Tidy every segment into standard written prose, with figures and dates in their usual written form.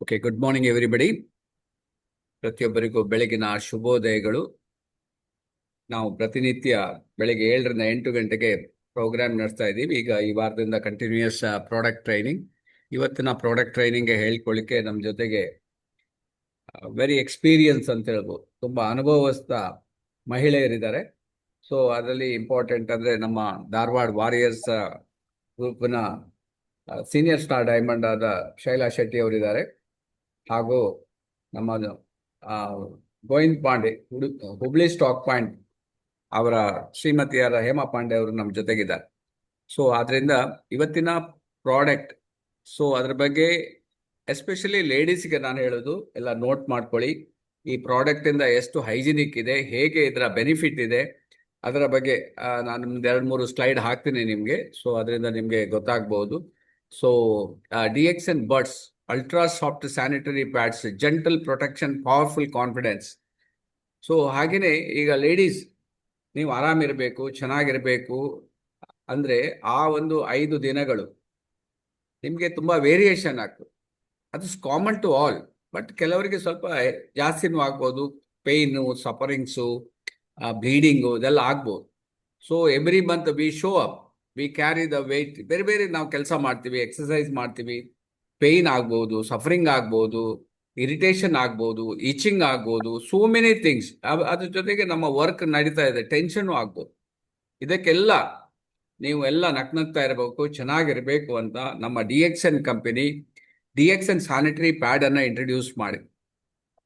Okay, good morning everybody. ಪ್ರತಿಯೊಬ್ಬರಿಗೂ ಬೆಳಗಿನ ಶುಭೋದಯಗಳು. ನಾವು ಪ್ರತಿನಿತ್ಯ ಬೆಳಗ್ಗೆ 7ರಿಂದ 8 ಗಂಟೆಗೆ ಪ್ರೋಗ್ರಾಮ್ ನಡೆಸ್ತಾ ಇದ್ದೀವಿ. ಈಗ ಈ ವಾರದಿಂದ ಕಂಟಿನ್ಯೂಯಸ್ ಪ್ರಾಡಕ್ಟ್ ಟ್ರೈನಿಂಗ್. ಇವತ್ತಿನ ಪ್ರಾಡಕ್ಟ್ ಟ್ರೈನಿಂಗ್ಗೆ ಹೇಳ್ಕೊಳ್ಳಿಕ್ಕೆ ನಮ್ಮ ಜೊತೆಗೆ ವೆರಿ ಎಕ್ಸ್ಪೀರಿಯನ್ಸ್ ಅಂತ ಹೇಳ್ಬೋದು, ತುಂಬ ಅನುಭವಸ್ಥ ಮಹಿಳೆಯರಿದ್ದಾರೆ. ಸೊ ಅದರಲ್ಲಿ ಇಂಪಾರ್ಟೆಂಟ್ ಅಂದರೆ ನಮ್ಮ ಧಾರವಾಡ ವಾರಿಯರ್ಸ್ ಗ್ರೂಪ್ನ ಸೀನಿಯರ್ ಸ್ಟಾರ್ ಡೈಮಂಡ್ ಆದ ಶೈಲಾ ಶೆಟ್ಟಿ ಅವರಿದ್ದಾರೆ. ಹಾಗೂ ನಮ್ಮ ಗೋವಿಂದ್ ಪಾಂಡೆ, ಹುಬ್ಳಿ ಸ್ಟಾಕ್ ಪಾಯಿಂಟ್ ಅವರ ಶ್ರೀಮತಿಯಾದ ಹೇಮಾ ಪಾಂಡೆ ಅವರು ನಮ್ಮ ಜೊತೆಗಿದ್ದಾರೆ. ಸೊ ಅದರಿಂದ ಇವತ್ತಿನ ಪ್ರಾಡಕ್ಟ್, ಸೊ ಅದ್ರ ಬಗ್ಗೆ ಎಸ್ಪೆಷಲಿ ಲೇಡೀಸ್ಗೆ ನಾನು ಹೇಳೋದು, ಎಲ್ಲ ನೋಟ್ ಮಾಡ್ಕೊಳ್ಳಿ. ಈ ಪ್ರಾಡಕ್ಟಿಂದ ಎಷ್ಟು ಹೈಜಿನಿಕ್ ಇದೆ, ಹೇಗೆ ಇದರ ಬೆನಿಫಿಟ್ ಇದೆ, ಅದರ ಬಗ್ಗೆ ನಾನು ನಿಮ್ದು 2-3 ಸ್ಲೈಡ್ ಹಾಕ್ತೀನಿ ನಿಮಗೆ. ಸೊ ಅದರಿಂದ ನಿಮಗೆ ಗೊತ್ತಾಗ್ಬೋದು. So DXN buds, ultra soft sanitary pads, gentle protection, powerful confidence. So ಹಾಗೆಯೇ ಈಗ ಲೇಡೀಸ್ ನೀವು ಆರಾಮಿರಬೇಕು, ಚೆನ್ನಾಗಿರಬೇಕು ಅಂದರೆ ಆ ಒಂದು 5 ದಿನಗಳು ನಿಮಗೆ ತುಂಬ ವೇರಿಯೇಷನ್ ಆಗ್ತದೆ. ಅದು ಕಾಮನ್ ಟು ಆಲ್, ಬಟ್ ಕೆಲವರಿಗೆ ಸ್ವಲ್ಪ ಜಾಸ್ತಿನೂ ಆಗ್ಬೋದು. ಪೇಯ್ನು, ಸಫರಿಂಗ್ಸು, ಬ್ಲೀಡಿಂಗು ಇದೆಲ್ಲ ಆಗ್ಬೋದು. So every month we show up, we carry the weight. ಬೇರೆ ಬೇರೆ ನಾವು ಕೆಲಸ ಮಾಡ್ತೀವಿ, ಎಕ್ಸಸೈಸ್ ಮಾಡ್ತೀವಿ, ಪೇಯ್ನ್ ಆಗ್ಬೋದು, ಸಫರಿಂಗ್ ಆಗ್ಬೋದು, ಇರಿಟೇಷನ್ ಆಗ್ಬೋದು, ಈಚಿಂಗ್ ಆಗ್ಬೋದು, ಸೋ ಮೆನಿ ಥಿಂಗ್ಸ್. ಅದ್ರ ಜೊತೆಗೆ ನಮ್ಮ ವರ್ಕ್ ನಡೀತಾ ಇದೆ, ಟೆನ್ಷನ್ನು ಆಗ್ಬೋದು. ಇದಕ್ಕೆಲ್ಲ ನೀವು ಎಲ್ಲ ನಗ್ನಗ್ತಾ ಇರಬೇಕು, ಚೆನ್ನಾಗಿರಬೇಕು ಅಂತ ನಮ್ಮ DXN ಕಂಪನಿ DXN ಸ್ಯಾನಿಟರಿ ಪ್ಯಾಡನ್ನು ಇಂಟ್ರಡ್ಯೂಸ್ ಮಾಡಿ,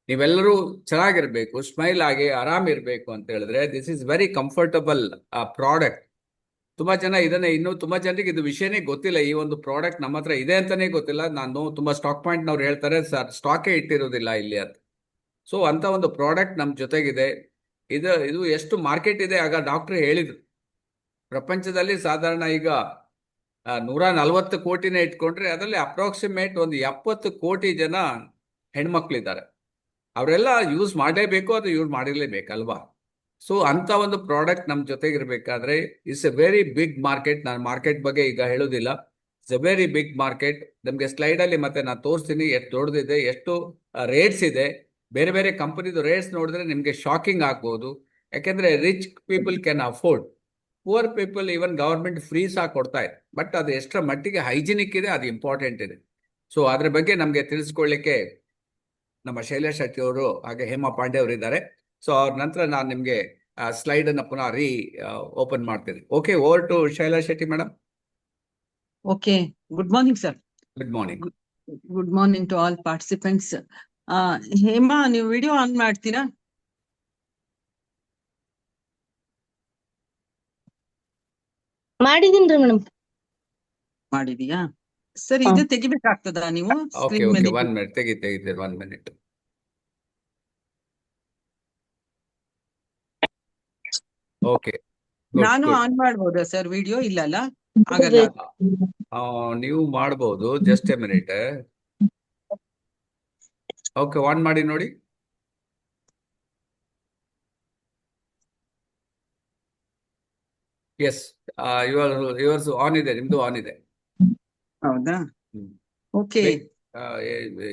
ನೀವೆಲ್ಲರೂ ಚೆನ್ನಾಗಿರಬೇಕು, ಸ್ಮೈಲ್ ಆಗಿ ಆರಾಮಿರಬೇಕು ಅಂತ ಹೇಳಿದ್ರೆ this is very comfortable product. ತುಂಬ ಜನ ಇನ್ನೂ ತುಂಬ ಜನರಿಗೆ ಇದು ವಿಷಯನೇ ಗೊತ್ತಿಲ್ಲ. ಈ ಒಂದು ಪ್ರಾಡಕ್ಟ್ ನಮ್ಮ ಹತ್ರ ಇದೆ ಅಂತಲೇ ಗೊತ್ತಿಲ್ಲ. ನಾನು ತುಂಬ ಸ್ಟಾಕ್ ಪಾಯಿಂಟ್ನವ್ರು ಹೇಳ್ತಾರೆ, ಸರ್ ಸ್ಟಾಕೇ ಇಟ್ಟಿರೋದಿಲ್ಲ ಇಲ್ಲಿ ಅಂತ. ಸೊ ಅಂಥ ಒಂದು ಪ್ರಾಡಕ್ಟ್ ನಮ್ಮ ಜೊತೆಗಿದೆ. ಇದು ಎಷ್ಟು ಮಾರ್ಕೆಟ್ ಇದೆ ಆಗ ಡಾಕ್ಟ್ರು ಹೇಳಿದರು. ಪ್ರಪಂಚದಲ್ಲಿ ಸಾಧಾರಣ ಈಗ 140 ಕೋಟಿನೇ ಇಟ್ಕೊಂಡ್ರೆ ಅದರಲ್ಲಿ ಅಪ್ರಾಕ್ಸಿಮೇಟ್ ಒಂದು 70 ಕೋಟಿ ಜನ ಹೆಣ್ಮಕ್ಳಿದ್ದಾರೆ. ಅವರೆಲ್ಲ ಯೂಸ್ ಮಾಡಲೇಬೇಕು, ಅದು ಯೂಸ್ ಮಾಡಿರಲೇಬೇಕಲ್ವಾ. ಸೊ ಅಂಥ ಒಂದು ಪ್ರಾಡಕ್ಟ್ ನಮ್ಮ ಜೊತೆಗಿರಬೇಕಾದ್ರೆ it's a very big market. ನಾನು ಮಾರ್ಕೆಟ್ ಬಗ್ಗೆ ಈಗ ಹೇಳೋದಿಲ್ಲ. It's a very big market. ನಮಗೆ ಸ್ಲೈಡಲ್ಲಿ ಮತ್ತೆ ನಾನು ತೋರಿಸ್ತೀನಿ ಎಷ್ಟು ದೊಡ್ಡದಿದೆ, ಎಷ್ಟು ರೇಟ್ಸ್ ಇದೆ. ಬೇರೆ ಬೇರೆ ಕಂಪನಿದು ರೇಟ್ಸ್ ನೋಡಿದ್ರೆ ನಿಮಗೆ ಶಾಕಿಂಗ್ ಆಗ್ಬೋದು. ಯಾಕೆಂದರೆ rich people can afford, poor people even government free ಸಹ ಕೊಡ್ತಾ ಇದೆ. ಬಟ್ ಅದು ಎಷ್ಟರ ಮಟ್ಟಿಗೆ ಹೈಜಿನಿಕ್ ಇದೆ, ಅದು ಇಂಪಾರ್ಟೆಂಟ್ ಇದೆ. ಸೊ ಅದ್ರ ಬಗ್ಗೆ ನಮಗೆ ತಿಳಿಸ್ಕೊಳ್ಳಿಕ್ಕೆ ನಮ್ಮ ಶೈಲಾ ಶೆಟ್ಟಿ ಅವರು ಹಾಗೆ ಹೇಮಾ ಪಾಂಡೆ ಅವರು ಇದ್ದಾರೆ. ಸೊ ಅವ್ರ ನಂತರ ನಾನು ನಿಮಗೆ ಸ್ಲೈಡನ್ನು ಪುನಃ ಓಪನ್ ಮಾಡ್ತೀನಿ. Okay, over to Shaila Shetty madam. Okay, good morning sir. Good morning. Good morning to all participants. Hema, ನೀವು ವಿಡಿಯೋ ಆನ್ ಮಾಡ್ತೀರಾ? ಮಾಡಿದೀನ್ರಿ ಮೇಡಮ್. ಮಾಡಿದೀಯಾ? ಸರ್, ಇದು ತೆಗಿಬೇಕಾಗ್ತದಾ ನೀವು? ಓಕೆ ಓಕೆ, 1 ಮಿನಿಟ್ ತೆಗಿತೀರಿ, 1 ಮಿನಿಟ್. ಓಕೆ, ನಾನು ಆನ್ ಮಾಡ್ಬೋದಾ ಸರ್ ವಿಡಿಯೋ? ಇಲ್ಲಲ್ಲ, ಆಗಲ್ಲ. ನೀವು ಮಾಡ್ಬೋದು. Just a minute. Okay, on ಮಾಡಿ ನೋಡಿ. ಎಸ್, ಯುವರ್ಸ್ ಆನ್ ಇದೆ, ನಿಮ್ದು ಆನ್ ಇದೆ. ಹೌದಾ? ಓಕೆ.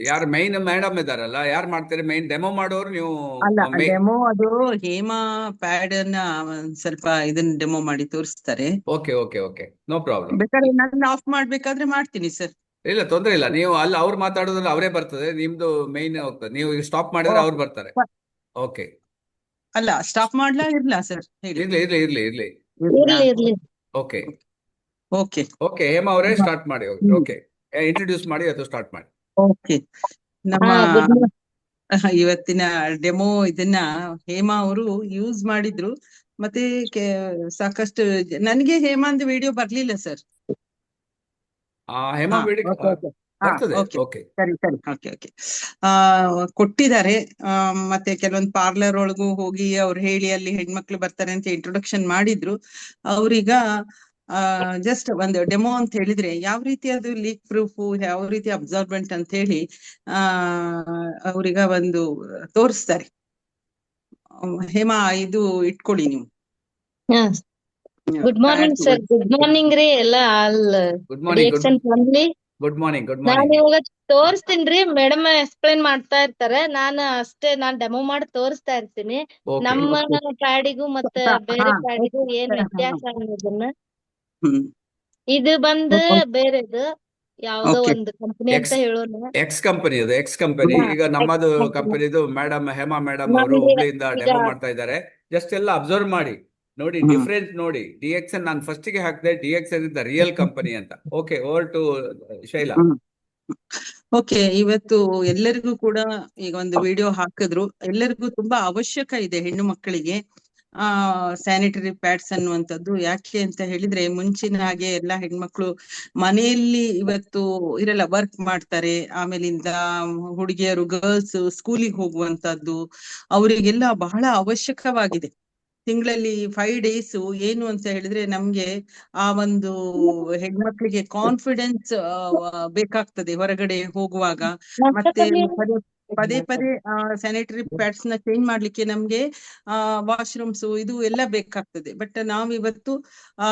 ಯಾರು ಮೈನ್ ಮೇಡಮ್ ಇದಾರಲ್ಲ, ಯಾರು ಮಾಡ್ತೀರಿ ಮೈನ್ ಡೆಮೋ ಮಾಡೋರು? ನೀವು ಅಲ್ಲ, ಡೆಮೋ ಅದು ಹೇಮಾ ಪ್ಯಾಡ್ ಅನ್ನ ಸ್ವಲ್ಪ ಇದನ್ನ ಡೆಮೋ ಮಾಡಿ ತೋರಿಸ್ತಾರೆ. Okay okay okay, no problem. ಬೇಕಾದ್ರೆ ನಾನು ಆಫ್ ಮಾಡ್ಬೇಕಾದ್ರೆ ಮಾಡ್ತೀನಿ ಸರ್. ಇಲ್ಲ, ತೊಂದರೆ ಇಲ್ಲ. ನೀವು ಅಲ್ಲಿ ಅವ್ರು ಮಾತಾಡೋದ್ರಲ್ಲಿ ಅವರೇ ಬರ್ತದೆ, ನಿಮ್ದು ಮೈನ್ ಹೋಗ್ತದೆ. ನೀವು ಸ್ಟಾಪ್ ಮಾಡಿದ್ರೆ ಅವ್ರು ಬರ್ತಾರೆ. ಓಕೆ. ಅಲ್ಲ, ಸ್ಟಾಪ್ ಮಾಡ್ಲಾ ಇರ್ಲಾ ಸರ್? ಇರ್ಲಿ ಇರ್ಲಿ ಇರ್ಲಿ ಇರ್ಲಿ. ಇರ್ಲಿ. ಓಕೆ ಓಕೆ ಓಕೆ, ಹೇಮಾ ಅವರೇ ಸ್ಟಾರ್ಟ್ ಮಾಡಿ. ಓಕೆ, ಇಂಟ್ರೊಡ್ಯೂಸ್ ಮಾಡಿ ಅಥವಾ ಸ್ಟಾರ್ಟ್ ಮಾಡಿ. ಓಕೆ, ನಮ್ಮ ಇವತ್ತಿನ ಡೆಮೋ ಇದನ್ನ ಹೇಮಾ ಅವರು ಯೂಸ್ ಮಾಡಿದ್ರು. ಮತ್ತೆ ಸಾಕಷ್ಟು ನನಗೆ ಹೇಮಾಂದ್ ವಿಡಿಯೋ ಬರ್ಲಿಲ್ಲ ಸರ್. ಹೇಮಾ ವಿಡಿಯೋ ಸರಿ ಸರಿ, ಓಕೆ ಓಕೆ. ಕೊಟ್ಟಿದ್ದಾರೆ. ಮತ್ತೆ ಕೆಲವೊಂದು ಪಾರ್ಲರ್ ಒಳಗೂ ಹೋಗಿ ಅವ್ರು ಹೇಳಿ ಅಲ್ಲಿ ಹೆಣ್ಮಕ್ಳು ಬರ್ತಾರೆ ಅಂತ ಇಂಟ್ರೊಡಕ್ಷನ್ ಮಾಡಿದ್ರು. ಅವ್ರೀಗ ಜಸ್ಟ್ ಒಂದು ಡೆಮೋ ಅಂತ ಹೇಳಿದ್ರೆ ಯಾವ ರೀತಿ ಅದು ಲೀಕ್ ಪ್ರೂಫ್, ಯಾವ ರೀತಿ ಅಬ್ಸಾರ್ಬೆಂಟ್ ಅಂತ ಹೇಳಿ ಅವ್ರೀಗ ಒಂದು ತೋರಿಸ್ತಾರೆ. ಹೇಮಾ, ಇದು ಇಟ್ಕೊಳ್ಳಿ ನೀವು. Good morning sir. Good morning ರೀ ಎಲ್ಲ all DXN family. Good morning, good ನಾನ್ ಮಾರ್ನಿಂಗ್. ಇವಾಗ ತೋರಿಸ್ತೀನ್ರಿ, ಮೇಡಮ್ ಎಕ್ಸ್ಪ್ಲೈನ್ ಮಾಡ್ತಾ ಇರ್ತಾರೆ. ನಾನ್ ಡೆಮೋ ಮಾಡಿ ತೋರಿಸ್ತಾ ಇರ್ತೀನಿ. ಓಕೆ. ನಮ್ಮ ಓಕೆ ಪ್ಯಾಡಿಗೂ ಮತ್ತೆ ಬೇರೆ ಪ್ಯಾಡಿಗೂ ಏನ್ ವ್ಯತ್ಯಾಸ ಅನ್ನೋದನ್ನ. ಹ್ಮ್ ಇದು ಬಂದು ಬೇರೆದು ಯಾವ್ದೋ ಓಕೆ ಒಂದು ಕಂಪನಿ ಅಂತ ಎಕ್ಸ್ ಹೇಳೋಣ. ಎಕ್ಸ್ ಕಂಪನಿ, ಅದು ಎಕ್ಸ್ ಕಂಪನಿ. ಹಾ, ಈಗ ನಮ್ಮದು company. ಕಂಪನಿದು ಮೇಡಮ್ ಹೇಮಾ ಮೇಡಮ್ ಅವರು ನಮ್ಗೆ ಹುಬ್ಳಿಯಿಂದ ಈಗ ಡೆಮೋ ಮಾಡ್ತಾ ಇದ್ದಾರೆ. ಜಸ್ಟ್ ಎಲ್ಲ ಅಬ್ಸರ್ವ್ ಮಾಡಿ ನೋಡಿ, ಹ್ಮ್ ಡಿಫ್ರೆನ್ಸ್ ನೋಡಿ. DXN ನಾನು ಫಸ್ಟಿಗೆ ಹಾಕಿದೆ, DXN is the real company ಅಂತ. Okay, over to Shaila. Hmm okay, ಇವತ್ತು ಎಲ್ಲರಿಗೂ ಕೂಡ ಈಗ ಒಂದು ವಿಡಿಯೋ ಹಾಕಿದ್ರು. ಎಲ್ಲರಿಗೂ ತುಂಬಾ ಅವಶ್ಯಕ ಇದೆ ಹೆಣ್ಣು ಮಕ್ಕಳಿಗೆ ಸ್ಯಾನಿಟರಿ ಪ್ಯಾಡ್ಸ್ ಅನ್ನುವಂಥದ್ದು. ಯಾಕೆ ಅಂತ ಹೇಳಿದ್ರೆ, ಮುಂಚಿನ ಹಾಗೆ ಎಲ್ಲಾ ಹೆಣ್ಮಕ್ಳು ಮನೆಯಲ್ಲಿ ಇವತ್ತು ಇರಲ್ಲ, ವರ್ಕ್ ಮಾಡ್ತಾರೆ. ಆಮೇಲಿಂದ ಹುಡುಗಿಯರು, ಗರ್ಲ್ಸ್ ಸ್ಕೂಲಿಗೆ ಹೋಗುವಂತದ್ದು ಅವರಿಗೆಲ್ಲ ಬಹಳ ಅವಶ್ಯಕವಾಗಿದೆ. ತಿಂಗಳಲ್ಲಿ 5 days ಏನು ಅಂತ ಹೇಳಿದ್ರೆ, ನಮ್ಗೆ ಆ ಒಂದು ಹೆಣ್ಮಕ್ಳಿಗೆ ಕಾನ್ಫಿಡೆನ್ಸ್ ಬೇಕಾಗ್ತದೆ ಹೊರಗಡೆ ಹೋಗುವಾಗ. ಮತ್ತೆ ಪದೇ ಪದೇ ಸ್ಯಾನಿಟರಿ ಪ್ಯಾಡ್ಸ್ ನ ಚೇಂಜ್ ಮಾಡ್ಲಿಕ್ಕೆ ನಮ್ಗೆ ವಾಶ್ರೂಮ್ಸ್ ಇದು ಎಲ್ಲ ಬೇಕಾಗ್ತದೆ. ಬಟ್ ನಾವಿವತ್ತು ಆ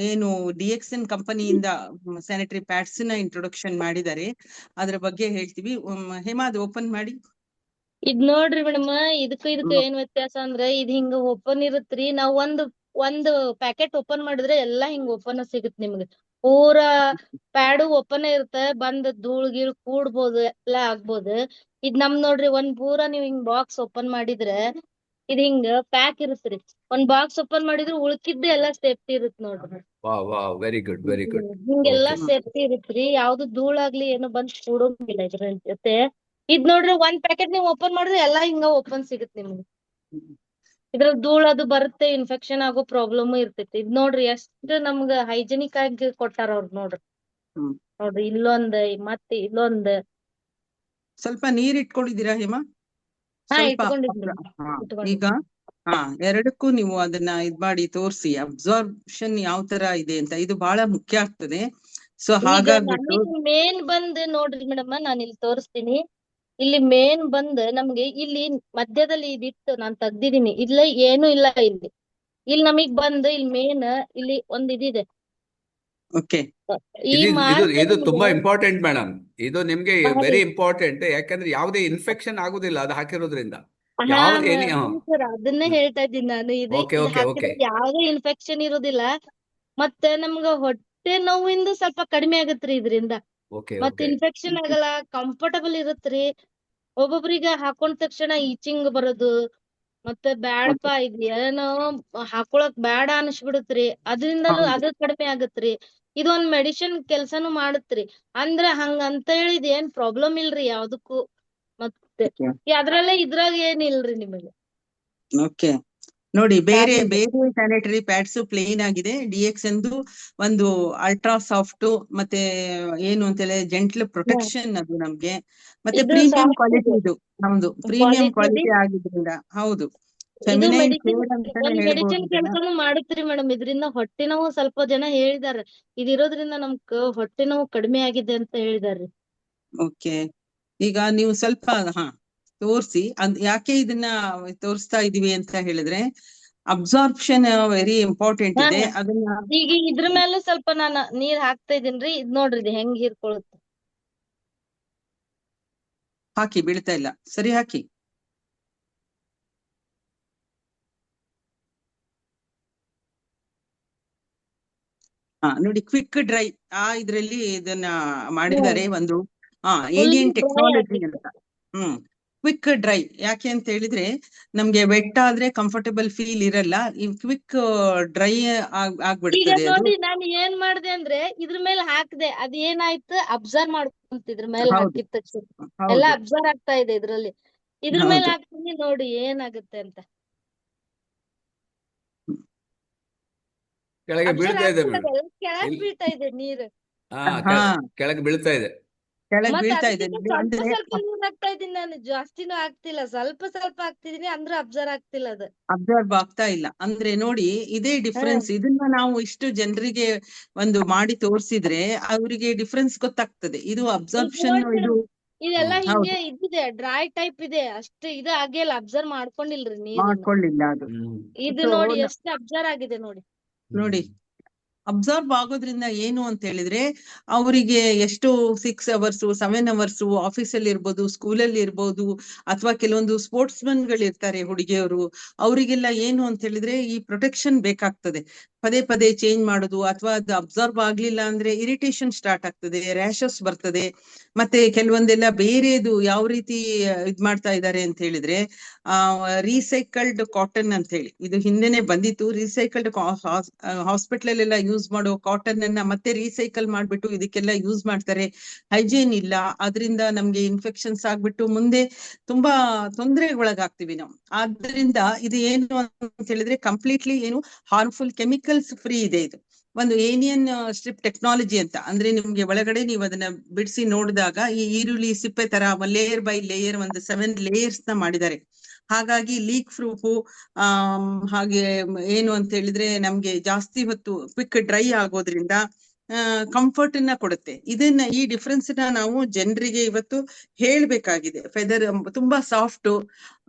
ಏನು DXN ಕಂಪನಿಯಿಂದ ಸ್ಯಾನಿಟರಿ ಪ್ಯಾಡ್ಸ್ ನ ಇಂಟ್ರೊಡಕ್ಷನ್ ಮಾಡಿದ್ದಾರೆ. ಅದ್ರ ಬಗ್ಗೆ ಹೇಳ್ತೀವಿ. ಹೇಮಾ, ಅದು ಓಪನ್ ಮಾಡಿ. ಇದ್ ನೋಡ್ರಿ ಮೇಡಮ್, ಇದಕ್ಕೂ ಏನ್ ವ್ಯತ್ಯಾಸ ಅಂದ್ರೆ, ಇದ್ ಹಿಂಗ ಓಪನ್ ಇರುತ್ತ್ರಿ. ನಾವ್ ಒಂದು ಪ್ಯಾಕೆಟ್ ಓಪನ್ ಮಾಡಿದ್ರೆ ಎಲ್ಲಾ ಹಿಂಗ ಓಪನ್ ಸಿಗುತ್ತೆ ನಿಮ್ಗೆ. ಪೂರಾ ಪ್ಯಾಡು ಓಪನ್ ಇರುತ್ತೆ. ಬಂದ್ ಧೂಳ್ ಗೀಳ್ ಕೂಡ್ಬೋದು, ಎಲ್ಲಾ ಆಗ್ಬೋದು. ಇದ್ ನೋಡ್ರಿ, ಒಂದ್ ಪೂರಾ ನೀವ್ ಹಿಂಗ್ ಬಾಕ್ಸ್ ಓಪನ್ ಮಾಡಿದ್ರೆ ಇದ್ ಹಿಂಗ ಪ್ಯಾಕ್ ಇರುತ್ತ್ರಿ. ಒಂದ್ ಬಾಕ್ಸ್ ಓಪನ್ ಮಾಡಿದ್ರೆ ಉಳ್ಕಿದ್ದು ಎಲ್ಲಾ ಸೇಫ್ಟಿ ಇರುತ್ ನೋಡ್ರಿ. Wow, very good, very good. ಹಿಂಗೆಲ್ಲಾ ಓಕೆ. ಸೇಫ್ಟಿ ಇರುತ್ತ್ರಿ. ಯಾವ್ದು ಧೂಳಾಗ್ಲಿ ಏನು ಬಂದ್ ಕೂಡೋಂಗಿಲ್ಲ ಇದ್ರ ಜೊತೆ. ಇದ್ ನೋಡ್ರಿ, ಒಂದ್ ಪ್ಯಾಕೆಟ್ ನೀವ್ ಓಪನ್ ಮಾಡಿದ್ರೆ ಎಲ್ಲಾ ಹಿಂಗ ಓಪನ್ ಸಿಗುತ್ತೆ ನಿಮ್ಗೆ. ಇದ್ರಲ್ಲಿ ಧೂಳ್ ಅದು ಬರುತ್ತೆ, ಇನ್ಫೆಕ್ಷನ್ ಆಗೋ ಪ್ರಾಬ್ಲಮ್ ಇರ್ತೈತಿ. ಇದ್ ನೋಡ್ರಿ ಎಷ್ಟ್ ನಮ್ಗ ಹೈಜೆನಿಕ್ ಆಗಿ ಕೊಟ್ಟಾರ ಅವ್ರು ನೋಡ್ರಿ. ನೋಡ್ರಿ, ಇಲ್ಲೊಂದ್ ಮತ್ತೆ ಇಲ್ಲೊಂದ್. ಸ್ವಲ್ಪ ನೀರ್ ಇಟ್ಕೊಂಡಿದ್ದೀರಾ ಹೇಮಾ? ಹಾ, ಸ್ವಲ್ಪ ಇಟ್ಕೊಂಡಿದ್ದೀನಿ. ಈಗ ಎರಡಕ್ಕೂ ನೀವು ಅದನ್ನ ಇದ್ ಮಾಡಿ ತೋರಿಸಿ, ಅಬ್ಸಾರ್ಪ್ಷನ್ ಯಾವ ತರ ಇದೆ ಅಂತ. ಇದು ಬಹಳ ಮುಖ್ಯ ಆಗ್ತದೆ. ಸೊ ಈಗ ಹಾಗಾಗ್ಬಿಟ್ಟು ನಮಗೆ ಮೇನ್ ಬಂದ್ ನೋಡ್ರಿ ಮೇಡಮ್, ನಾನ್ ಇಲ್ಲಿ ತೋರಿಸ್ತೀನಿ. ಇಲ್ಲಿ ಮೇನ್ ಬಂದ್ ನಮ್ಗೆ ಇಲ್ಲಿ ಮಧ್ಯದಲ್ಲಿ ಇದಿತ್ತು, ನಾನ್ ತೆಗ್ದಿದೀನಿ. ಇಲ್ಲ ಏನು ಇಲ್ಲ ಇಲ್ಲಿ ನಮಗ್ ಬಂದ್ ಇಲ್ಲಿ ಮೇನ್ ಇಲ್ಲಿ ಒಂದ್ ಇದಿದೆ. ಓಕೆ, ಈ ಇದು ತುಂಬಾ ಇಂಪಾರ್ಟೆಂಟ್ ಮೇಡಮ್. ಇದು ನಿಮ್ಗೆ ವೆರಿ ಇಂಪಾರ್ಟೆಂಟ್. ಯಾಕಂದ್ರೆ ಯಾವುದೇ ಇನ್ಫೆಕ್ಷನ್ ಆಗುದಿಲ್ಲ ಅದು ಹಾಕಿರೋದ್ರಿಂದ. ಸರ್, ಅದನ್ನೇ ಹೇಳ್ತಾ ಇದ್ದೀನಿ ನಾನು. ಇದು ಹಾಕಿದ್ರೆ ಯಾವ್ದೇ ಇನ್ಫೆಕ್ಷನ್ ಇರೋದಿಲ್ಲ. ಮತ್ತೆ ನಮ್ಗ ಹೊಟ್ಟೆ ನೋವಿಂದ ಸ್ವಲ್ಪ ಕಡಿಮೆ ಆಗತ್ರಿ ಇದರಿಂದ. ಮತ್ತೆ ಇನ್ಫೆಕ್ಷನ್ ಆಗಲ್ಲ, ಕಂಫರ್ಟಬಲ್ ಇರತ್ರಿ. ಒಬ್ಬೊಬ್ರಿಗೆ ಹಾಕೊಂಡ ತಕ್ಷಣ ಈಚಿಂಗ್ ಬರೋದು, ಮತ್ತೆ ಬ್ಯಾಡಪ್ಪ ಇದ್ ಏನೋ ಹಾಕೊಳಕ್ ಬ್ಯಾಡ ಅನ್ಸ್ಬಿಡತ್ರಿ. ಅದ್ರಿಂದಲೂ ಅದು ಕಡಿಮೆ ಆಗತ್ರಿ. ಇದೊಂದ್ ಮೆಡಿಸಿನ್ ಕೆಲ್ಸಾನು ಮಾಡತ್ರಿ. ಅಂದ್ರ ಹಂಗಂತ ಹೇಳಿದ್ ಏನ್ ಪ್ರಾಬ್ಲಮ್ ಇಲ್ರಿ ಯಾವ್ದಕ್ಕೂ. ಮತ್ತೆ ಅದ್ರಲ್ಲೇ ಇದ್ರಾಗ ಏನಿಲ್ರಿ ನಿಮಗೆ. ಓಕೆ, ನೋಡಿ, ಬೇರೆ ಸ್ಯಾನಿಟರಿ ಪ್ಯಾಡ್ಸ್ ಪ್ಲೇನ್ ಆಗಿದೆ. DXN ಒಂದು ಅಲ್ಟ್ರಾ ಸಾಫ್ಟ್, ಮತ್ತೆ ಏನು ಅಂತೇಳಿ ಜೆಂಟ್ಲ್ ಪ್ರೊಟೆಕ್ಷನ್ ಅದು ನಮ್ಗೆ. ಮತ್ತೆ ಪ್ರೀಮಿಯಂ ಕ್ವಾಲಿಟಿ, ಇದು ನಮ್ದು ಪ್ರೀಮಿಯಂ ಕ್ವಾಲಿಟಿ ಆಗಿದ್ರಿಂದ. ಹೌದು, ಫೆಮಿನೈನ್ ಕೇರ್ ಅಂತಾನೆ ಹೇಳ್ಬೋದು. ಕೆಲ್ಸನು ಮಾಡುತ್ರಿ ಮೇಡಮ್. ಇದರಿಂದ ಹೊಟ್ಟೆ ನೋವು ಸ್ವಲ್ಪ ಜನ ಹೇಳಿದಾರೆ. ಇದಿರೋದ್ರಿಂದ ನಮ್ಗ್ ಹೊಟ್ಟೆ ನೋವು ಕಡಿಮೆ ಆಗಿದೆ ಅಂತ ಹೇಳಿದಾರೆ. ಓಕೆ, ಈಗ ನೀವು ಸ್ವಲ್ಪ ತೋರಿಸಿ. ಯಾಕೆ ಇದನ್ನ ತೋರಿಸ್ತಾ ಇದೀವಿ ಅಂತ ಹೇಳಿದ್ರೆ, ಅಬ್ಸಾರ್ಪ್ಷನ್ ವೆರಿ ಇಂಪಾರ್ಟೆಂಟ್ ಇದೆ. ಅದನ್ನ ಈಗ ಇದ್ರ ಮೇಲೆ ಸ್ವಲ್ಪ ನಾನು ನೀರ್ ಹಾಕ್ತಾ ಇದೀನ್ರಿ. ಇದ್ ನೋಡ್ರಿ, ಇದು ಹೆಂಗ್ ಹೀರ್ಕೊಳ್ಳುತ್ತೆ. ಹಾಕಿ, ಬೀಳ್ತಾ ಇಲ್ಲ, ಸರಿ ಹಾಕಿ. ನೋಡಿ, ಕ್ವಿಕ್ ಡ್ರೈ ಇದ್ರಲ್ಲಿ ಇದನ್ನ ಮಾಡಿದ್ದಾರೆ. ಒಂದು ಏಲಿಯನ್ ಟೆಕ್ನಾಲಜಿ ಅಂತ. ಕ್ವಿಕ್ ಡ್ರೈ ಯಾಕೆ ಅಂತ ಹೇಳಿದ್ರೆ, ನಮ್ಗೆ ವೆಟ್ ಆದ್ರೆ ಕಂಫರ್ಟಬಲ್ ಫೀಲ್ ಇರಲ್ಲ. ಈ ಕ್ವಿಕ್ ಡ್ರೈ ಆಗ್ಬಿಡ್ತದೆ. ನೋಡಿ, ನಾನು ಏನ್ ಮಾಡ್ದೆ ಅಂದ್ರೆ ಇದ್ರ ಮೇಲೆ ಹಾಕ್ದೆ, ಅದ್ ಏನಾಯ್ತು ಅಬ್ಸರ್ವ್ ಮಾಡ್ಕೊಂತ. ಇದ್ರ ಮೇಲೆ ಹಾಕಿದ ತಕ್ಷಣ ಎಲ್ಲ ಅಬ್ಸರ್ವ್ ಆಗ್ತಾ ಇದೆ ಇದ್ರಲ್ಲಿ. ಇದ್ರ ಮೇಲೆ ಹಾಕ್ತೀನಿ ನೋಡಿ ಏನಾಗುತ್ತೆ ಅಂತ. ಕೆಳಗೆ ಬೀಳ್ತಾ ಇದೆ ಕೆಳಗ್ ಬೀಳ್ತಾ ಇದೆ ನೀರು. ಕೆಳಗೆ ಬೀಳ್ತಾ ಇದೆ. ಸ್ವಲ್ಪ ನೀರ್ ಹಾಕ್ತಾ ಇದೀನಿ ನಾನು, ಜಾಸ್ತಿನೂ ಆಗ್ತಿಲ್ಲ. ಸ್ವಲ್ಪ ಹಾಕ್ತಿದೀನಿ ಅಂದ್ರೆ ಅಬ್ಸರ್ವ್ ಆಗ್ತಿಲ್ಲ. ಅದು ಅಬ್ಸರ್ವ್ ಆಗ್ತಾ ಇಲ್ಲ ಅಂದ್ರೆ ನೋಡಿ, ಇದೇ ಡಿಫ್ರೆನ್ಸ್. ಇದನ್ನ ನಾವು ಇಷ್ಟು ಜನರಿಗೆ ಒಂದು ಮಾಡಿ ತೋರಿಸಿದ್ರೆ ಅವರಿಗೆ ಡಿಫ್ರೆನ್ಸ್ ಗೊತ್ತಾಗ್ತದೆ. ಇದು ಅಬ್ಸರ್ಪ್ಷನ್, ಇದೆಲ್ಲ ಹಿಂಗೆ ಇದಿದೆ, ಡ್ರೈ ಟೈಪ್ ಇದೆ. ಅಷ್ಟು ಇದು ಆಗಿಲ್ಲ, ಅಬ್ಸರ್ವ್ ಮಾಡ್ಕೊಂಡಿಲ್ರಿ ನೀರು. ಮಾಡ್ಕೊಳ್ಳಿಲ್ಲ ಅದು. ಇದು ನೋಡಿ ಎಷ್ಟು ಅಬ್ಸರ್ವ್ ಆಗಿದೆ ನೋಡಿ. ಅಬ್ಸಾರ್ಬ್ ಆಗೋದ್ರಿಂದ ಏನು ಅಂತ ಹೇಳಿದ್ರೆ ಅವರಿಗೆ ಎಷ್ಟು 6 ಅವರ್ಸ್ 7 ಅವರ್ಸ್ ಆಫೀಸಲ್ಲಿ ಇರ್ಬೋದು, ಸ್ಕೂಲಲ್ಲಿ ಇರ್ಬೋದು, ಅಥವಾ ಕೆಲವೊಂದು ಸ್ಪೋರ್ಟ್ಸ್ ಗಳು ಇರ್ತಾರೆ ಹುಡುಗಿಯವರು, ಅವರಿಗೆಲ್ಲ ಏನು ಅಂತ ಹೇಳಿದ್ರೆ ಈ ಪ್ರೊಟೆಕ್ಷನ್ ಬೇಕಾಗ್ತದೆ. ಪದೇ ಪದೇ ಚೇಂಜ್ ಮಾಡೋದು, ಅಥವಾ ಅದು ಅಬ್ಸಾರ್ಬ್ ಆಗ್ಲಿಲ್ಲ ಅಂದ್ರೆ ಇರಿಟೇಷನ್ ಸ್ಟಾರ್ಟ್ ಆಗ್ತದೆ, ರ್ಯಾಷಸ್ ಬರ್ತದೆ. ಮತ್ತೆ ಕೆಲವೊಂದೆಲ್ಲ ಬೇರೆದು ಯಾವ ರೀತಿ ಇದ್ ಮಾಡ್ತಾ ಇದ್ದಾರೆ ಅಂತ ಹೇಳಿದ್ರೆ ರೀಸೈಕಲ್ಡ್ ಕಾಟನ್ ಅಂತ ಹೇಳಿ, ಇದು ಹಿಂದೆನೆ ಬಂದಿತ್ತು. ರೀಸೈಕಲ್ಡ್ ಹಾಸ್ಪಿಟಲ್ ಎಲ್ಲ ಯೂಸ್ ಮಾಡೋ ಕಾಟನ್ ಅನ್ನ ಮತ್ತೆ ರೀಸೈಕಲ್ ಮಾಡ್ಬಿಟ್ಟು ಇದಕ್ಕೆಲ್ಲ ಯೂಸ್ ಮಾಡ್ತಾರೆ. ಹೈಜೀನ್ ಇಲ್ಲ, ಅದರಿಂದ ನಮ್ಗೆ ಇನ್ಫೆಕ್ಷನ್ಸ್ ಆಗ್ಬಿಟ್ಟು ಮುಂದೆ ತುಂಬಾ ತೊಂದರೆಗೊಳಗಾಗ್ತೀವಿ ನಾವು. ಆದ್ರಿಂದ ಇದು ಏನು ಅಂತ ಹೇಳಿದ್ರೆ ಕಂಪ್ಲೀಟ್ಲಿ ಏನು ಹಾರ್ಮ್ಫುಲ್ ಕೆಮಿಕಲ್ಸ್ ಫ್ರೀ ಇದೆ. ಇದು ಒಂದು ಏನಿಯನ್ ಸ್ಟ್ರಿಪ್ ಟೆಕ್ನಾಲಜಿ ಅಂತ, ಅಂದ್ರೆ ನಿಮ್ಗೆ ಒಳಗಡೆ ನೀವು ಅದನ್ನ ಬಿಡಿಸಿ ನೋಡಿದಾಗ ಈ ಈರುಳ್ಳಿ ಸಿಪ್ಪೆ ತರ ಲೇಯರ್ ಬೈ ಲೇಯರ್ ಒಂದು 7 ಲೇಯರ್ಸ್ ನ ಮಾಡಿದ್ದಾರೆ. ಹಾಗಾಗಿ ಲೀಕ್ ಪ್ರೂಫ್, ಹಾಗೆ ಏನು ಅಂತ ಹೇಳಿದ್ರೆ ನಮ್ಗೆ ಜಾಸ್ತಿ ಹೊತ್ತು ಕ್ವಿಕ್ ಡ್ರೈ ಆಗೋದ್ರಿಂದ ಕಂಫರ್ಟ್ ನ ಕೊಡುತ್ತೆ. ಈ ಡಿಫ್ರೆನ್ಸ್ ನ ನಾವು ಜನರಿಗೆ ಇವತ್ತು ಹೇಳ್ಬೇಕಾಗಿದೆ. ಫೆದರ್ ತುಂಬಾ ಸಾಫ್ಟ್,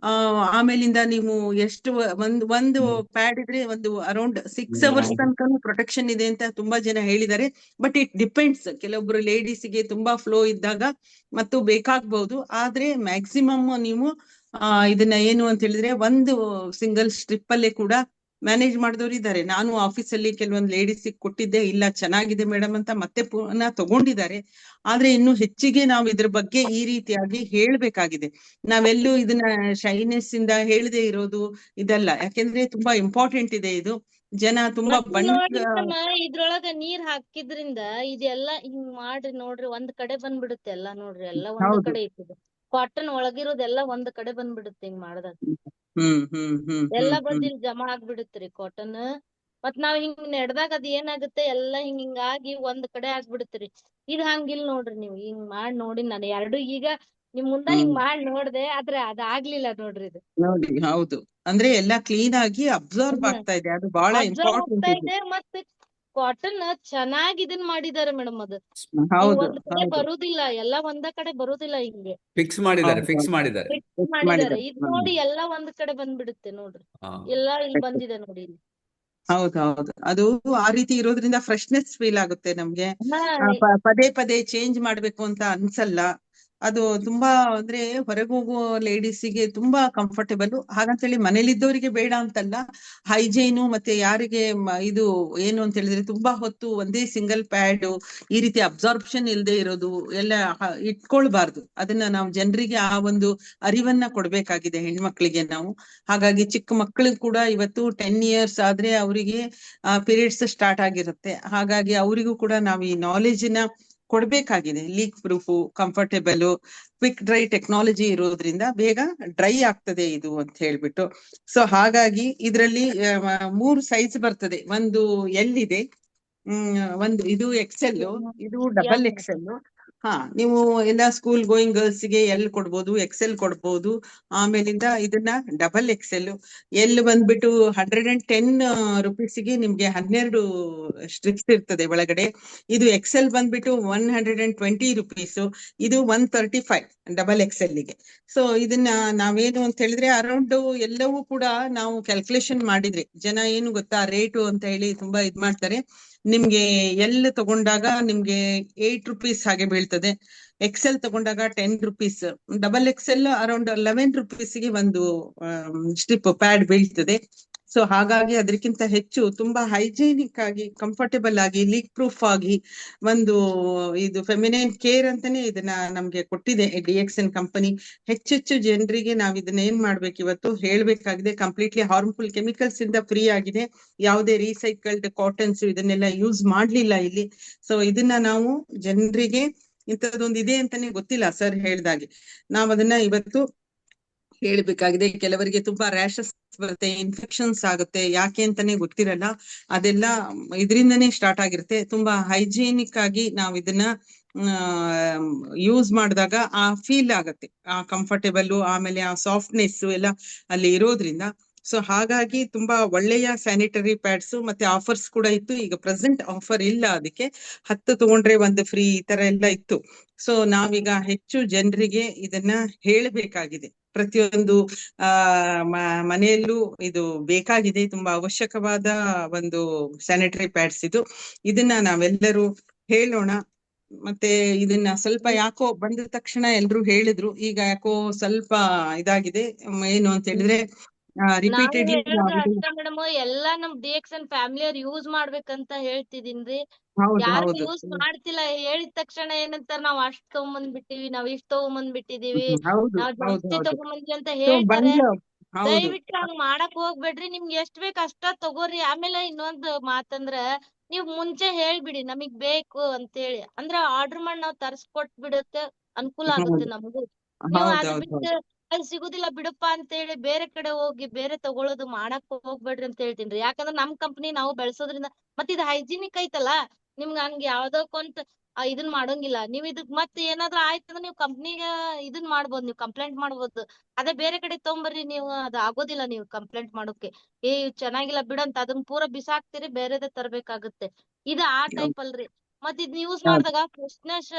ಆಮೇಲಿಂದ ನೀವು ಎಷ್ಟು ಒಂದು ಪ್ಯಾಡ್ ಇದ್ರೆ ಒಂದು ಅರೌಂಡ್ 6 ಅವರ್ಸ್ ತನಕ ಪ್ರೊಟೆಕ್ಷನ್ ಇದೆ ಅಂತ ತುಂಬಾ ಜನ ಹೇಳಿದ್ದಾರೆ. ಬಟ್ ಇಟ್ ಡಿಪೆಂಡ್ಸ್, ಕೆಲವೊಬ್ರು ಲೇಡೀಸ್ಗೆ ತುಂಬಾ ಫ್ಲೋ ಇದ್ದಾಗ ಮತ್ತು ಬೇಕಾಗ್ಬಹುದು. ಆದ್ರೆ ಮ್ಯಾಕ್ಸಿಮಮ್ ನೀವು ಇದನ್ನ ಏನು ಅಂತ ಹೇಳಿದ್ರೆ ಒಂದು ಸಿಂಗಲ್ ಸ್ಟ್ರಿಪ್ ಅಲ್ಲೇ ಕೂಡ ಮ್ಯಾನೇಜ್ ಮಾಡಿದವರು ಇದ್ದಾರೆ. ನಾನು ಆಫೀಸಲ್ಲಿ ಕೆಲವೊಂದು ಲೇಡೀಸ್ ಕೊಟ್ಟಿದ್ದೆ, ಇಲ್ಲ ಚೆನ್ನಾಗಿದೆ ಮೇಡಮ್ ಅಂತ ಮತ್ತೆ ಪುನಃ ತಗೊಂಡಿದ್ದಾರೆ. ಆದ್ರೆ ಇನ್ನು ಹೆಚ್ಚಿಗೆ ನಾವು ಇದ್ರ ಬಗ್ಗೆ ಈ ರೀತಿಯಾಗಿ ಹೇಳ್ಬೇಕಾಗಿದೆ. ನಾವೆಲ್ಲೂ ಇದನ್ನ ಶೈನೆಸ್ ಇಂದ ಹೇಳದೆ ಇರೋದು ಇದಲ್ಲ, ಯಾಕೆಂದ್ರೆ ತುಂಬಾ ಇಂಪಾರ್ಟೆಂಟ್ ಇದೆ ಇದು. ಜನ ತುಂಬಾ ಇದ್ರೊಳಗ ನೀರ್ ಹಾಕಿದ್ರಿಂದ ಇದೆಲ್ಲಾ ಹಿಂಗ್ ಮಾಡ್ರಿ ನೋಡ್ರಿ, ಒಂದ್ ಕಡೆ ಬಂದ್ಬಿಡುತ್ತೆ ಎಲ್ಲ. ನೋಡ್ರಿ ಎಲ್ಲ ಒಂದ್ ಕಡೆ ಇಟ್ಟಿದೆ, ಕಾಟನ್ ಒಳಗಿರೋದೆಲ್ಲ ಒಂದ್ ಕಡೆ ಬಂದ್ಬಿಡುತ್ತೆ ಹಿಂಗ್ ಮಾಡ್ದಾಗ. ಎಲ್ಲಾ ಬದಿಲ್ ಜಮಾ ಆಗ್ಬಿಡುತ್ರಿ ಕಾಟನ್. ಮತ್ ನಾವ್ ಹಿಂಗ್ ನೆಡ್ದಾಗ ಅದ್ ಏನಾಗುತ್ತೆ ಎಲ್ಲಾ ಹಿಂಗಾಗಿ ಒಂದ್ ಕಡೆ ಆಗ್ಬಿಡುತ್ರಿ. ಇದ್ ಹಂಗಿಲ್ ನೋಡ್ರಿ, ನೀವ್ ಹಿಂಗ್ ಮಾಡ್ ನೋಡಿ ನಾನು ಎರಡು ಈಗ ನಿಮ್ ಮುಂದ ಹಿಂಗ್ ಮಾಡ್ ನೋಡ್ದೆ, ಆದ್ರೆ ಅದ್ ಆಗ್ಲಿಲ್ಲ ನೋಡ್ರಿ ಇದು. ನೋಡಿ, ಹೌದು, ಅಂದ್ರೆ ಎಲ್ಲಾ ಕ್ಲೀನ್ ಆಗಿ ಅಬ್ಸಾರ್ಬ್ ಆಗ್ತಾ ಇದೆ, ಅದು ಬಹಳ ಇಂಪಾರ್ಟೆಂಟ್. ಮತ್ತೆ ಕಾಟನ್ ಚೆನ್ನಾಗಿ ಇದನ್ ಮಾಡಿದ್ದಾರೆ ಮೇಡಮ್. ಅದು ಒಂದ್ ಕಡೆ ಬರುದಿಲ್ಲ, ಎಲ್ಲಾ ಒಂದ ಕಡೆ ಬರುದಿಲ್ಲ, ಹಿಂಗೆ ಫಿಕ್ಸ್ ಮಾಡಿದ್ದಾರೆ. ಇದ್ ನೋಡಿ ಎಲ್ಲಾ ಒಂದ್ ಕಡೆ ಬಂದ್ಬಿಡುತ್ತೆ ನೋಡ್ರಿ, ಎಲ್ಲಾ ಇಲ್ಲಿ ಬಂದಿದೆ ನೋಡಿ ಇಲ್ಲಿ. ಹೌದೌದು, ಅದು ಆ ರೀತಿ ಇರೋದ್ರಿಂದ ಫ್ರೆಶ್ನೆಸ್ ಫೀಲ್ ಆಗುತ್ತೆ ನಮ್ಗೆ. ಪದೇ ಪದೇ ಚೇಂಜ್ ಮಾಡ್ಬೇಕು ಅಂತ ಅನ್ಸಲ್ಲ. ಅದು ತುಂಬಾ ಅಂದ್ರೆ ಹೊರಗೆ ಹೋಗುವ ಲೇಡೀಸಿಗೆ ತುಂಬಾ ಕಂಫರ್ಟೇಬಲ್. ಹಾಗಂತೇಳಿ ಮನೇಲಿದ್ದವರಿಗೆ ಬೇಡ ಅಂತಲ್ಲ, ಹೈಜೀನು ಮತ್ತೆ ಯಾರಿಗೆ ಇದು ಏನು ಅಂತ ಹೇಳಿದ್ರೆ ತುಂಬಾ ಹೊತ್ತು ಒಂದೇ ಸಿಂಗಲ್ ಪ್ಯಾಡ್ ಈ ರೀತಿ ಅಬ್ಸಾರ್ಪ್ಷನ್ ಇಲ್ಲದೆ ಇರೋದು ಎಲ್ಲ ಇಟ್ಕೊಳ್ಬಾರ್ದು. ಅದನ್ನ ನಾವು ಜನರಿಗೆ ಆ ಒಂದು ಅರಿವನ್ನ ಕೊಡ್ಬೇಕಾಗಿದೆ ಹೆಣ್ಮಕ್ಳಿಗೆ ನಾವು. ಹಾಗಾಗಿ ಚಿಕ್ಕ ಮಕ್ಕಳಿಗೆ ಕೂಡ ಇವತ್ತು 10 ಇಯರ್ಸ್ ಆದ್ರೆ ಅವರಿಗೆ ಪೀರಿಯಡ್ಸ್ ಸ್ಟಾರ್ಟ್ ಆಗಿರುತ್ತೆ. ಹಾಗಾಗಿ ಅವರಿಗೂ ಕೂಡ ನಾವು ಈ ನಾಲೆಜ್ನ ಕೊಡ್ಬೇಕಾಗಿದೆ. Leak proof, comfortable, quick dry technology ಇರೋದ್ರಿಂದ ಬೇಗ ಡ್ರೈ ಆಗ್ತದೆ ಇದು ಅಂತ ಹೇಳ್ಬಿಟ್ಟು. ಸೊ ಹಾಗಾಗಿ ಇದರಲ್ಲಿ 3 ಸೈಜ್ ಬರ್ತದೆ. ಒಂದು ಎಲ್ ಇದೆ, ಒಂದು ಇದು ಎಕ್ಸೆಲ್, ಇದು ಡಬಲ್ ಎಕ್ಸೆಲ್. ನೀವು ಎಲ್ಲ ಸ್ಕೂಲ್ ಗೋಯಿಂಗ್ ಗರ್ಲ್ಸ್ ಗೆ ಎಲ್ ಕೊಡ್ಬೋದು, ಎಕ್ಸೆಲ್ ಕೊಡ್ಬೋದು. ಆಮೇಲಿಂದ ಇದನ್ನ ಡಬಲ್ ಎಕ್ಸೆಲ್. ಎಲ್ ಬಂದ್ಬಿಟ್ಟು 110 ರುಪೀಸ್ಗೆ ನಿಮ್ಗೆ 12 ಸ್ಟ್ರಿಪ್ಸ್ ಇರ್ತದೆ ಒಳಗಡೆ. ಇದು ಎಕ್ಸೆಲ್ ಬಂದ್ಬಿಟ್ಟು 120 ರುಪೀಸ್, ಇದು 135 ಡಬಲ್ ಎಕ್ಸೆಲ್ ಗೆ. ಸೊ ಇದನ್ನ ನಾವೇನು ಅಂತ ಹೇಳಿದ್ರೆ ಅರೌಂಡ್ ಎಲ್ಲವೂ ಕೂಡ ನಾವು ಕ್ಯಾಲ್ಕುಲೇಷನ್ ಮಾಡಿದ್ರೆ, ಜನ ಏನು ಗೊತ್ತಾ ರೇಟು ಅಂತ ಹೇಳಿ ತುಂಬಾ ಇದ್ ಮಾಡ್ತಾರೆ. ನಿಮ್ಗೆ ಎಲ್ ತಗೊಂಡಾಗ ನಿಮ್ಗೆ 8 ರುಪೀಸ್ ಹಾಗೆ ಬೀಳ್ತದೆ, ಎಕ್ಸೆಲ್ ತಗೊಂಡಾಗ 10 ರುಪೀಸ್, ಡಬಲ್ ಎಕ್ಸೆಲ್ ಅರೌಂಡ್ 11 ರುಪೀಸ್ಗೆ ಒಂದು ಸ್ಟ್ರಿಪ್ ಪ್ಯಾಡ್ ಬೀಳ್ತದೆ. ಸೊ ಹಾಗಾಗಿ ಅದಕ್ಕಿಂತ ಹೆಚ್ಚು ತುಂಬಾ ಹೈಜೀನಿಕ್ ಆಗಿ, ಕಂಫರ್ಟೇಬಲ್ ಆಗಿ, ಲೀಕ್ ಪ್ರೂಫ್ ಆಗಿ ಒಂದು ಇದು ಫೆಮಿನೈನ್ ಕೇರ್ ಅಂತಾನೆ ಇದನ್ನ ನಮ್ಗೆ ಕೊಟ್ಟಿದೆ DXN ಕಂಪನಿ. ಹೆಚ್ಚೆಚ್ಚು ಜನರಿಗೆ ನಾವ್ ಇದನ್ನ ಏನ್ ಮಾಡ್ಬೇಕು, ಇವತ್ತು ಹೇಳ್ಬೇಕಾಗಿದೆ. ಕಂಪ್ಲೀಟ್ಲಿ ಹಾರ್ಮ್ಫುಲ್ ಕೆಮಿಕಲ್ಸ್ ಇಂದ ಫ್ರೀ ಆಗಿದೆ, ಯಾವುದೇ ರೀಸೈಕಲ್ಡ್ ಕಾಟನ್ಸ್ ಇದನ್ನೆಲ್ಲ ಯೂಸ್ ಮಾಡ್ಲಿಲ್ಲ ಇಲ್ಲಿ. ಸೊ ಇದನ್ನ ನಾವು ಜನರಿಗೆ ಇಂಥದ್ದೊಂದು ಇದೆ ಅಂತಾನೆ ಗೊತ್ತಿಲ್ಲ ಸರ್ ಹೇಳ್ದಾಗೆ, ನಾವ್ ಅದನ್ನ ಇವತ್ತು ಹೇಳ್ಬೇಕಾಗಿದೆ. ಕೆಲವರಿಗೆ ತುಂಬಾ ರ್ಯಾಷಸ್ ಬರುತ್ತೆ, ಇನ್ಫೆಕ್ಷನ್ಸ್ ಆಗುತ್ತೆ, ಯಾಕೆ ಅಂತಾನೆ ಗೊತ್ತಿರಲ್ಲ. ಅದೆಲ್ಲ ಇದರಿಂದನೇ ಸ್ಟಾರ್ಟ್ ಆಗಿರುತ್ತೆ. ತುಂಬಾ ಹೈಜೀನಿಕ್ ಆಗಿ ನಾವ್ ಇದನ್ನ ಯೂಸ್ ಮಾಡಿದಾಗ ಆ ಫೀಲ್ ಆಗತ್ತೆ, ಆ ಕಂಫರ್ಟೇಬಲ್, ಆಮೇಲೆ ಆ ಸಾಫ್ಟ್ನೆಸ್ ಎಲ್ಲ ಅಲ್ಲಿ ಇರೋದ್ರಿಂದ. ಸೊ ಹಾಗಾಗಿ ತುಂಬಾ ಒಳ್ಳೆಯ ಸ್ಯಾನಿಟರಿ ಪ್ಯಾಡ್ಸ್ ಮತ್ತೆ ಆಫರ್ಸ್ ಕೂಡ ಇತ್ತು. ಈಗ ಪ್ರೆಸೆಂಟ್ ಆಫರ್ ಇಲ್ಲ, ಅದಕ್ಕೆ 10 ತಗೊಂಡ್ರೆ 1 ಫ್ರೀ ಈ ತರ ಎಲ್ಲ ಇತ್ತು. ಸೊ ನಾವೀಗ ಹೆಚ್ಚು ಜನರಿಗೆ ಇದನ್ನ ಹೇಳ್ಬೇಕಾಗಿದೆ. ಪ್ರತಿಯೊಂದು ಆ ಮನೆಯಲ್ಲೂ ಇದು ಬೇಕಾಗಿದೆ, ತುಂಬಾ ಅವಶ್ಯಕವಾದ ಒಂದು ಸ್ಯಾನಿಟರಿ ಪ್ಯಾಡ್ಸ್ ಇದು. ಇದನ್ನ ನಾವೆಲ್ಲರೂ ಹೇಳೋಣ. ಮತ್ತೆ ಇದನ್ನ ಸ್ವಲ್ಪ ಯಾಕೋ ಬಂದ ತಕ್ಷಣ ಎಲ್ರು ಹೇಳಿದ್ರು, ಈಗ ಯಾಕೋ ಸ್ವಲ್ಪ ಇದಾಗಿದೆ. ಏನು ಅಂತ ಹೇಳಿದ್ರೆ ನಾವು ರಿಪೀಟೆಡ್ಲಿ ಹೇಳುದು ಅಷ್ಟೇ ಮೇಡಮ್, ಎಲ್ಲಾ ನಮ್ DXN ಫ್ಯಾಮಿಲಿ ಅವ್ರು ಯೂಸ್ ಮಾಡ್ಬೇಕಂತ ಹೇಳ್ತಿದೀನ್ರಿ. ಹೌದು ಯಾರು ಹೌದು ಯೂಸ್ ಮಾಡ್ತಿಲ್ಲ, ಹೇಳಿದ ತಕ್ಷಣ ಏನಂತಾರ ನಾವ್ ಅಷ್ಟ್ ತಗೊಂಬಂದ್ ಬಿಟ್ಟಿವಿ, ನಾವ್ ಇಷ್ಟ್ ತಗೊಂಬಂದ್ ಬಿಟ್ಟಿದೀವಿ, ಹೌದು ನಾವ್ ಹೌದು ಜಾಸ್ತಿ ಹೌದು ತಗೊಂಬಂದ್ವಿ ಅಂತ ಸೊ ಹೇಳ್ತಾರೆ. ಹೌದು ದಯವಿಟ್ಟು ಹಂಗ್ ಮಾಡಕ್ ಹೋಗ್ಬೇಡ್ರಿ. ನಿಮ್ಗೆ ಎಷ್ಟ್ ಬೇಕ್ ಅಷ್ಟ ತಗೋರಿ. ಆಮೇಲೆ ಇನ್ನೊಂದ್ ಮಾತಂದ್ರ, ನೀವ್ ಮುಂಚೆ ಹೇಳ್ಬಿಡಿ ನಮಿಗ್ ಬೇಕು ಅಂತೇಳಿ. ಅಂದ್ರ ಆರ್ಡರ್ ಮಾಡಿ ನಾವ್ ತರ್ಸ್ಕೊಟ್ ಬಿಡುತ್ತೆ, ಅನುಕೂಲ ಆಗುತ್ತೆ ಹೌದು ನಮಗೂ. ನೀವು ಹೌದು ಅದ್ ಹೌದು ಬಿಟ್ಟು ಅಲ್ಲಿ ಸಿಗುದಿಲ್ಲ ಬಿಡಪ್ಪ ಅಂತೇಳಿ ಬೇರೆ ಕಡೆ ಹೋಗಿ ಬೇರೆ ತಗೊಳ್ಳೋದು ಮಾಡಕ್ ಹೋಗ್ಬೇಡ್ರಿ ಅಂತ ಹೇಳ್ತೀನ್ರಿ. ಯಾಕಂದ್ರ ನಮ್ ಕಂಪನಿ ನಾವು ಬೆಳ್ಸೋದ್ರಿಂದ ಮತ್ ಇದು ಹೈಜಿನಿಕ್ ಐತಲ್ಲ, ನಿಮ್ಗ ಹಂಗ ಯಾವ್ದಕ್ಕೊಂತ ಇದನ್ ಮಾಡಂಗಿಲ್ಲ. ನೀವ್ ಇದಕ್ ಮತ್ ಏನಾದ್ರು ಆಯ್ತಂದ್ರ ನೀವ್ ಕಂಪ್ನಿಗ ಇದನ್ ಮಾಡ್ಬೋದು, ನೀವ್ ಕಂಪ್ಲೇಂಟ್ ಮಾಡ್ಬೋದು. ಅದೇ ಬೇರೆ ಕಡೆ ತಗೊಂಬರ್ರಿ, ನೀವು ಅದ್ ಆಗೋದಿಲ್ಲ ನೀವು ಕಂಪ್ಲೇಂಟ್ ಮಾಡೋಕೆ. ಇವ್ ಚೆನ್ನಾಗಿಲ್ಲ ಬಿಡಂತ ಅದನ್ನ ಪೂರಾ ಬಿಸಾಕ್ತಿರಿ, ಬೇರೆದೇ ತರ್ಬೇಕಾಗುತ್ತೆ. ಇದು ಆ ಟೈಪ್ ಅಲ್ರಿ. ಮತ್ ಇದ್ನ ಯೂಸ್ ಹೌದು ಮಾಡಿದಾಗ ಫ್ರೆಶ್ನೆಸ್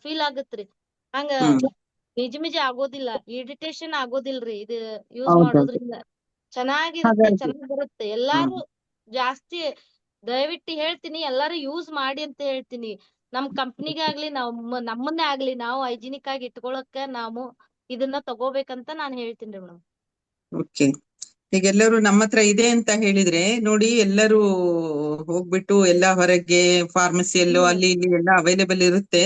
ಫೀಲ್ ಆಗತ್ರಿ. ಹಂಗ ಮಿಜಿ ಆಗೋದಿಲ್ಲ, ಇರಿಟೇಷನ್ ಆಗೋದಿಲ್ರಿ ಇದು ಯೂಸ್ ಹೌದೌದು ಮಾಡೋದ್ರಿಂದ. ಚೆನ್ನಾಗಿರುತ್ತೆ, ಹಾಗಾಗಿ ಚೆನ್ನಾಗ್ ಬರುತ್ತೆ. ಹ್ಮ್ ಎಲ್ಲಾರು ಜಾಸ್ತಿ ದಯವಿಟ್ಟು ಹೇಳ್ತೀನಿ, ಎಲ್ಲಾರು ಯೂಸ್ ಮಾಡಿ ಅಂತ ಹೇಳ್ತೀನಿ. ನಮ್ ಕಂಪ್ನಿಗಾಗ್ಲಿ ನಮ್ಮನ್ನೇ ಆಗ್ಲಿ ನಾವು ಹೈಜಿನಿಕ್ ಆಗಿ ಇಟ್ಕೊಳಕ್ಕ ನಾವು ಇದನ್ನ ತಗೋಬೇಕಂತ ನಾನ್ ಹೇಳ್ತೀನಿ ಮೇಡಮ್. ಓಕೆ. ಈಗ ಎಲ್ಲರೂ ನಮ್ಮ ಹತ್ರ ಇದೆ ಅಂತ ಹೇಳಿದ್ರೆ ನೋಡಿ, ಎಲ್ಲರೂ ಹೋಗ್ಬಿಟ್ಟು ಎಲ್ಲ ಹೊರಗೆ ಫಾರ್ಮಸಿಯಲ್ಲೋ ಅಲ್ಲಿ ಇಲ್ಲಿ ಎಲ್ಲ ಅವೈಲೇಬಲ್ ಇರುತ್ತೆ,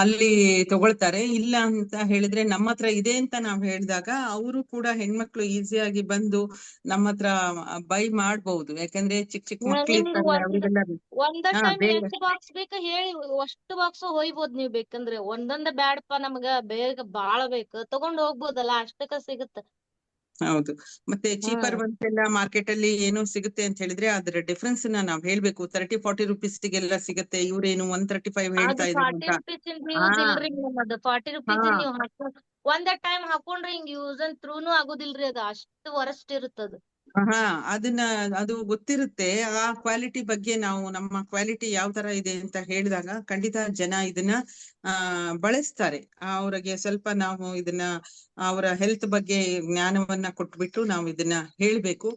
ಅಲ್ಲಿ ತಗೊಳ್ತಾರೆ. ಇಲ್ಲ ಅಂತ ಹೇಳಿದ್ರೆ ನಮ್ಮ ಹತ್ರ ಇದೆ ಅಂತ ನಾವ್ ಹೇಳಿದಾಗ ಅವರು ಕೂಡ ಹೆಣ್ಮಕ್ಳು ಈಸಿಯಾಗಿ ಬಂದು ನಮ್ಮ ಹತ್ರ ಬೈ ಮಾಡ್ಬಹುದು. ಯಾಕಂದ್ರೆ ಚಿಕ್ಕ ಚಿಕ್ಕ ಮಕ್ಳು ನಿಮ್ದು ಇರ್ತಾರೆ, ಅವರಿಗೆಲ್ಲ ಒಂದ ಹಾ ಟೈಮ್ ಬೇಗ ಎಷ್ಟ್ ಬಾಕ್ಸ್ ಬೇಕ ಹೇಳಿ, ಅಷ್ಟು ಬಾಕ್ಸ್ ಹೊಯ್ಬೋದ್ ನೀವ್ ಬೇಕಂದ್ರೆ. ಒಂದೊಂದ ಬ್ಯಾಡಪ್ಪ ನಮ್ಗ ಬೇಗ ಬಾಳ ಬೇಕು ತಗೊಂಡ್ ಹೋಗ್ಬೋದಲ್ಲ, ಅಷ್ಟಕ್ಕ ಸಿಗುತ್ತ. ಹೌದು. ಮತ್ತೆ ಚೀಪರ್ ಹ್ಮ್ ಒನ್ಸ್ ಎಲ್ಲ ಮಾರ್ಕೆಟ್ ಅಲ್ಲಿ ಏನು ಸಿಗುತ್ತೆ ಅಂತ ಹೇಳಿದ್ರೆ ಅದರ ಡಿಫ್ರೆನ್ಸ್ ನಾವ್ ಹೇಳ್ಬೇಕು. 30-40 ರುಪೀಸ್ಗೆಲ್ಲ ಸಿಗುತ್ತೆ, ಇವ್ರೇನು 135 ಅದು ಹೇಳ್ತಾ ಇದಾರೆ 40 ಅಂತ. ರುಪೀಸ್ ಹಾ ಯೂಸ್ ಇಲ್ರಿ ಮೇಡಮ್. ಅದು 40 ಹಾ ರುಪೀಸ್ ನೀವು ಒಂದ ಟೈಮ್ ಹಾಕೊಂಡ್ರೆ ಹಿಂಗ್ ಯೂಸ್ ಅಂಡ್ ಥ್ರೂನು ಆಗುದಿಲ್ರಿ. ಅದು ಅಷ್ಟು ವರಸ್ಟ್ ಇರುತ್ತದ. ಹಾ ಅದನ್ನ ಅದು ಗೊತ್ತಿರುತ್ತೆ. ಆ ಕ್ವಾಲಿಟಿ ಬಗ್ಗೆ ನಾವು ನಮ್ಮ ಕ್ವಾಲಿಟಿ ಯಾವ ತರ ಇದೆ ಅಂತ ಹೇಳಿದಾಗ ಖಂಡಿತ ಜನ ಇದನ್ನ ಬಳಸ್ತಾರೆ. ಅವ್ರಿಗೆ ಸ್ವಲ್ಪ ನಾವು ಇದನ್ನ ಅವರ ಹೆಲ್ತ್ ಬಗ್ಗೆ ಜ್ಞಾನವನ್ನ ಕೊಟ್ಬಿಟ್ಟು ನಾವು ಇದನ್ನ ಹೇಳ್ಬೇಕು.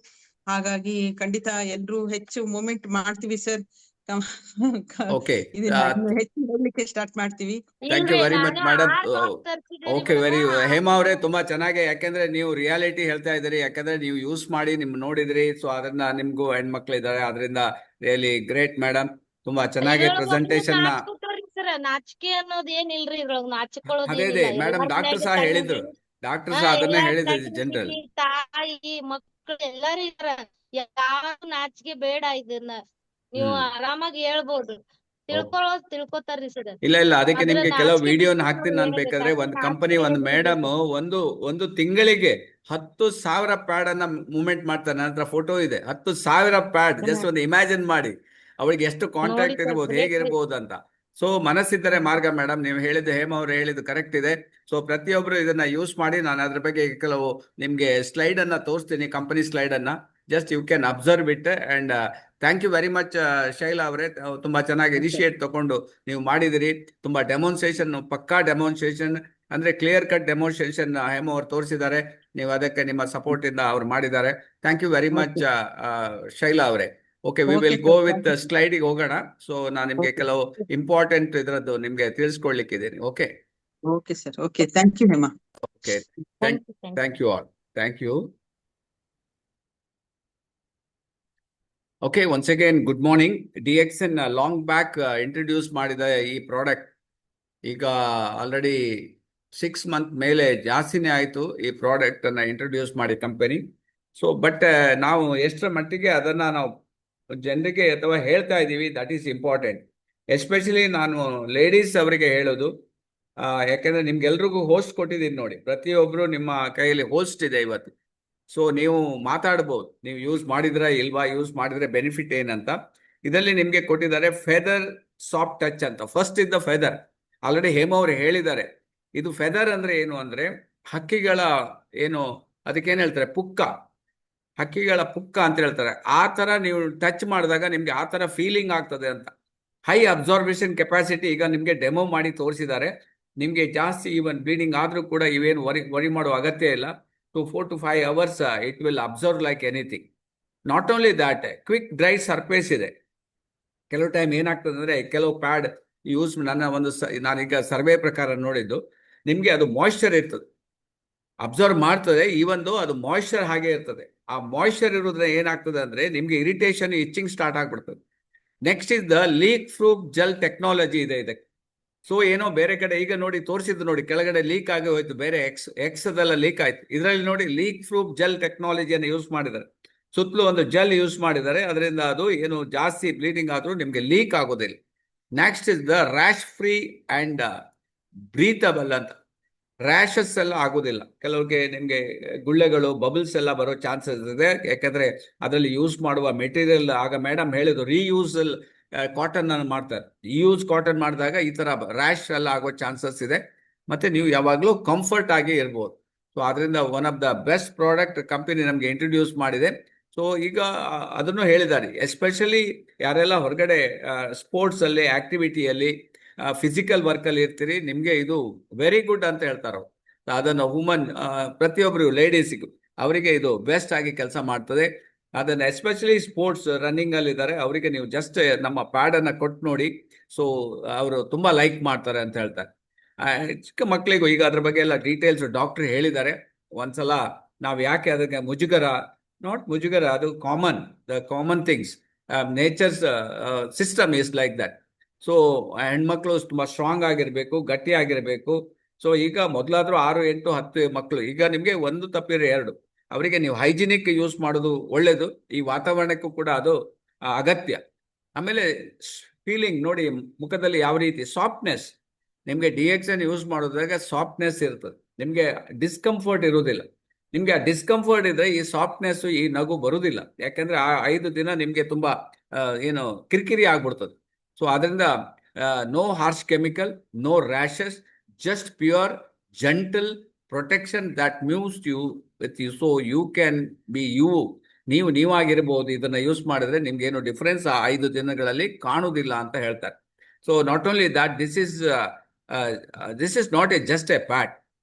ಹಾಗಾಗಿ ಖಂಡಿತ ಎಲ್ರೂ ಹೆಚ್ಚು ಮೂಮೆಂಟ್ ಮಾಡ್ತೀವಿ ಸರ್. ಓಕೆ. ಇದನ್ನ ಇನ್ನು ಹೆಚ್ಚು ಹೇಳಲಿಕ್ಕೆ ಸ್ಟಾರ್ಟ್ ಮಾಡ್ತೀವಿ. ಥ್ಯಾಂಕ್ ಯು ಇಲ್ರಿ, ವೆರಿ ಮಚ್ ನಾನು ಮೇಡಮ್. 6 ಬಾಕ್ಸ್ ತರ್ಸಿದೀನಿ ಓಕೆ, ಮೇಡಮ್. ವೆರಿ ಹೇಮಾ ಅವರೇ, ತುಂಬಾ ಚೆನ್ನಾಗಿ, ಯಾಕಂದ್ರೆ ನೀವು ರಿಯಾಲಿಟಿ ಹೇಳ್ತಾ ಇದ್ದೀರಿ, ಯಾಕಂದ್ರೆ ನೀವು ಯೂಸ್ ಮಾಡಿ ನಿಮ್ ನೋಡಿದ್ರಿ. ಸೊ ಅದನ್ನ ನಿಮ್ಗೂ ಹೆಣ್ಮಕ್ಳು ಇದ್ದಾರೆ, ಅದರಿಂದ ರಿಯಲಿ ಗ್ರೇಟ್ ಮೇಡಮ್. ತುಂಬಾ ಚೆನ್ನಾಗಿ ಇದ್ರೊಳಗ ಒಬ್ರು ಪ್ರೆಸೆಂಟೇಶನ್ ನಾಚ್ಕೋತಾರ್ರಿ ಸರ್. ನಾಚಿಕೆ ಅನ್ನೋದ್ ಏನಿಲ್ರಿ ಇದ್ರೊಳಗ, ನಾಚಿಕೊಳ್ಳೋದ್ ಅದೇ ಏನಿಲ್ಲ. ಮೇಡಮ್, ಎಲ್ಲಾರ್ ಡಾಕ್ಟರ್ ಮನ್ಯಾಗ ಸಹ ಹೇಳಿದ್ರು, ತಂಗಿ, ಡಾಕ್ಟರ್ ಸಹ ಅದನ್ನೇ ಎಲ್ಲಾರ್ ಹೇಳಿದ್ರು ಜನರಲ್. ತಂಗಿ ತಾಯಿ ಮಕ್ಳು ಎಲ್ಲಾರು ಇದ್ರ. ಯಾವ ನಾಚಿಕೆ ಬೇಡ. ಇದನ್ನ ನೀವು ಆರಾಮಾಗಿ ಹೇಳ್ಬೋದು. ತಿಳ್ಕೊತಾರ್ರಿ ಸರ್. ಇಲ್ಲ ಇಲ್ಲ, ಅದಕ್ಕೆ ಅದ್ರ ನಿಮ್ಗೆ ಕೆಲವು ನಾಚಿಕೆ ವಿಡಿಯೋನ ಬಿಟ್ಟು ಹಾಕ್ತೀನಿ ನಾನು. ಬೇಕಾದ್ರೆ ಹೇಳ್ಬೇಕು. ಒಂದು ಕಂಪನಿ, ನಾಚಿಕೆ ಒಂದು ಮೇಡಮ್ ಹೇಳ್ಬೇಕು. ಒಂದು ತಿಂಗಳಿಗೆ 10,000 ಪ್ಯಾಡ್ ಅನ್ನ ಮೂವ್ಮೆಂಟ್ ಮಾಡ್ತಾರೆ. ನನ್ನ ಹತ್ರ ಫೋಟೋ ಇದೆ. 10,000 ಪ್ಯಾಡ್. ಜಸ್ಟ್ ಒಂದು ಇಮ್ಯಾಜಿನ್ ಮಾಡಿ, ಅವಳಿಗೆ ಎಷ್ಟು ನೋಡಿ ಕಾಂಟ್ಯಾಕ್ಟ್ ಸರ್, ಇರ್ಬೋದು, ಗ್ರೇಟ್ ರೀ. ಹೇಗಿರ್ಬೋದು ಅಂತ. ಸೊ ಮನಸ್ಸಿದ್ದರೆ ಮಾರ್ಗ ಮೇಡಮ್. ನೀವು ಹೇಳಿದ್ದು, ಹೇಮ ಅವರು ಹೇಳಿದ್ದು ಕರೆಕ್ಟ್ ಇದೆ. ಸೊ ಪ್ರತಿಯೊಬ್ರು ಇದನ್ನ ಯೂಸ್ ಮಾಡಿ. ನಾನು ಅದ್ರ ಬಗ್ಗೆ ಕೆಲವು ನಿಮ್ಗೆ ಸ್ಲೈಡ್ ಅನ್ನ ತೋರಿಸ್ತೀನಿ, ಕಂಪನಿ ಸ್ಲೈಡ್ ಅನ್ನ. Just you can observe it. And thank you very much Shaila ಅವರೇ. ತುಂಬಾ ಚೆನ್ನಾಗಿ ಇನಿಷಿಯೇಟ್ ತಗೊಂಡು ನೀವು ಮಾಡಿದಿರಿ. ತುಂಬಾ ಡೆಮಾನ್ಸ್ಟ್ರೇಷನ್, ಪಕ್ಕಾ ಡೆಮಾನ್ಸ್ಟ್ರೇಷನ್, ಅಂದ್ರೆ ಕ್ಲಿಯರ್ ಕಟ್ ಡೆಮಾನ್ಸ್ಟ್ರೇಷನ್ ಹೇಮ ಅವರು ತೋರಿಸಿದ್ದಾರೆ. ನೀವು ಅದಕ್ಕೆ ನಿಮ್ಮ ಸಪೋರ್ಟ್ ಇಂದ ಅವ್ರು ಮಾಡಿದ್ದಾರೆ. Thank you very much Shaila ಅವರೇ. Okay, we will go with ಸ್ಲೈಡಿಗೆ ಹೋಗೋಣ. ಸೊ ನಾನು ನಿಮ್ಗೆ ಕೆಲವು ಇಂಪಾರ್ಟೆಂಟ್ ಇದರದ್ದು ನಿಮ್ಗೆ ತಿಳಿಸ್ಕೊಡ್ಲಿಕ್ಕಿದ್ದೀನಿ. Okay okay sir. Okay, thank you Hema. Okay, thank you all. Thank you. Okay, once again good morning. DXN long back introduce ಮಾಡಿದ ಈ ಪ್ರಾಡಕ್ಟ್ ಈಗ ಆಲ್ರೆಡಿ 6 ಮಂತ್ ಮೇಲೆ ಜಾಸ್ತಿನೇ ಆಯಿತು ಈ ಪ್ರಾಡಕ್ಟ್ ಅನ್ನ ಇಂಟ್ರೊಡ್ಯೂಸ್ ಮಾಡಿ ಕಂಪನಿ. ಸೊ ಬಟ್ ನಾವು ಎಷ್ಟರ ಮಟ್ಟಿಗೆ ಅದನ್ನ ನಾವು ಜನರಿಗೆ ಅಥವಾ ಹೇಳ್ತಾ ಇದ್ದೀವಿ, ದಟ್ ಈಸ್ ಇಂಪಾರ್ಟೆಂಟ್. ಎಸ್ಪೆಷಲಿ ನಾನು ಲೇಡೀಸ್ ಅವರಿಗೆ ಹೇಳೋದು, ಯಾಕೆಂದ್ರೆ ನಿಮ್ಗೆಲ್ರಿಗೂ ಹೋಸ್ಟ್ ಕೊಟ್ಟಿದ್ದೀನಿ ನೋಡಿ. ಪ್ರತಿಯೊಬ್ರು ನಿಮ್ಮ ಕೈಯಲ್ಲಿ ಹೋಸ್ಟ್ ಇದೆ ಇವತ್ತು. ಸೊ ನೀವು ಮಾತಾಡ್ಬೋದು, ನೀವು ಯೂಸ್ ಮಾಡಿದ್ರ ಇಲ್ವಾ, ಯೂಸ್ ಮಾಡಿದ್ರೆ ಬೆನಿಫಿಟ್ ಏನಂತ. ಇದರಲ್ಲಿ ನಿಮ್ಗೆ ಕೊಟ್ಟಿದ್ದಾರೆ ಫೆದರ್ ಸಾಫ್ಟ್ ಟಚ್ ಅಂತ. ಫಸ್ಟ್ ಇದ್ದ ಫೆದರ್ ಆಲ್ರೆಡಿ ಹೇಮ ಅವರು ಹೇಳಿದ್ದಾರೆ. ಇದು ಫೆದರ್ ಅಂದ್ರೆ ಏನು ಅಂದ್ರೆ ಹಕ್ಕಿಗಳ ಏನು, ಅದಕ್ಕೇನು ಹೇಳ್ತಾರೆ, ಪುಕ್ಕ, ಹಕ್ಕಿಗಳ ಪುಕ್ಕ ಅಂತ ಹೇಳ್ತಾರೆ. ಆ ತರ ನೀವು ಟಚ್ ಮಾಡಿದಾಗ ನಿಮ್ಗೆ ಆ ತರ ಫೀಲಿಂಗ್ ಆಗ್ತದೆ ಅಂತ. ಹೈ ಅಬ್ಸಾರ್ಬೇಷನ್ ಕೆಪಾಸಿಟಿ ಈಗ ನಿಮ್ಗೆ ಡೆಮೋ ಮಾಡಿ ತೋರಿಸಿದ್ದಾರೆ. ನಿಮಗೆ ಜಾಸ್ತಿ ಈವನ್ ಬ್ಲೀಡಿಂಗ್ ಆದರೂ ಕೂಡ ಇವೇನು ವರಿ ಮಾಡೋ ಅಗತ್ಯ ಇಲ್ಲ. 4 to 5 hours it will observe like anything. Not only that, quick dry surface ಇದೆ. ಕೆಲವು ಟೈಮ್ ಏನಾಗ್ತದೆ ಅಂದರೆ ಕೆಲವು ಪ್ಯಾಡ್ ಯೂಸ್ ನಾನೀಗ ಸರ್ವೆ ಪ್ರಕಾರ ನೋಡಿದ್ದು, ನಿಮಗೆ ಅದು ಮಾಯಿಶ್ಚರ್ ಇರ್ತದೆ, ಅಬ್ಸರ್ವ್ ಮಾಡ್ತದೆ, ಈವನ್ದು ಅದು ಮಾಯಿಶ್ಚರ್ ಹಾಗೆ ಇರ್ತದೆ. ಆ ಮಾಯಿಶ್ಚರ್ ಇರೋದ್ರೆ ಏನಾಗ್ತದೆ ಅಂದರೆ ನಿಮಗೆ ಇರಿಟೇಷನ್, ಇಚ್ಚಿಂಗ್ ಸ್ಟಾರ್ಟ್ ಆಗ್ಬಿಡ್ತದೆ. Next is the leak proof gel technology ಇದೆ ಇದಕ್ಕೆ. ಸೊ ಏನೋ ಬೇರೆ ಕಡೆ ಈಗ ನೋಡಿ ತೋರಿಸಿದ್ದು ನೋಡಿ, ಕೆಳಗಡೆ ಲೀಕ್ ಆಗಿ ಹೋಯ್ತು, ಬೇರೆ ಎಕ್ಸ್ ಲೀಕ್ ಆಯ್ತು. ಇದರಲ್ಲಿ ನೋಡಿ ಲೀಕ್ ಪ್ರೂಫ್ ಜೆಲ್ ಟೆಕ್ನಾಲಜಿಯನ್ನು ಯೂಸ್ ಮಾಡಿದ್ದಾರೆ. ಸುತ್ತಲೂ ಒಂದು ಜೆಲ್ ಯೂಸ್ ಮಾಡಿದ್ದಾರೆ, ಅದರಿಂದ ಅದು ಏನು ಜಾಸ್ತಿ ಬ್ಲೀಡಿಂಗ್ ಆದರೂ ನಿಮಗೆ ಲೀಕ್ ಆಗೋದಿಲ್ಲ. Next is the rash free and breathable ಅಂತ. ರ್ಯಾಷಸ್ ಎಲ್ಲ ಆಗೋದಿಲ್ಲ. ಕೆಲವ್ರಿಗೆ ನಿಮಗೆ ಗುಳ್ಳೆಗಳು, ಬಬಲ್ಸ್ ಎಲ್ಲ ಬರೋ ಚಾನ್ಸಸ್ ಇದೆ, ಯಾಕಂದರೆ ಅದರಲ್ಲಿ ಯೂಸ್ ಮಾಡುವ ಮೆಟೀರಿಯಲ್, ಆಗ ಮೇಡಮ್ ಹೇಳಿದ್ರು ರೀಯೂಸಲ್ ಕಾಟನ್ ಅನ್ನು ಮಾಡ್ತಾರೆ. ಯೂಸ್ ಕಾಟನ್ ಮಾಡಿದಾಗ ಈ ಥರ ರ್ಯಾಶ್ ಎಲ್ಲ ಆಗೋ ಚಾನ್ಸಸ್ ಇದೆ. ಮತ್ತು ನೀವು ಯಾವಾಗಲೂ ಕಂಫರ್ಟ್ ಆಗಿ ಇರ್ಬೋದು. ಸೊ ಅದರಿಂದ one of the best product company ನಮಗೆ ಇಂಟ್ರೊಡ್ಯೂಸ್ ಮಾಡಿದೆ. ಸೊ ಈಗ ಅದನ್ನು ಹೇಳಿದ್ದಾರೆ, ಎಸ್ಪೆಷಲಿ ಯಾರೆಲ್ಲ ಹೊರಗಡೆ ಸ್ಪೋರ್ಟ್ಸಲ್ಲಿ, ಆ್ಯಕ್ಟಿವಿಟಿಯಲ್ಲಿ, ಫಿಸಿಕಲ್ ವರ್ಕಲ್ಲಿ ಇರ್ತೀರಿ, ನಿಮಗೆ ಇದು ವೆರಿ ಗುಡ್ ಅಂತ ಹೇಳ್ತಾರೆ. ಅದನ್ನು ಪ್ರತಿಯೊಬ್ಬರು ಲೇಡೀಸಿಗೂ ಅವರಿಗೆ ಇದು ಬೆಸ್ಟ್ ಆಗಿ ಕೆಲಸ ಮಾಡ್ತದೆ. ಅದನ್ನು ಎಸ್ಪೆಷಲಿ ಸ್ಪೋರ್ಟ್ಸ್ ರನ್ನಿಂಗಲ್ಲಿದ್ದಾರೆ ಅವರಿಗೆ ನೀವು ಜಸ್ಟ್ ನಮ್ಮ ಪ್ಯಾಡನ್ನು ಕೊಟ್ಟು ನೋಡಿ, ಸೊ ಅವರು ತುಂಬ ಲೈಕ್ ಮಾಡ್ತಾರೆ ಅಂತ ಹೇಳ್ತಾರೆ. ಚಿಕ್ಕ ಮಕ್ಕಳಿಗೂ ಈಗ ಅದ್ರ ಬಗ್ಗೆ ಎಲ್ಲ ಡೀಟೇಲ್ಸ್ ಡಾಕ್ಟ್ರ್ ಹೇಳಿದ್ದಾರೆ. ಒಂದ್ಸಲ ನಾವು ಯಾಕೆ ಅದಕ್ಕೆ ನಾಟ್ ಮುಜುಗರ, ಅದು common things, nature's system is like that. So ಹೆಣ್ಮಕ್ಳು ತುಂಬ ಸ್ಟ್ರಾಂಗ್ ಆಗಿರಬೇಕು, ಗಟ್ಟಿ ಆಗಿರಬೇಕು. ಸೊ ಈಗ ಮೊದಲಾದರೂ 6, 8, 10 ಮಕ್ಕಳು, ಈಗ ನಿಮಗೆ ಒಂದು ತಪ್ಪಿರೋ 2. ಅವರಿಗೆ ನೀವು ಹೈಜಿನಿಕ್ ಯೂಸ್ ಮಾಡೋದು ಒಳ್ಳೆಯದು. ಈ ವಾತಾವರಣಕ್ಕೂ ಕೂಡ ಅದು ಅಗತ್ಯ. ಆಮೇಲೆ ಫೀಲಿಂಗ್ ನೋಡಿ ಮುಖದಲ್ಲಿ ಯಾವ ರೀತಿ ಸಾಫ್ಟ್ನೆಸ್, ನಿಮಗೆ DXN ಯೂಸ್ ಮಾಡೋದ್ರಾಗ ಸಾಫ್ಟ್ನೆಸ್ ಇರ್ತದೆ, ನಿಮಗೆ ಡಿಸ್ಕಂಫರ್ಟ್ ಇರೋದಿಲ್ಲ. ನಿಮಗೆ ಆ ಡಿಸ್ಕಂಫರ್ಟ್ ಇದ್ರೆ ಈ ಸಾಫ್ಟ್ನೆಸ್ಸು, ಈ ನಗು ಬರುವುದಿಲ್ಲ. ಯಾಕೆಂದರೆ ಆ 5 ದಿನ ನಿಮಗೆ ತುಂಬ ಏನು ಕಿರಿಕಿರಿ ಆಗ್ಬಿಡ್ತದೆ. ಸೊ ಅದರಿಂದ no harsh chemical, no rashes, just pure gentle protection that moves you with you. So you can be you, ನೀವಾಗಿರ್ಬೋದು. ಇದನ್ನು ಯೂಸ್ ಮಾಡಿದ್ರೆ ನಿಮ್ಗೇನು ಡಿಫ್ರೆನ್ಸ್ ಆ 5 ದಿನಗಳಲ್ಲಿ ಕಾಣುವುದಿಲ್ಲ ಅಂತ ಹೇಳ್ತಾರೆ. So not only that, this is not just A pad.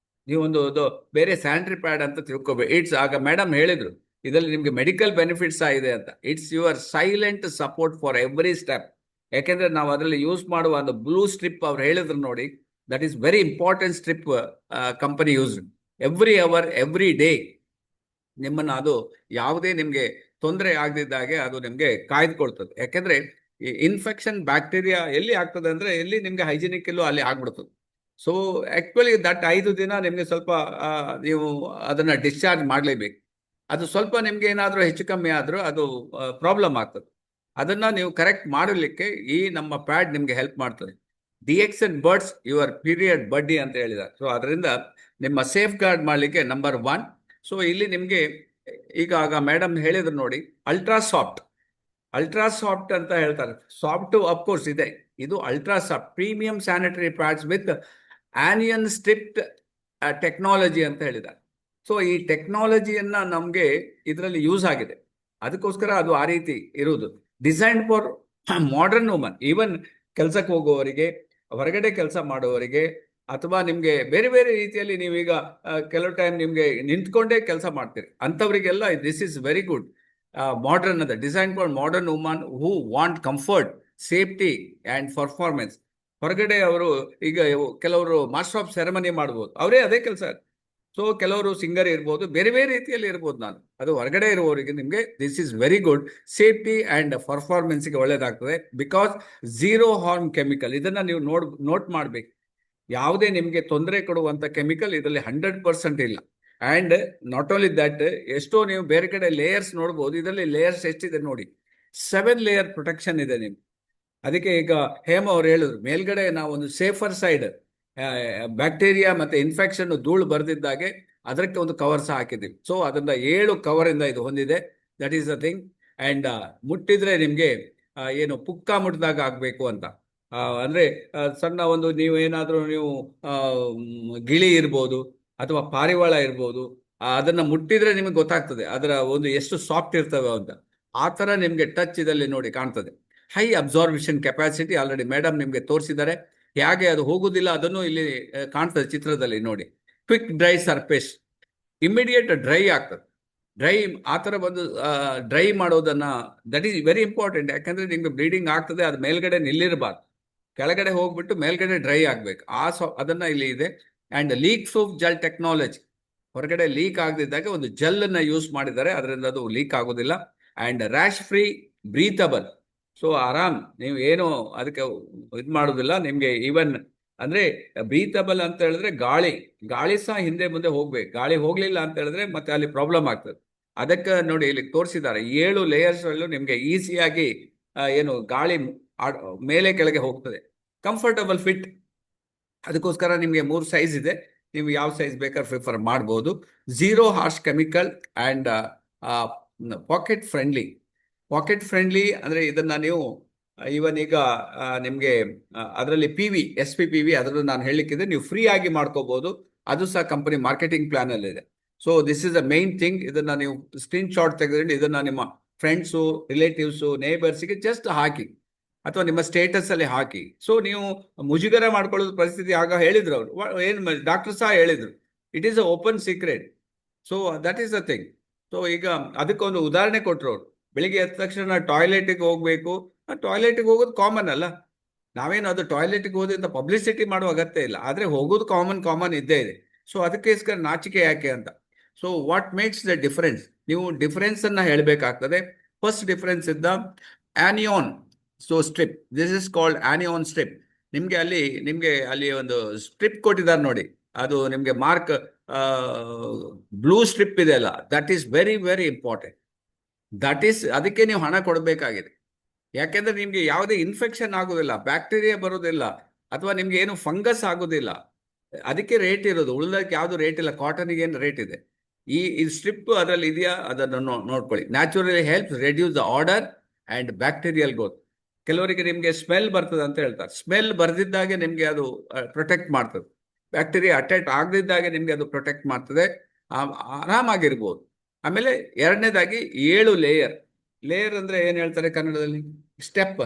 ನೀವೊಂದು ಬೇರೆ ಸ್ಯಾನಿಟರಿ ಪ್ಯಾಡ್ ಅಂತ ತಿಳ್ಕೊಬೇಡಿ. ಆಗ ಮೇಡಮ್ ಹೇಳಿದ್ರು ಇದರಲ್ಲಿ ನಿಮಗೆ ಮೆಡಿಕಲ್ ಬೆನಿಫಿಟ್ಸ್ ಇದೆ ಅಂತ. It's your silent support for every step. ಯಾಕೆಂದರೆ ನಾವು ಅದರಲ್ಲಿ ಯೂಸ್ ಮಾಡುವ ಒಂದು ಬ್ಲೂ ಸ್ಟ್ರಿಪ್ ಅವ್ರು ಹೇಳಿದ್ರು ನೋಡಿ, that is very important strip company use every hour, every day. ನಿಮ್ಮನ್ನು ಅದು ಯಾವುದೇ ನಿಮಗೆ ತೊಂದರೆ ಆಗದಿದ್ದಾಗೆ ಅದು ನಿಮಗೆ ಕಾಯ್ದುಕೊಳ್ತದೆ. ಯಾಕೆಂದರೆ ಈ ಇನ್ಫೆಕ್ಷನ್ ಬ್ಯಾಕ್ಟೀರಿಯಾ ಎಲ್ಲಿ ಆಗ್ತದೆ ಅಂದರೆ, ಎಲ್ಲಿ ನಿಮಗೆ ಹೈಜಿನಿಕ್ ಇಲ್ಲೋ ಅಲ್ಲಿ ಆಗ್ಬಿಡ್ತದೆ. ಸೊ ಆ್ಯಕ್ಚುಲಿ ದಟ್ 5 ದಿನ ನಿಮಗೆ ಸ್ವಲ್ಪ ನೀವು ಅದನ್ನು ಡಿಸ್ಚಾರ್ಜ್ ಮಾಡಲೇಬೇಕು. ಅದು ಸ್ವಲ್ಪ ನಿಮಗೆ ಏನಾದರೂ ಹೆಚ್ಚು ಕಮ್ಮಿ ಆದರೂ ಅದು ಪ್ರಾಬ್ಲಮ್ ಆಗ್ತದೆ. ಅದನ್ನು ನೀವು ಕರೆಕ್ಟ್ ಮಾಡಲಿಕ್ಕೆ ಈ ನಮ್ಮ ಪ್ಯಾಡ್ ನಿಮಗೆ ಹೆಲ್ಪ್ ಮಾಡ್ತದೆ. DXN ಬರ್ಡ್ಸ್ ಯುವರ್ ಪೀರಿಯಡ್ ಬಡ್ಡಿ ಅಂತ ಹೇಳಿದ್ದಾರೆ. ಸೊ ಅದರಿಂದ ನಿಮ್ಮ ಸೇಫ್ ಗಾರ್ಡ್ ಮಾಡಲಿಕ್ಕೆ ನಂಬರ್ 1. ಸೊ ಇಲ್ಲಿ ನಿಮಗೆ ಆಗ ಮೇಡಮ್ ಹೇಳಿದ್ರು ನೋಡಿ, ಅಲ್ಟ್ರಾ ಸಾಫ್ಟ್ ಅಂತ ಹೇಳ್ತಾರೆ. ಸಾಫ್ಟು ಅಫ್ಕೋರ್ಸ್ ಇದೆ, ಇದು ultra soft premium sanitary pads with anion strip technology ಅಂತ ಹೇಳಿದ್ದಾರೆ. ಸೊ ಈ ಟೆಕ್ನಾಲಜಿಯನ್ನು ನಮಗೆ ಇದರಲ್ಲಿ ಯೂಸ್ ಆಗಿದೆ, ಅದಕ್ಕೋಸ್ಕರ ಅದು ಆ ರೀತಿ ಇರುವುದು. Design for modern woman, even ಕೆಲಸಕ್ಕೆ ಹೋಗುವವರಿಗೆ, ಹೊರಗಡೆ ಕೆಲಸ ಮಾಡುವವರಿಗೆ, ಅಥವಾ ನಿಮಗೆ ಬೇರೆ ಬೇರೆ ರೀತಿಯಲ್ಲಿ ನೀವೀಗ ಕೆಲವು ಟೈಮ್ ನಿಮಗೆ ನಿಂತ್ಕೊಂಡೇ ಕೆಲಸ ಮಾಡ್ತೀರಿ, ಅಂಥವರಿಗೆಲ್ಲ this is very good. Modern ಅದ design for modern woman who want comfort, safety and performance. ಹೊರಗಡೆ ಅವರು ಈಗ ಕೆಲವರು ಮಾಸ್ಟರ್ ಆಫ್ ಸೆರೆಮನಿ ಮಾಡ್ಬೋದು, ಅವರೇ ಅದೇ ಕೆಲಸ. ಸೊ ಕೆಲವರು ಸಿಂಗರ್ ಇರ್ಬೋದು, ಬೇರೆ ಬೇರೆ ರೀತಿಯಲ್ಲಿ ಇರ್ಬೋದು. ಅದು ಹೊರಗಡೆ ಇರುವವರಿಗೆ ನಿಮಗೆ this is very good. Safety and ಪರ್ಫಾರ್ಮೆನ್ಸ್ಗೆ ಒಳ್ಳೆಯದಾಗ್ತದೆ. ಬಿಕಾಸ್ ಝೀರೋ ಹಾರ್ಮ್ ಕೆಮಿಕಲ್, ಇದನ್ನು ನೀವು ನೋಟ್ ಮಾಡಬೇಕು. ಯಾವುದೇ ನಿಮಗೆ ತೊಂದರೆ ಕೊಡುವಂಥ ಕೆಮಿಕಲ್ ಇದರಲ್ಲಿ 100% ಇಲ್ಲ. ಆ್ಯಂಡ್ ನಾಟ್ ಓನ್ಲಿ ದಟ್, ಎಷ್ಟೋ ನೀವು ಬೇರೆ ಕಡೆ ಲೇಯರ್ಸ್ ನೋಡ್ಬೋದು, ಇದರಲ್ಲಿ ಲೇಯರ್ಸ್ ಎಷ್ಟಿದೆ ನೋಡಿ, 7 ಲೇಯರ್ ಪ್ರೊಟೆಕ್ಷನ್ ಇದೆ ನಿಮ್ಗೆ. ಅದಕ್ಕೆ ಈಗ ಹೇಮ ಅವ್ರು ಹೇಳಿದ್ರು, ಮೇಲ್ಗಡೆ ನಾವು ಒಂದು ಸೇಫರ್ ಸೈಡ್ ಬ್ಯಾಕ್ಟೀರಿಯಾ ಮತ್ತು ಇನ್ಫೆಕ್ಷನ್ ಧೂಳು ಬರೆದಿದ್ದಾಗೆ ಅದಕ್ಕೆ ಒಂದು ಕವರ್ ಸಹ ಹಾಕಿದ್ದೀವಿ. ಸೊ ಅದರಿಂದ 7 ಕವರಿಂದ ಇದು ಹೊಂದಿದೆ. That is the thing. And ಮುಟ್ಟಿದ್ರೆ ನಿಮಗೆ ಏನು ಪುಕ್ಕ ಮುಟ್ಟಿದಾಗ ಆಗಬೇಕು ಅಂತ, ಅಂದರೆ ಸಣ್ಣ ಒಂದು ನೀವೇನಾದರೂ ನೀವು ಗಿಳಿ ಇರ್ಬೋದು ಅಥವಾ ಪಾರಿವಾಳ ಇರ್ಬೋದು, ಅದನ್ನು ಮುಟ್ಟಿದ್ರೆ ನಿಮಗೆ ಗೊತ್ತಾಗ್ತದೆ ಅದರ ಒಂದು ಎಷ್ಟು ಸಾಫ್ಟ್ ಇರ್ತವೆ ಅಂತ. ಆ ಥರ ನಿಮಗೆ ಟಚ್ ಇದರಲ್ಲಿ ನೋಡಿ ಕಾಣ್ತದೆ. ಹೈ ಅಬ್ಸಾರ್ಬಿಷನ್ ಕೆಪಾಸಿಟಿ ಆಲ್ರೆಡಿ ಮೇಡಮ್ ನಿಮಗೆ ತೋರಿಸಿದ್ದಾರೆ. ಹೇಗೆ ಅದು ಹೋಗುದಿಲ್ಲ ಅದನ್ನು ಇಲ್ಲಿ ಕಾಣ್ತದೆ ಚಿತ್ರದಲ್ಲಿ ನೋಡಿ. Quick dry surface, immediate dry ಆಗ್ತದೆ. ಡ್ರೈ ಆ ಥರ ಬಂದು ಡ್ರೈ ಮಾಡೋದನ್ನ, ದಟ್ ಈಸ್ ವೆರಿ ಇಂಪಾರ್ಟೆಂಟ್. ಯಾಕಂದ್ರೆ ನಿಮ್ಗೆ ಬ್ಲೀಡಿಂಗ್ ಆಗ್ತದೆ, ಅದು ಮೇಲ್ಗಡೆ ನಿಲ್ಲಿರಬಾರ್ದು, ಕೆಳಗಡೆ ಹೋಗ್ಬಿಟ್ಟು ಮೇಲ್ಗಡೆ ಡ್ರೈ ಆಗ್ಬೇಕು. ಅದನ್ನ ಇಲ್ಲಿ ಇದೆ. And leak proof gel technology, ಹೊರಗಡೆ ಲೀಕ್ ಆಗದಿದ್ದಾಗ ಒಂದು ಜೆಲ್ ಅನ್ನ ಯೂಸ್ ಮಾಡಿದ್ದಾರೆ, ಅದರಿಂದ ಅದು ಲೀಕ್ ಆಗೋದಿಲ್ಲ. And rash free, breathable. So ಆರಾಮ್, ನೀವು ಏನು ಅದಕ್ಕೆ ಇದು ಮಾಡೋದಿಲ್ಲ. ನಿಮ್ಗೆ ಈವನ್ ಅಂದ್ರೆ ಬ್ರೀತಬಲ್ ಅಂತ ಹೇಳಿದ್ರೆ ಗಾಳಿ ಸಹ ಹಿಂದೆ ಮುಂದೆ ಹೋಗ್ಬೇಕು. ಗಾಳಿ ಹೋಗ್ಲಿಲ್ಲ ಅಂತ ಹೇಳಿದ್ರೆ ಮತ್ತೆ ಅಲ್ಲಿ ಪ್ರಾಬ್ಲಮ್ ಆಗ್ತದೆ. ಅದಕ್ಕೆ ನೋಡಿ ಇಲ್ಲಿ ತೋರಿಸಿದ್ದಾರೆ, 7 ಲೇಯರ್ಸ್ ಅಲ್ಲೂ ನಿಮ್ಗೆ ಈಸಿಯಾಗಿ ಏನು ಗಾಳಿ ಮೇಲೆ ಕೆಳಗೆ ಹೋಗ್ತದೆ. ಕಂಫರ್ಟಬಲ್ ಫಿಟ್, ಅದಕ್ಕೋಸ್ಕರ ನಿಮ್ಗೆ 3 ಸೈಜ್ ಇದೆ, ನೀವು ಯಾವ ಸೈಜ್ ಬೇಕಾದ್ರೆ ಪ್ರಿಫರ್ ಮಾಡ್ಬೋದು. 0 harsh chemical and packet friendly ಅಂದ್ರೆ ಇದನ್ನ ನೀವು ಇವನ್ ಈಗ ನಿಮ್ಗೆ ಅದರಲ್ಲಿ SPPV ಅದನ್ನು ನಾನು ಹೇಳಲಿಕ್ಕಿದೆ, ನೀವು ಫ್ರೀ ಆಗಿ ಮಾಡ್ಕೋಬಹುದು. ಅದು ಸಹ ಕಂಪನಿ ಮಾರ್ಕೆಟಿಂಗ್ ಪ್ಲಾನ್ ಅಲ್ಲಿ ಇದೆ. So this is the main thing. ಇದನ್ನ ನೀವು ಸ್ಕ್ರೀನ್ ಶಾಟ್ ತೆಗೆದುಕೊಂಡು ಇದನ್ನ ನಿಮ್ಮ ಫ್ರೆಂಡ್ಸು, ರಿಲೇಟಿವ್ಸು, ನೇಬರ್ಸ್ಗೆ ಜಸ್ಟ್ ಹಾಕಿ, ಅಥವಾ ನಿಮ್ಮ ಸ್ಟೇಟಸ್ ಅಲ್ಲಿ ಹಾಕಿ. ಸೊ ನೀವು ಮುಜುಗರ ಮಾಡ್ಕೊಳ್ಳೋದು ಪರಿಸ್ಥಿತಿ ಆಗ ಹೇಳಿದ್ರು ಅವರು, ಏನು ಡಾಕ್ಟರ್ ಸಹ ಹೇಳಿದ್ರು, it is a open secret. So that is the thing. So ಈಗ ಅದಕ್ಕೊಂದು ಉದಾಹರಣೆ ಕೊಟ್ಟರು ಅವರು. ಬೆಳಿಗ್ಗೆ ಎದ್ದ ತಕ್ಷಣ ಟಾಯ್ಲೆಟ್ಗೆ ಹೋಗ್ಬೇಕು, ಟಾಯ್ಲೆಟ್ಗೆ ಹೋಗೋದು ಕಾಮನ್ ಅಲ್ಲ, ನಾವೇನು ಅದು ಟಾಯ್ಲೆಟ್ಗೆ ಹೋದ ಅಂತ ಪಬ್ಲಿಸಿಟಿ ಮಾಡುವ ಅಗತ್ಯ ಇಲ್ಲ, ಆದರೆ ಹೋಗೋದು ಕಾಮನ್ ಇದ್ದೇ ಇದೆ. ಸೊ ಅದಕ್ಕೋಸ್ಕರ ನಾಚಿಕೆ ಯಾಕೆ ಅಂತ. So what makes the difference, ನೀವು ಡಿಫರೆನ್ಸ್ ಅನ್ನ ಹೇಳಬೇಕಾಗ್ತದೆ. ಫಸ್ಟ್ ಡಿಫರೆನ್ಸ್ ಇದ್ದ anion strip, this is called anion strip. ನಿಮ್ಗೆ ಅಲ್ಲಿ ಒಂದು ಸ್ಟ್ರಿಪ್ ಕೊಟ್ಟಿದ್ದಾರೆ ನೋಡಿ, ಅದು ನಿಮ್ಗೆ ಮಾರ್ಕ್ ಬ್ಲೂ ಸ್ಟ್ರಿಪ್ ಇದೆ ಅಲ್ಲ, that is very very important. ಅದಕ್ಕೆ ನೀವು ಹಣ ಕೊಡಬೇಕಾಗಿದೆ. ಯಾಕೆಂದ್ರೆ ನಿಮ್ಗೆ ಯಾವುದೇ ಇನ್ಫೆಕ್ಷನ್ ಆಗೋದಿಲ್ಲ, ಬ್ಯಾಕ್ಟೀರಿಯಾ ಬರೋದಿಲ್ಲ, ಅಥವಾ ನಿಮ್ಗೆ ಏನು ಫಂಗಸ್ ಆಗೋದಿಲ್ಲ. ಅದಕ್ಕೆ ರೇಟ್ ಇರೋದು, ಉಳಿದಕ್ಕೆ ಯಾವುದು ರೇಟ್ ಇಲ್ಲ. ಕಾಟನ್ಗೆ ಏನು ರೇಟ್ ಇದೆ. ಈ ಸ್ಟ್ರಿಪ್ ಅದರಲ್ಲಿ ಇದೆಯಾ ಅದನ್ನು ನೋಡ್ಕೊಳ್ಳಿ. Naturally help reduce the order and bacterial growth. ಕೆಲವರಿಗೆ ನಿಮ್ಗೆ ಸ್ಮೆಲ್ ಬರ್ತದೆ ಅಂತ ಹೇಳ್ತಾರೆ. ಸ್ಮೆಲ್ ಬರ್ದಿದ್ದಾಗೆ ನಿಮ್ಗೆ ಅದು ಪ್ರೊಟೆಕ್ಟ್ ಮಾಡ್ತದೆ. ಬ್ಯಾಕ್ಟೀರಿಯಾ ಅಟ್ಯಾಕ್ ಆಗದಿದ್ದಾಗೆ ನಿಮ್ಗೆ ಅದು ಪ್ರೊಟೆಕ್ಟ್ ಮಾಡ್ತದೆ, ಆರಾಮಾಗಿರ್ಬೋದು. ಆಮೇಲೆ ಎರಡನೇದಾಗಿ 7 ಲೇಯರ್ ಅಂದ್ರೆ ಏನ್ ಹೇಳ್ತಾರೆ ಕನ್ನಡದಲ್ಲಿ? ಸ್ಟೆಪ್,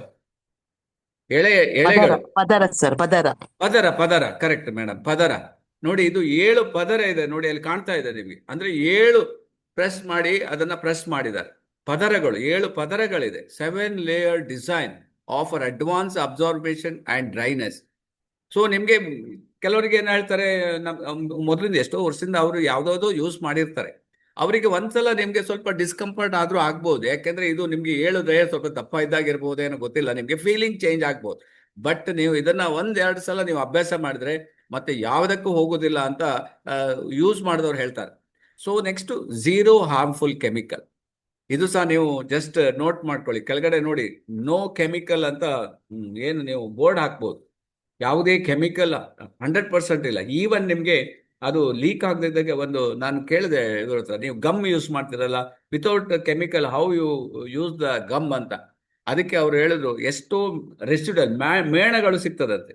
ಎಳೆಗಳು, ಪದರ. ಕರೆಕ್ಟ್ ಮೇಡಮ್, ಪದರ. ನೋಡಿ ಇದು 7 ಪದರ ಇದೆ ನೋಡಿ, ಅಲ್ಲಿ ಕಾಣ್ತಾ ಇದೆ ನಿಮಗೆ. ಅಂದ್ರೆ 7 ಪ್ರೆಸ್ ಮಾಡಿ ಅದನ್ನ ಪ್ರೆಸ್ ಮಾಡಿದ್ದಾರೆ. ಪದರಗಳು 7 ಪದರಗಳಿದೆ. 7 layer design offer advance absorption and dryness. So ನಿಮ್ಗೆ ಕೆಲವರಿಗೆ ಏನ್ ಹೇಳ್ತಾರೆ, ಮೊದಲಿಂದ ಎಷ್ಟೋ ವರ್ಷದಿಂದ ಅವರು ಯಾವ್ದಾವ್ದೋ ಯೂಸ್ ಮಾಡಿರ್ತಾರೆ, ಅವರಿಗೆ ಒಂದ್ಸಲ ನಿಮ್ಗೆ ಸ್ವಲ್ಪ ಡಿಸ್ಕಂಫರ್ಟ್ ಆದ್ರೂ ಆಗ್ಬೋದು. ಯಾಕೆಂದ್ರೆ ಇದು ನಿಮ್ಗೆ 7 ಲೇಯರ್ ಸ್ವಲ್ಪ ದಪ್ಪ ಇದ್ದಾಗಿರ್ಬೋದೇನೋ ಗೊತ್ತಿಲ್ಲ, ನಿಮ್ಗೆ ಫೀಲಿಂಗ್ ಚೇಂಜ್ ಆಗ್ಬೋದು. ಬಟ್ ನೀವು ಇದನ್ನ 1-2 ಸಲ ನೀವು ಅಭ್ಯಾಸ ಮಾಡಿದ್ರೆ ಮತ್ತೆ ಯಾವುದಕ್ಕೂ ಹೋಗೋದಿಲ್ಲ ಅಂತ ಯೂಸ್ ಮಾಡಿದವ್ರು ಹೇಳ್ತಾರೆ. So next 0 harmful chemical. ಇದು ಸಹ ನೀವು ಜಸ್ಟ್ ನೋಟ್ ಮಾಡ್ಕೊಳ್ಳಿ, ಕೆಳಗಡೆ ನೋಡಿ, ನೋ ಕೆಮಿಕಲ್ ಅಂತ ಏನು ನೀವು ಬೋರ್ಡ್ ಹಾಕ್ಬೋದು. ಯಾವುದೇ ಕೆಮಿಕಲ್ 100% ಇಲ್ಲ. ಈವನ್ ನಿಮ್ಗೆ ಅದು ಲೀಕ್ ಆಗದಿದ್ದಾಗೆ ನಾನು ಕೇಳಿದೆ ಇದ್ರ ಹತ್ರ, ನೀವು ಗಮ್ ಯೂಸ್ ಮಾಡ್ತಿರಲ್ಲ, without chemical how you use the gum ಅಂತ. ಅದಕ್ಕೆ ಅವ್ರು ಹೇಳಿದ್ರು, ಎಷ್ಟೋ ರೆಸಿಡ್ಯೂಲ್ ಮೇಣಗಳು ಸಿಗ್ತದಂತೆ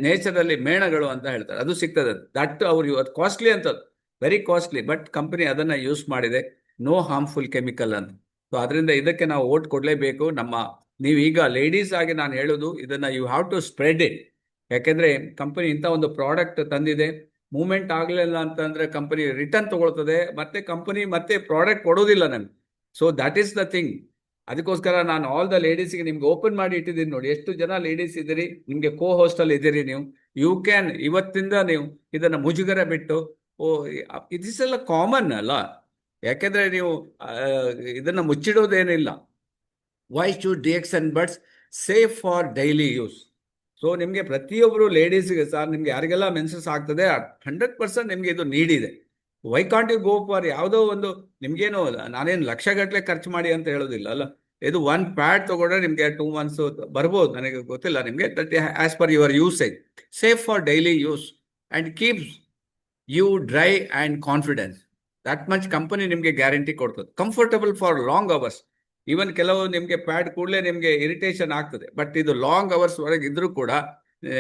ನೇಚರಲ್ಲಿ, ಮೇಣಗಳು ಅಂತ ಹೇಳ್ತಾರೆ, ಅದು ಸಿಗ್ತದೆ. ದಟ್ ಅವ್ರು ಅದು ಕಾಸ್ಟ್ಲಿ ಅಂತ, ವೆರಿ ಕಾಸ್ಟ್ಲಿ, ಬಟ್ ಕಂಪನಿ ಅದನ್ನ ಯೂಸ್ ಮಾಡಿದೆ, ನೋ ಹಾರ್ಮ್ಫುಲ್ ಕೆಮಿಕಲ್ ಅಂತ. ಸೊ ಅದರಿಂದ ಇದಕ್ಕೆ ನಾವು ಓಟ್ ಕೊಡಲೇಬೇಕು. ನೀವೀಗ ಲೇಡೀಸ್ ಆಗಿ ನಾನು ಹೇಳೋದು, ಇದನ್ನ you have to spread it. ಯಾಕೆಂದ್ರೆ ಕಂಪನಿ ಇಂಥ ಒಂದು ಪ್ರಾಡಕ್ಟ್ ತಂದಿದೆ, ಮೂವ್ಮೆಂಟ್ ಆಗಲಿಲ್ಲ ಅಂತಂದ್ರೆ ಕಂಪನಿ ರಿಟರ್ನ್ ತಗೊಳ್ತದೆ, ಮತ್ತೆ ಕಂಪನಿ ಮತ್ತೆ ಪ್ರಾಡಕ್ಟ್ ಕೊಡೋದಿಲ್ಲ ನಮ್ಗೆ. So that is the thing. ಅದಕ್ಕೋಸ್ಕರ ನಾನು ಆಲ್ ದ ಲೇಡೀಸ್ಗೆ ನಿಮ್ಗೆ ಓಪನ್ ಮಾಡಿ ಇಟ್ಟಿದ್ದೀನಿ ನೋಡಿ. ಎಷ್ಟು ಜನ ಲೇಡೀಸ್ ಇದ್ದೀರಿ, ನಿಮ್ಗೆ ಹೋಸ್ಟಲ್ ಇದ್ದೀರಿ, ನೀವು ಯು ಕ್ಯಾನ್ ಇವತ್ತಿಂದ ನೀವು ಇದನ್ನ ಮುಜುಗರ ಬಿಟ್ಟು, ಇದೆಲ್ಲ ಕಾಮನ್ ಅಲ್ಲ, ಯಾಕೆಂದ್ರೆ ನೀವು ಇದನ್ನ ಮುಚ್ಚಿಡೋದೇನಿಲ್ಲ. Why should DX and buds safe for daily use? So ನಿಮಗೆ ಪ್ರತಿಯೊಬ್ಬರು ಲೇಡೀಸ್ಗೆ ಸರ್, ನಿಮ್ಗೆ ಯಾರಿಗೆಲ್ಲ ಮೆನ್ಸಸ್ ಆಗ್ತದೆ 100% ನಿಮ್ಗೆ ಇದು ನೀಡಿದೆ. Why can't you go for ಯಾವುದೋ ಒಂದು, ನಿಮ್ಗೇನು ನಾನೇನು ಲಕ್ಷಗಟ್ಟಲೆ ಖರ್ಚು ಮಾಡಿ ಅಂತ ಹೇಳೋದಿಲ್ಲ ಅಲ್ಲ. ಇದು 1 ಪ್ಯಾಡ್ ತಗೊಂಡ್ರೆ ನಿಮ್ಗೆ 2 months ಬರ್ಬೋದು, ನನಗೆ ಗೊತ್ತಿಲ್ಲ ನಿಮ್ಗೆ. That as per your usage, safe for daily use and keeps you dry and confidence. That much company ನಿಮ್ಗೆ ಗ್ಯಾರಂಟಿ ಕೊಡ್ತದೆ. Comfortable for long hours. Even ಕೆಲವು ನಿಮ್ಗೆ ಪ್ಯಾಡ್ ಕೂಡಲೇ ನಿಮ್ಗೆ ಇರಿಟೇಷನ್ ಆಗ್ತದೆ, ಬಟ್ ಇದು ಲಾಂಗ್ ಅವರ್ಸ್ ವರೆಗೆ ಇದ್ರೂ ಕೂಡ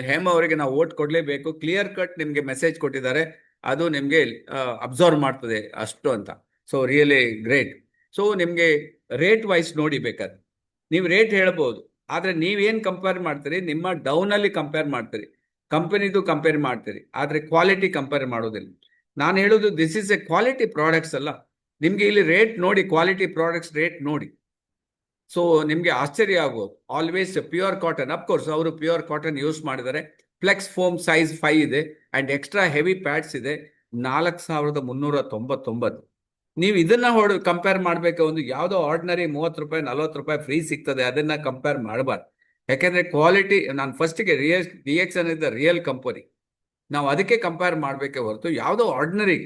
ಹೇಮ ಅವರಿಗೆ ನಾವು ಓಟ್ ಕೊಡಲೇಬೇಕು. ಕ್ಲಿಯರ್ ಕಟ್ ನಿಮ್ಗೆ ಮೆಸೇಜ್ ಕೊಟ್ಟಿದ್ದಾರೆ, ಅದು ನಿಮ್ಗೆ ಅಬ್ಸರ್ವ್ ಮಾಡ್ತದೆ ಅಷ್ಟು ಅಂತ. So really great. ಸೊ ನಿಮ್ಗೆ ರೇಟ್ ವೈಸ್ ನೋಡಿ ಬೇಕಾದ್ರೆ ನೀವು ರೇಟ್ ಹೇಳ್ಬೋದು. ಆದ್ರೆ ನೀವೇನ್ ಕಂಪೇರ್ ಮಾಡ್ತೀರಿ, ನಿಮ್ಮ ಡೌನ್ ಅಲ್ಲಿ ಕಂಪೇರ್ ಮಾಡ್ತೀರಿ, ಕಂಪನಿದು ಕಂಪೇರ್ ಮಾಡ್ತೀರಿ, ಆದ್ರೆ ಕ್ವಾಲಿಟಿ ಕಂಪೇರ್ ಮಾಡೋದಿಲ್ಲ. ನಾನು ಹೇಳೋದು this is A quality products ಅಲ್ಲ. ನಿಮ್ಗೆ ಇಲ್ಲಿ ರೇಟ್ ನೋಡಿ, ಕ್ವಾಲಿಟಿ ಪ್ರಾಡಕ್ಟ್ಸ್ ರೇಟ್ ನೋಡಿ. ಸೊ ನಿಮ್ಗೆ ಆಶ್ಚರ್ಯ ಆಗ್ಬೋದು. ಆಲ್ವೇಸ್ ಪ್ಯೂರ್ ಕಾಟನ್, ಅಫ್ಕೋರ್ಸ್ ಅವರು ಪ್ಯೂರ್ ಕಾಟನ್ ಯೂಸ್ ಮಾಡಿದ್ದಾರೆ. ಫ್ಲೆಕ್ಸ್ ಫೋಮ್ ಸೈಜ್ 5 ಇದೆ ಅಂಡ್ ಎಕ್ಸ್ಟ್ರಾ ಹೆವಿ ಪ್ಯಾಡ್ಸ್ ಇದೆ. 4399. ನೀವು ಇದನ್ನ ಕಂಪೇರ್ ಮಾಡ್ಬೇಕು. ಒಂದು ಯಾವುದೋ ಆರ್ಡಿನರಿ 30 ರೂಪಾಯಿ 40 ರೂಪಾಯಿ ಫ್ರೀ ಸಿಗ್ತದೆ, ಅದನ್ನ ಕಂಪೇರ್ ಮಾಡಬಾರ್ದು. ಯಾಕೆಂದ್ರೆ ಕ್ವಾಲಿಟಿ, ನಾನು ಫಸ್ಟ್ಗೆ DXN is the real company, ನಾವು ಅದಕ್ಕೆ ಕಂಪೇರ್ ಮಾಡಬೇಕೆ ಹೊರತು ಯಾವುದೋ ordinary.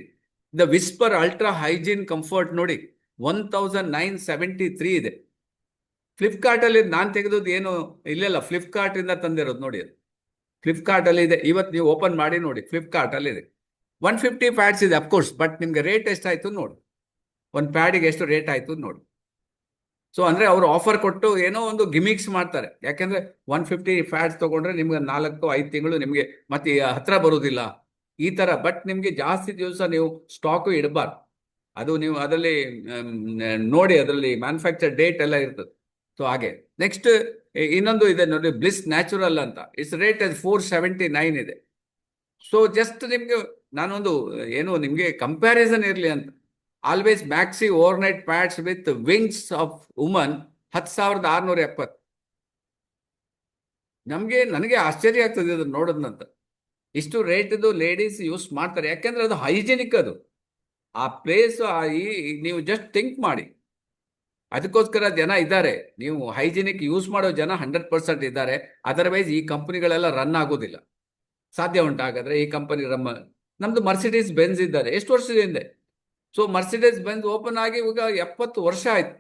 The whisper ultra hygiene comfort ನೋಡಿ 1973 ಇದೆ. ಫ್ಲಿಪ್ಕಾರ್ಟ್ ಅಲ್ಲಿ ನಾನು ತೆಗೆದದ್ದು ಏನು ಇಲ್ಲ, ಫ್ಲಿಪ್ಕಾರ್ಟ್ ಇಂದ ತಂದಿರೋದು ನೋಡಿ. ಅದು ಫ್ಲಿಪ್ಕಾರ್ಟ್ ಅಲ್ಲಿ ಇದೆ, ಇವತ್ತು ನೀವು ಓಪನ್ ಮಾಡಿ ನೋಡಿ, ಫ್ಲಿಪ್ಕಾರ್ಟ್ ಅಲ್ಲಿ ಇದೆ. 150 ಪ್ಯಾಡ್ಸ್ ಇದೆ ಅಫ್ಕೋರ್ಸ್, ಬಟ್ ನಿಮ್ಗೆ ರೇಟ್ ಎಷ್ಟಾಯ್ತು ನೋಡಿ, ಒಂದು ಪ್ಯಾಡಿಗೆ ಎಷ್ಟು ರೇಟ್ ಆಯ್ತು ನೋಡಿ. ಸೊ ಅಂದ್ರೆ ಅವರು ಆಫರ್ ಕೊಟ್ಟು ಏನೋ ಒಂದು ಗಿಮಿಕ್ಸ್ ಮಾಡ್ತಾರೆ. ಯಾಕೆಂದ್ರೆ 150 ಪ್ಯಾಡ್ಸ್ ತಗೊಂಡ್ರೆ ನಿಮ್ಗೆ 4-5 ತಿಂಗಳು ನಿಮ್ಗೆ ಮತ್ತೆ ಹತ್ರ ಬರುವುದಿಲ್ಲ ಈ ತರ. ಬಟ್ ನಿಮ್ಗೆ ಜಾಸ್ತಿ ದಿವಸ ನೀವು ಸ್ಟಾಕು ಇಡಬಾರ್ದು. ಅದು ನೀವು ಅದರಲ್ಲಿ ನೋಡಿ, ಅದರಲ್ಲಿ ಮ್ಯಾನುಫ್ಯಾಕ್ಚರ್ ಡೇಟ್ ಎಲ್ಲ ಇರ್ತದೆ. ಸೊ ಹಾಗೆ ನೆಕ್ಸ್ಟ್ ಇನ್ನೊಂದು ಇದೆ ನೋಡಿ, ಬ್ಲಿಸ್ ನ್ಯಾಚುರಲ್ ಅಂತ. ಇಟ್ಸ್ ರೇಟ್ 479 ಇದೆ. ಸೊ ಜಸ್ಟ್ ನಿಮ್ಗೆ ನಾನೊಂದು ಏನು ನಿಮ್ಗೆ ಕಂಪ್ಯಾರಿಸನ್ ಇರಲಿ ಅಂತ. Always maxi overnight pads with wings of woman 10,670. ನನಗೆ ಆಶ್ಚರ್ಯ ಆಗ್ತದೆ ಅದನ್ನು ನೋಡೋದಂತ. ಇಷ್ಟು ರೇಟ್ ಇದು ಲೇಡೀಸ್ ಯೂಸ್ ಮಾಡ್ತಾರೆ, ಯಾಕೆಂದ್ರೆ ಅದು ಹೈಜಿನಿಕ್. ಅದು ಆ ಪ್ಲೇಸ್ ನೀವು ಜಸ್ಟ್ ಥಿಂಕ್ ಮಾಡಿ, ಅದಕ್ಕೋಸ್ಕರ ಜನ ಇದ್ದಾರೆ. ನೀವು ಹೈಜಿನಿಕ್ ಯೂಸ್ ಮಾಡೋ ಜನ 100% ಇದ್ದಾರೆ. ಅದರ್ವೈಸ್ ಈ ಕಂಪನಿಗಳೆಲ್ಲ ರನ್ ಆಗೋದಿಲ್ಲ. ಸಾಧ್ಯ ಉಂಟಾಗಾದ್ರೆ ಈ ಕಂಪನಿ ನಮ್ದು ಮರ್ಸಿಡೀಸ್ ಬೆನ್ಸ್ ಇದ್ದಾರೆ, ಎಷ್ಟು ವರ್ಷದ ಹಿಂದೆ. ಸೊ ಮರ್ಸಿಡೀಸ್ ಬೆನ್ಸ್ ಓಪನ್ ಆಗಿ ಈಗ 70 ವರ್ಷ ಆಯ್ತು.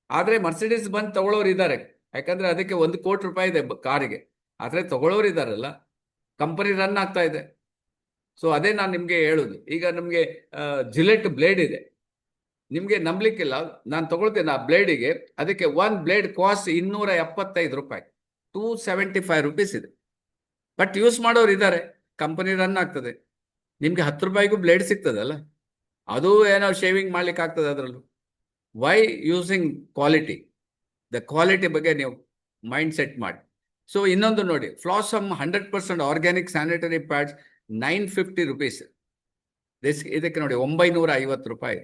ಆದ್ರೆ ಮರ್ಸಿಡೀಸ್ ಬಂದು ತಗೊಳ್ಳೋರು ಇದ್ದಾರೆ, ಯಾಕಂದ್ರೆ ಅದಕ್ಕೆ 1 ಕೋಟಿ ರೂಪಾಯಿ ಇದೆ ಕಾರಿಗೆ. ಆದ್ರೆ ತಗೊಳ್ಳೋರು ಇದ್ದಾರಲ್ಲ, ಕಂಪನಿ ರನ್ ಆಗ್ತಾ ಇದೆ. ಸೊ ಅದೇ ನಾನು ನಿಮ್ಗೆ ಹೇಳುದು. ಈಗ ನಮ್ಗೆ ಜಿಲೆಟ್ ಬ್ಲೇಡ್ ಇದೆ, ನಿಮ್ಗೆ ನಂಬಲಿಕ್ಕಿಲ್ಲ. ನಾನು ತಗೊಳ್ತೇನೆ ಆ ಬ್ಲೇಡಿಗೆ, ಅದಕ್ಕೆ 1 ಬ್ಲೇಡ್ ಕಾಸ್ಟ್ 275 ರೂಪಾಯಿ, 275 ರುಪೀಸ್ ಇದೆ. ಬಟ್ ಯೂಸ್ ಮಾಡೋರು ಇದ್ದಾರೆ, ಕಂಪನಿ ರನ್ ಆಗ್ತದೆ. ನಿಮ್ಗೆ 10 ರೂಪಾಯಿಗೂ ಬ್ಲೇಡ್ ಸಿಗ್ತದಲ್ಲ, ಅದು ಏನೋ ಶೇವಿಂಗ್ ಮಾಡ್ಲಿಕ್ಕೆ ಆಗ್ತದೆ ಅದರಲ್ಲೂ. Why using quality? The quality ಬಗ್ಗೆ ನೀವು ಮೈಂಡ್ ಸೆಟ್ ಮಾಡಿ. ಸೊ ಇನ್ನೊಂದು ನೋಡಿ, ಫ್ಲಾಸಮ್ 100% ಆರ್ಗ್ಯಾನಿಕ್ ಸ್ಯಾನಿಟರಿ ಪ್ಯಾಡ್ಸ್ 950 ರುಪೀಸ್. ಇದಕ್ಕೆ ನೋಡಿ 950 ರೂಪಾಯಿ.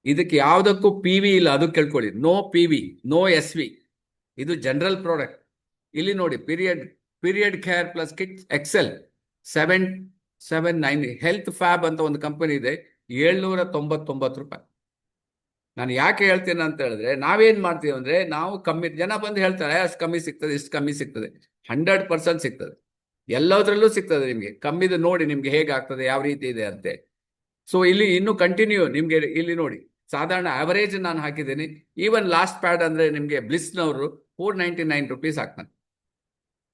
ಇದಕ್ಕೆ ಯಾವುದಕ್ಕೂ PV ಇಲ್ಲ, ಅದು ಕೇಳ್ಕೊಳ್ಳಿ. No PV, no SV. ಇದು ಜನರಲ್ ಪ್ರಾಡಕ್ಟ್. ಇಲ್ಲಿ ನೋಡಿ, period care plus kits excel 779. Health fab ಅಂತ ಒಂದು ಕಂಪನಿ ಇದೆ, 799 ರೂಪಾಯಿ. ನಾನು ಯಾಕೆ ಹೇಳ್ತೇನೆ ಅಂತ ಹೇಳಿದ್ರೆ, ನಾವೇನ್ ಮಾಡ್ತೀವಿ ಅಂದ್ರೆ, ನಾವು ಕಮ್ಮಿ, ಜನ ಬಂದು ಹೇಳ್ತಾರೆ ಅಷ್ಟು ಕಮ್ಮಿ ಸಿಗ್ತದೆ, ಇಷ್ಟು ಕಮ್ಮಿ ಸಿಗ್ತದೆ. 100% ಸಿಗ್ತದೆ, ಎಲ್ಲದರಲ್ಲೂ ಸಿಗ್ತದೆ. ನಿಮ್ಗೆ ಕಮ್ಮಿದು ನೋಡಿ ನಿಮ್ಗೆ ಹೇಗಾಗ್ತದೆ, ಯಾವ ರೀತಿ ಇದೆ ಅಂತೆ. ಸೊ ಇಲ್ಲಿ ಇನ್ನು ಕಂಟಿನ್ಯೂ ನಿಮ್ಗೆ ಇಲ್ಲಿ ನೋಡಿ, ಸಾಧಾರಣ ಆವರೇಜ್ ನಾನು ಹಾಕಿದ್ದೀನಿ. ಈವನ್ ಲಾಸ್ಟ್ ಪ್ಯಾಡ್ ಅಂದ್ರೆ ನಿಮ್ಗೆ ಬ್ಲಿಸ್ನವರು 499 ರುಪೀಸ್ ಹಾಕ್ತಾನೆ.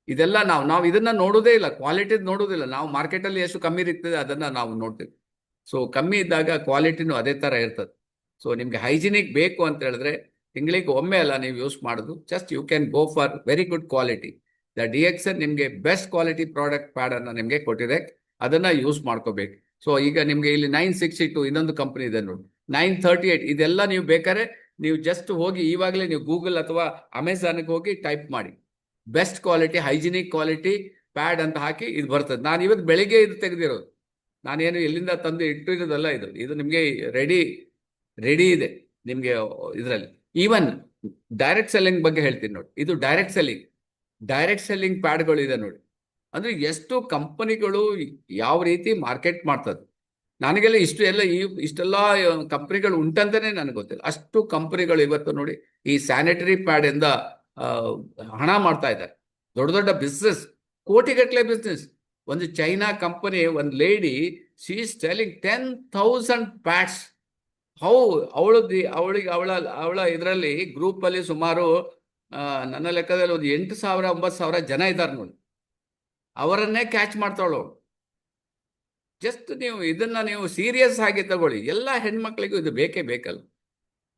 ಇದೆಲ್ಲ ನಾವು ಇದನ್ನ ನೋಡೋದೇ ಇಲ್ಲ, ಕ್ವಾಲಿಟಿ ನೋಡೋದಿಲ್ಲ ನಾವು. ಮಾರ್ಕೆಟಲ್ಲಿ ಎಷ್ಟು ಕಮ್ಮಿ ಇರ್ತದೆ ಅದನ್ನ ನಾವು ನೋಡ್ತೀವಿ. ಸೊ ಕಮ್ಮಿ ಇದ್ದಾಗ ಕ್ವಾಲಿಟಿನೂ ಅದೇ ತರ ಇರ್ತದೆ. ಸೊ ನಿಮ್ಗೆ ಹೈಜಿನಿಕ್ ಬೇಕು ಅಂತ ಹೇಳಿದ್ರೆ ತಿಂಗಳಿಗೆ ಒಮ್ಮೆ ಅಲ್ಲ ನೀವು ಯೂಸ್ ಮಾಡೋದು, just you can go for very good quality. The DXN ನಿಮ್ಗೆ ಬೆಸ್ಟ್ ಕ್ವಾಲಿಟಿ ಪ್ರಾಡಕ್ಟ್ ಪ್ಯಾಡ್ ಅನ್ನ ನಿಮ್ಗೆ ಕೊಟ್ಟಿದೆ, ಅದನ್ನ ಯೂಸ್ ಮಾಡ್ಕೋಬೇಕು. ಸೊ ಈಗ ನಿಮ್ಗೆ ಇಲ್ಲಿ 962 ಇನ್ನೊಂದು ಕಂಪನಿ ಇದೆ ನೋಡಿ, 938. ಇದೆಲ್ಲ ನೀವು ಬೇಕಾದ್ರೆ ನೀವು ಜಸ್ಟ್ ಹೋಗಿ ಇವಾಗಲೇ ನೀವು ಗೂಗಲ್ ಅಥವಾ ಅಮೆಝಾನ್ಗೆ ಹೋಗಿ ಟೈಪ್ ಮಾಡಿ, best quality hygienic quality pad ಅಂತ ಹಾಕಿ ಇದು ಬರ್ತದೆ. ನಾನು ಇವತ್ತು ಬೆಳಿಗ್ಗೆ ಇದು ತೆಗೆದಿರೋದು, ನಾನೇನು ಎಲ್ಲಿಂದ ತಂದು ಇಟ್ಟಿರೋದಲ್ಲ. ಇದು ನಿಮಗೆ ರೆಡಿ ಇದೆ ನಿಮ್ಗೆ ಇದರಲ್ಲಿ. ಈವನ್ ಡೈರೆಕ್ಟ್ ಸೆಲ್ಲಿಂಗ್ ಬಗ್ಗೆ ಹೇಳ್ತೀನಿ ನೋಡಿ, ಇದು ಡೈರೆಕ್ಟ್ ಸೆಲ್ಲಿಂಗ್ ಪ್ಯಾಡ್ಗಳು ಇದೆ ನೋಡಿ. ಅಂದ್ರೆ ಎಷ್ಟು ಕಂಪನಿಗಳು ಯಾವ ರೀತಿ ಮಾರ್ಕೆಟ್ ಮಾಡ್ತದೆ. ನನಗೆಲ್ಲ ಇಷ್ಟೆಲ್ಲ ಕಂಪನಿಗಳು ಉಂಟಂತಾನೆ ನನಗೆ ಗೊತ್ತಿಲ್ಲ. ಅಷ್ಟು ಕಂಪನಿಗಳು ಇವತ್ತು ನೋಡಿ ಈ ಸ್ಯಾನಿಟರಿ ಪ್ಯಾಡ್ ಇಂದ ಹಣ ಮಾಡ್ತಾ ಇದ್ದಾರೆ. ದೊಡ್ಡ ದೊಡ್ಡ ಬಿಸ್ನೆಸ್, ಕೋಟಿಗಟ್ಟಲೆ ಬಿಸ್ನೆಸ್. ಒಂದು ಚೈನಾ ಕಂಪನಿ, ಒಂದು lady, she is selling 10,000 pads. ಅವಳ ಇದರಲ್ಲಿ ಗ್ರೂಪ್ ಅಲ್ಲಿ ಸುಮಾರು ನನ್ನ ಲೆಕ್ಕದಲ್ಲಿ ಒಂದು 8,000-9,000 ಜನ ಇದ್ದಾರೆ ನೋಡಿ. ಅವರನ್ನೇ ಕ್ಯಾಚ್ ಮಾಡ್ತಾಳು. ಜಸ್ಟ್ ಇದನ್ನ ನೀವು ಸೀರಿಯಸ್ ಆಗಿ ತಗೊಳ್ಳಿ. ಎಲ್ಲ ಹೆಣ್ಮಕ್ಳಿಗೂ ಇದು ಬೇಕೇ ಬೇಕಲ್ಲ.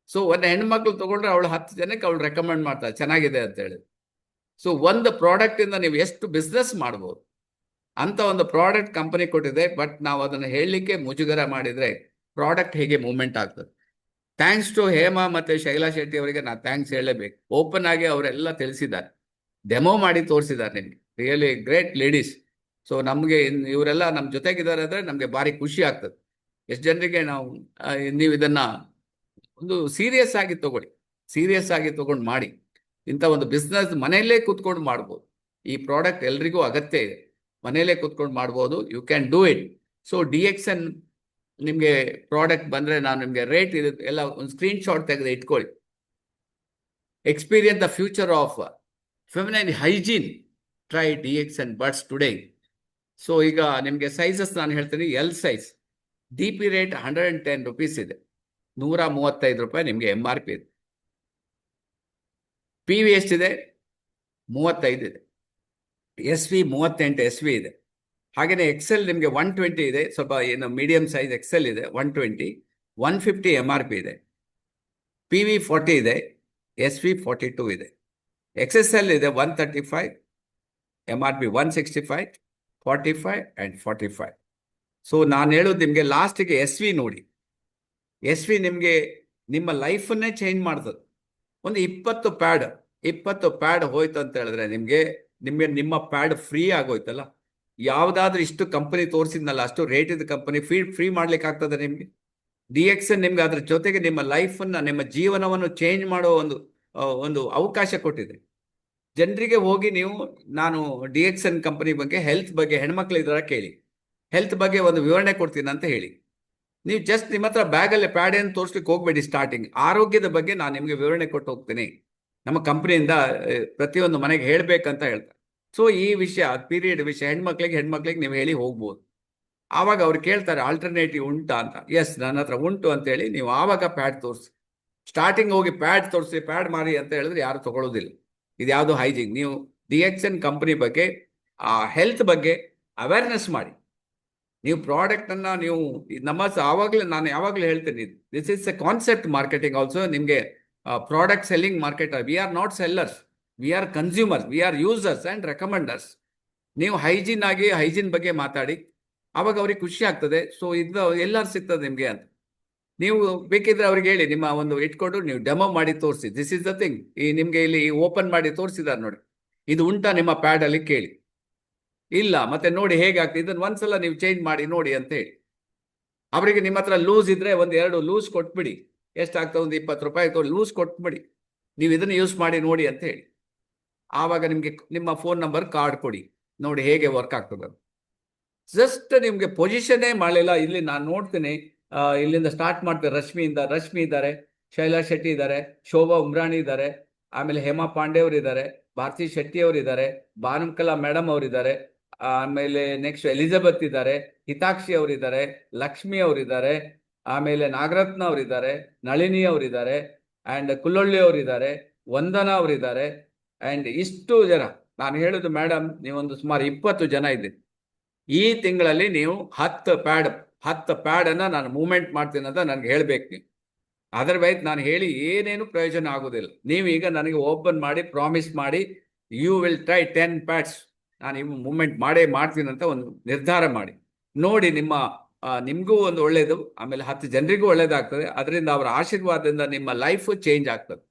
ಸೊ ಒಂದು ಹೆಣ್ಮಕ್ಳು ತಗೊಂಡ್ರೆ ಅವಳು 10 ಜನಕ್ಕೆ ಅವಳು ರೆಕಮೆಂಡ್ ಮಾಡ್ತಾಳೆ ಚೆನ್ನಾಗಿದೆ ಅಂತ ಹೇಳಿ. ಸೊ ಒಂದು ಪ್ರಾಡಕ್ಟ್ ಇಂದ ನೀವು ಎಷ್ಟು ಬಿಸ್ನೆಸ್ ಮಾಡ್ಬೋದು ಅಂತ ಒಂದು ಪ್ರಾಡಕ್ಟ್ ಕಂಪನಿ ಕೊಟ್ಟಿದೆ. ಬಟ್ ನಾವು ಅದನ್ನು ಹೇಳಲಿಕ್ಕೆ ಮುಜುಗರ ಮಾಡಿದ್ರೆ ಪ್ರಾಡಕ್ಟ್ ಹೇಗೆ ಮೂವ್ಮೆಂಟ್ ಆಗ್ತದೆ. ಥ್ಯಾಂಕ್ಸ್ ಟು ಹೇಮಾ ಮತ್ತೆ ಶೈಲಾ ಶೆಟ್ಟಿ ಅವರಿಗೆ ನಾನು ಥ್ಯಾಂಕ್ಸ್ ಹೇಳಲೇಬೇಕು. ಓಪನ್ ಆಗಿ ಅವರೆಲ್ಲ ತಿಳಿಸಿದ್ದಾರೆ. ಡೆಮೋ ಮಾಡಿ ತೋರಿಸಿದ್ದಾರೆ ನಿಮಗೆ. Really great ladies. ಸೊ ನಮಗೆ ಇವರೆಲ್ಲ ನಮ್ಮ ಜೊತೆಗಿದ್ದಾರೆ ಅಂದರೆ ನಮಗೆ ಭಾರಿ ಖುಷಿ ಆಗ್ತದೆ. ಎಷ್ಟು ಜನರಿಗೆ ನಾವು ನೀವು ಇದನ್ನ ಒಂದು ಸೀರಿಯಸ್ ಆಗಿ ತಗೊಳ್ಳಿ, ಸೀರಿಯಸ್ ಆಗಿ ತಗೊಂಡು ಮಾಡಿ. ಇಂಥ ಒಂದು ಬಿಸ್ನೆಸ್ ಮನೆಯಲ್ಲೇ ಕೂತ್ಕೊಂಡು ಮಾಡ್ಬೋದು. ಈ ಪ್ರಾಡಕ್ಟ್ ಎಲ್ರಿಗೂ ಅಗತ್ಯ ಇದೆ, ಮನೆಯಲ್ಲೇ ಕೂತ್ಕೊಂಡು ಮಾಡ್ಬೋದು. You can do it. So DXN ನಿಮಗೆ ಪ್ರಾಡಕ್ಟ್ ಬಂದರೆ ನಾನು ನಿಮಗೆ ರೇಟ್ ಇದು ಎಲ್ಲ ಒಂದು ಸ್ಕ್ರೀನ್ಶಾಟ್ ತೆಗೆದು ಇಟ್ಕೊಳ್ಳಿ. Experience the future of feminine hygiene, try DXN buds today. So ಈಗ ನಿಮಗೆ ಸೈಜಸ್ ನಾನು ಹೇಳ್ತೀನಿ. L size DP rate 110 rupees ಇದೆ, 135 ರೂಪಾಯಿ ನಿಮಗೆ MRP ಇದೆ. PV ಎಷ್ಟಿದೆ? 35 ಇದೆ. SV 38 SV ಇದೆ. ಹಾಗೆಯೇ XL ನಿಮಗೆ 120 ಇದೆ, ಸ್ವಲ್ಪ ಏನು ಮೀಡಿಯಂ ಸೈಜ್ XL ಇದೆ 120, 150 MRP ಇದೆ. PV 40 ಇದೆ, SV 42 ಇದೆ. XSL ಇದೆ 135, MRP 165, 45 and 45. ಸೊ ನಾನು ಹೇಳೋದು ನಿಮಗೆ ಲಾಸ್ಟಿಗೆ SV ನೋಡಿ. SV ನಿಮಗೆ ನಿಮ್ಮ ಲೈಫನ್ನೇ ಚೇಂಜ್ ಮಾಡ್ತದೆ. ಒಂದು 20 ಪ್ಯಾಡ್ ಹೋಯ್ತು ಅಂತ ಹೇಳಿದ್ರೆ ನಿಮ್ಮ ಪ್ಯಾಡ್ ಫ್ರೀ ಆಗೋಯ್ತಲ್ಲ. ಯಾವುದಾದ್ರೂ ಇಷ್ಟು ಕಂಪನಿ ತೋರಿಸಿದ್ನಲ್ಲ, ಅಷ್ಟು ರೇಟಿದ ಕಂಪನಿ ಫ್ರೀ ಮಾಡ್ಲಿಕ್ಕೆ ಆಗ್ತದೆ ನಿಮಗೆ? DXN ನಿಮ್ಗೆ ಅದ್ರ ಜೊತೆಗೆ ನಿಮ್ಮ ಲೈಫನ್ನ, ನಿಮ್ಮ ಜೀವನವನ್ನು ಚೇಂಜ್ ಮಾಡೋ ಒಂದು ಅವಕಾಶ ಕೊಟ್ಟಿದೆ. ಜನರಿಗೆ ಹೋಗಿ ನೀವು, ನಾನು DXN ಕಂಪನಿ ಬಗ್ಗೆ, ಹೆಲ್ತ್ ಬಗ್ಗೆ, ಹೆಣ್ಮಕ್ಳು ಇದ್ರ ಕೇಳಿ, ಹೆಲ್ತ್ ಬಗ್ಗೆ ಒಂದು ವಿವರಣೆ ಕೊಡ್ತೀನಿ ಅಂತ ಹೇಳಿ. ನೀವು ಜಸ್ಟ್ ನಿಮ್ಮ ಹತ್ರ ಬ್ಯಾಗಲ್ಲಿ ಪ್ಯಾಡ್ ಏನು ತೋರಿಸ್ಲಿಕ್ಕೆ ಹೋಗ್ಬೇಡಿ. ಸ್ಟಾರ್ಟಿಂಗ್ ಆರೋಗ್ಯದ ಬಗ್ಗೆ ನಾನು ನಿಮಗೆ ವಿವರಣೆ ಕೊಟ್ಟು ಹೋಗ್ತೀನಿ. ನಮ್ಮ ಕಂಪ್ನಿಯಿಂದ ಪ್ರತಿಯೊಂದು ಮನೆಗೆ ಹೇಳಬೇಕಂತ ಹೇಳ್ತಾರೆ. ಸೊ ಈ ವಿಷಯ, ಪೀರಿಯಡ್ ವಿಷಯ ಹೆಣ್ಮಕ್ಳಿಗೆ ನೀವು ಹೇಳಿ ಹೋಗ್ಬೋದು. ಆವಾಗ ಅವ್ರು ಕೇಳ್ತಾರೆ ಆಲ್ಟರ್ನೇಟಿವ್ ಉಂಟಾ ಅಂತ. ಎಸ್, ನನ್ನ ಹತ್ರ ಉಂಟು ಅಂತೇಳಿ ನೀವು ಆವಾಗ ಪ್ಯಾಡ್ ತೋರಿಸಿ. ಸ್ಟಾರ್ಟಿಂಗ್ ಹೋಗಿ ಪ್ಯಾಡ್ ತೋರಿಸಿ, ಪ್ಯಾಡ್ ಮಾರಿ ಅಂತ ಹೇಳಿದ್ರೆ ಯಾರು ತಗೊಳ್ಳೋದಿಲ್ಲ. ಇದು ಯಾವುದು ಹೈಜಿನ್. ನೀವು DXN ಕಂಪನಿ ಬಗ್ಗೆ, ಆ ಹೆಲ್ತ್ ಬಗ್ಗೆ ಅವೇರ್ನೆಸ್ ಮಾಡಿ. ನೀವು ಪ್ರಾಡಕ್ಟನ್ನು ನೀವು ನಾನು ಯಾವಾಗಲೂ ಹೇಳ್ತೀನಿ, this is a concept marketing also. ನಿಮಗೆ product selling market. We are not sellers, we are consumers, we are users and recommenders. ನೀವು ಹೈಜೀನ್ ಬಗ್ಗೆ ಮಾತಾಡಿ, ಆವಾಗ ಅವ್ರಿಗೆ ಖುಷಿ ಆಗ್ತದೆ. ಸೊ ಇದು ಎಲ್ಲರೂ ಸಿಗ್ತದೆ ನಿಮಗೆ ಅಂತ. ನೀವು ಬೇಕಿದ್ರೆ ಅವ್ರಿಗೆ ಹೇಳಿ, ನಿಮ್ಮ ಒಂದು ಇಟ್ಕೊಂಡು ನೀವು ಡೆಮೋ ಮಾಡಿ ತೋರಿಸಿ. This is the thing. ನಿಮಗೆ ಇಲ್ಲಿ ಓಪನ್ ಮಾಡಿ ತೋರಿಸಿದ್ದಾರೆ ನೋಡಿ, ಇದು ಉಂಟಾ ನಿಮ್ಮ ಪ್ಯಾಡಲ್ಲಿ ಕೇಳಿ. ಇಲ್ಲ, ಮತ್ತೆ ನೋಡಿ ಹೇಗಾಗ್ತದೆ, ಇದನ್ನು ಒಂದ್ಸಲ ನೀವು ಚೇಂಜ್ ಮಾಡಿ ನೋಡಿ ಅಂತ ಹೇಳಿ. ಅವರಿಗೆ ನಿಮ್ಮ ಹತ್ರ ಲೂಸ್ ಇದ್ರೆ 1-2 ಲೂಸ್ ಕೊಟ್ಬಿಡಿ. ಎಷ್ಟಾಗ್ತದೆ, ಒಂದು 20 ರೂಪಾಯಿ ಲೂಸ್ ಕೊಟ್ಬಿಡಿ, ನೀವು ಇದನ್ನು ಯೂಸ್ ಮಾಡಿ ನೋಡಿ ಅಂತ ಹೇಳಿ. ಆವಾಗ ನಿಮಗೆ ನಿಮ್ಮ ಫೋನ್ ನಂಬರ್, ಕಾರ್ಡ್ ಕೊಡಿ, ನೋಡಿ ಹೇಗೆ ವರ್ಕ್ ಆಗ್ತದೆ. ಜಸ್ಟ್ ನಿಮಗೆ ಪೊಸಿಷನ್ನೇ ಮಾಡಲಿಲ್ಲ. ಇಲ್ಲಿ ನಾನು ನೋಡ್ತೀನಿ, ಇಲ್ಲಿಂದ ಸ್ಟಾರ್ಟ್ ಮಾಡ್ತಾರೆ. ರಶ್ಮಿ ಇದ್ದಾರೆ, ಶೈಲಾ ಶೆಟ್ಟಿ ಇದ್ದಾರೆ, ಶೋಭಾ ಉಮ್ರಾಣಿ ಇದ್ದಾರೆ, ಆಮೇಲೆ ಹೇಮಾ ಪಾಂಡೆ ಅವರು ಇದ್ದಾರೆ, ಭಾರತಿ ಶೆಟ್ಟಿ ಅವರು ಇದ್ದಾರೆ, ಭಾನುಕಲಾ ಮೇಡಮ್ ಅವರಿದ್ದಾರೆ, ಆಮೇಲೆ ನೆಕ್ಸ್ಟ್ ಎಲಿಜಬೆತ್ ಇದ್ದಾರೆ, ಹಿತಾಕ್ಷಿ ಅವರಿದ್ದಾರೆ, ಲಕ್ಷ್ಮಿ ಅವರಿದ್ದಾರೆ, ಆಮೇಲೆ ನಾಗರತ್ನ ಅವರಿದ್ದಾರೆ, ನಳಿನಿ ಅವರಿದ್ದಾರೆ, ಆ್ಯಂಡ್ ಕುಲ್ಲೊಳ್ಳಿ ಅವರಿದ್ದಾರೆ, ವಂದನಾ ಅವರಿದ್ದಾರೆ. ಆ್ಯಂಡ್ ಇಷ್ಟು ಜನ ನಾನು ಹೇಳೋದು, ಮೇಡಮ್ ನೀವೊಂದು ಸುಮಾರು 20 ಜನ ಇದ್ದೀರಿ. ಈ ತಿಂಗಳಲ್ಲಿ ನೀವು 10 ಪ್ಯಾಡನ್ನು ನಾನು ಮೂವ್ಮೆಂಟ್ ಮಾಡ್ತೀನಿ ಅಂತ ನನಗೆ ಹೇಳಬೇಕು. ನೀವು ಅದರ್ವೈಸ್ ನಾನು ಹೇಳಿ ಏನೇನು ಪ್ರಯೋಜನ ಆಗೋದಿಲ್ಲ. ನೀವೀಗ ನನಗೆ ಓಪನ್ ಮಾಡಿ ಪ್ರಾಮಿಸ್ ಮಾಡಿ, ಯು ವಿಲ್ ಟ್ರೈ 10 ಪ್ಯಾಡ್ಸ್, ನಾನು ಇವು ಮೂವ್ಮೆಂಟ್ ಮಾಡ್ತೀನಿ ಅಂತ ಒಂದು ನಿರ್ಧಾರ ಮಾಡಿ ನೋಡಿ. ನಿಮಗೂ ಒಂದು ಒಳ್ಳೆಯದು, ಆಮೇಲೆ 10 ಜನರಿಗೂ ಒಳ್ಳೇದಾಗ್ತದೆ. ಅದರಿಂದ ಅವರ ಆಶೀರ್ವಾದದಿಂದ ನಿಮ್ಮ ಲೈಫ್ ಚೇಂಜ್ ಆಗ್ತದೆ.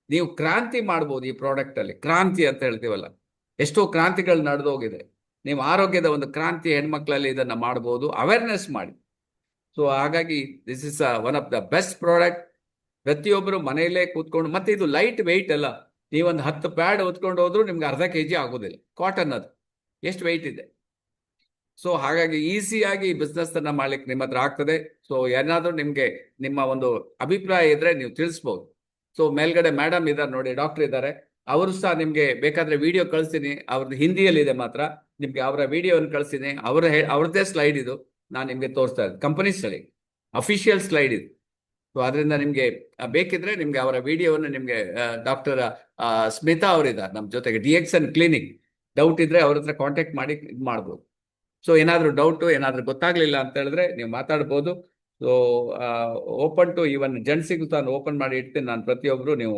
ನೀವು ಕ್ರಾಂತಿ ಮಾಡ್ಬೋದು ಈ ಪ್ರಾಡಕ್ಟಲ್ಲಿ. ಕ್ರಾಂತಿ ಅಂತ ಹೇಳ್ತೀವಲ್ಲ, ಎಷ್ಟೋ ಕ್ರಾಂತಿಗಳು ನಡೆದೋಗಿದೆ. ನೀವು ಆರೋಗ್ಯದ ಒಂದು ಕ್ರಾಂತಿ ಹೆಣ್ಮಕ್ಳಲ್ಲಿ ಇದನ್ನು ಮಾಡ್ಬೋದು, ಅವೇರ್ನೆಸ್ ಮಾಡಿ. ಸೊ ಹಾಗಾಗಿ this is one of the best product. ಪ್ರತಿಯೊಬ್ಬರು ಮನೆಯಲ್ಲೇ ಕೂತ್ಕೊಂಡು, ಮತ್ತೆ ಇದು ಲೈಟ್ ವೆಯ್ಟ್ ಅಲ್ಲ. ನೀವೊಂದು 10 ಪ್ಯಾಡ್ ಹೊತ್ಕೊಂಡು ಹೋದ್ರೂ ನಿಮ್ಗೆ ಅರ್ಧ kg ಆಗೋದಿಲ್ಲ. ಕಾಟನ್ ಅದು ಎಷ್ಟು ವೆಯ್ಟ್ ಇದೆ. ಸೊ ಹಾಗಾಗಿ ಈಸಿಯಾಗಿ ಈ ಬಿಸ್ನೆಸ್ ಅನ್ನ ಮಾಡ್ಲಿಕ್ಕೆ ನಿಮ್ಮ ಹತ್ರ ಆಗ್ತದೆ. ಸೊ ಏನಾದರೂ ನಿಮಗೆ ನಿಮ್ಮ ಒಂದು ಅಭಿಪ್ರಾಯ ಇದ್ರೆ ನೀವು ತಿಳಿಸ್ಬೋದು. ಸೊ ಮೇಲ್ಗಡೆ ಮೇಡಮ್ ಇದ್ದಾರೆ ನೋಡಿ, ಡಾಕ್ಟರ್ ಇದ್ದಾರೆ, ಅವರು ಸಹ ನಿಮಗೆ ಬೇಕಾದ್ರೆ ವಿಡಿಯೋ ಕಳಿಸ್ತೀನಿ. ಅವ್ರದ್ದು ಹಿಂದಿಯಲ್ಲಿದೆ ಮಾತ್ರ. ನಿಮಗೆ ಅವರ ವಿಡಿಯೋವನ್ನು ಕಳಿಸ್ತೀನಿ. ಅವ್ರದ್ದೇ ಸ್ಲೈಡ್ ಇದು, ನಾನು ನಿಮಗೆ ತೋರಿಸ್ತಾ ಇದ್ದೆ. ಕಂಪನಿ ಸ್ಲೈಡ್, ಅಫಿಷಿಯಲ್ ಸ್ಲೈಡ್ ಇದು. ಸೊ ಅದರಿಂದ ನಿಮಗೆ ಬೇಕಿದ್ರೆ ನಿಮಗೆ ಅವರ ವಿಡಿಯೋವನ್ನು, ನಿಮಗೆ ಡಾಕ್ಟರ್ ಸ್ಮಿತಾ ಅವರಿದ್ದಾರೆ ನಮ್ಮ ಜೊತೆಗೆ, DXN ಕ್ಲಿನಿಕ್. ಡೌಟ್ ಇದ್ರೆ ಅವ್ರ ಹತ್ರ ಕಾಂಟ್ಯಾಕ್ಟ್ ಮಾಡಿ ಇದು ಮಾಡ್ಬೋದು. ಸೊ ಏನಾದರೂ ಡೌಟು, ಏನಾದರೂ ಗೊತ್ತಾಗ್ಲಿಲ್ಲ ಅಂತ ಹೇಳಿದ್ರೆ ನೀವು ಮಾತಾಡ್ಬೋದು. ಸೊ ಓಪನ್ ಟು ಈವನ್ ಜೆಂಟ್ಸಿಗೂ ನಾನು ಓಪನ್ ಮಾಡಿ ಇಡ್ತೀನಿ ನಾನು. ಪ್ರತಿಯೊಬ್ಬರು ನೀವು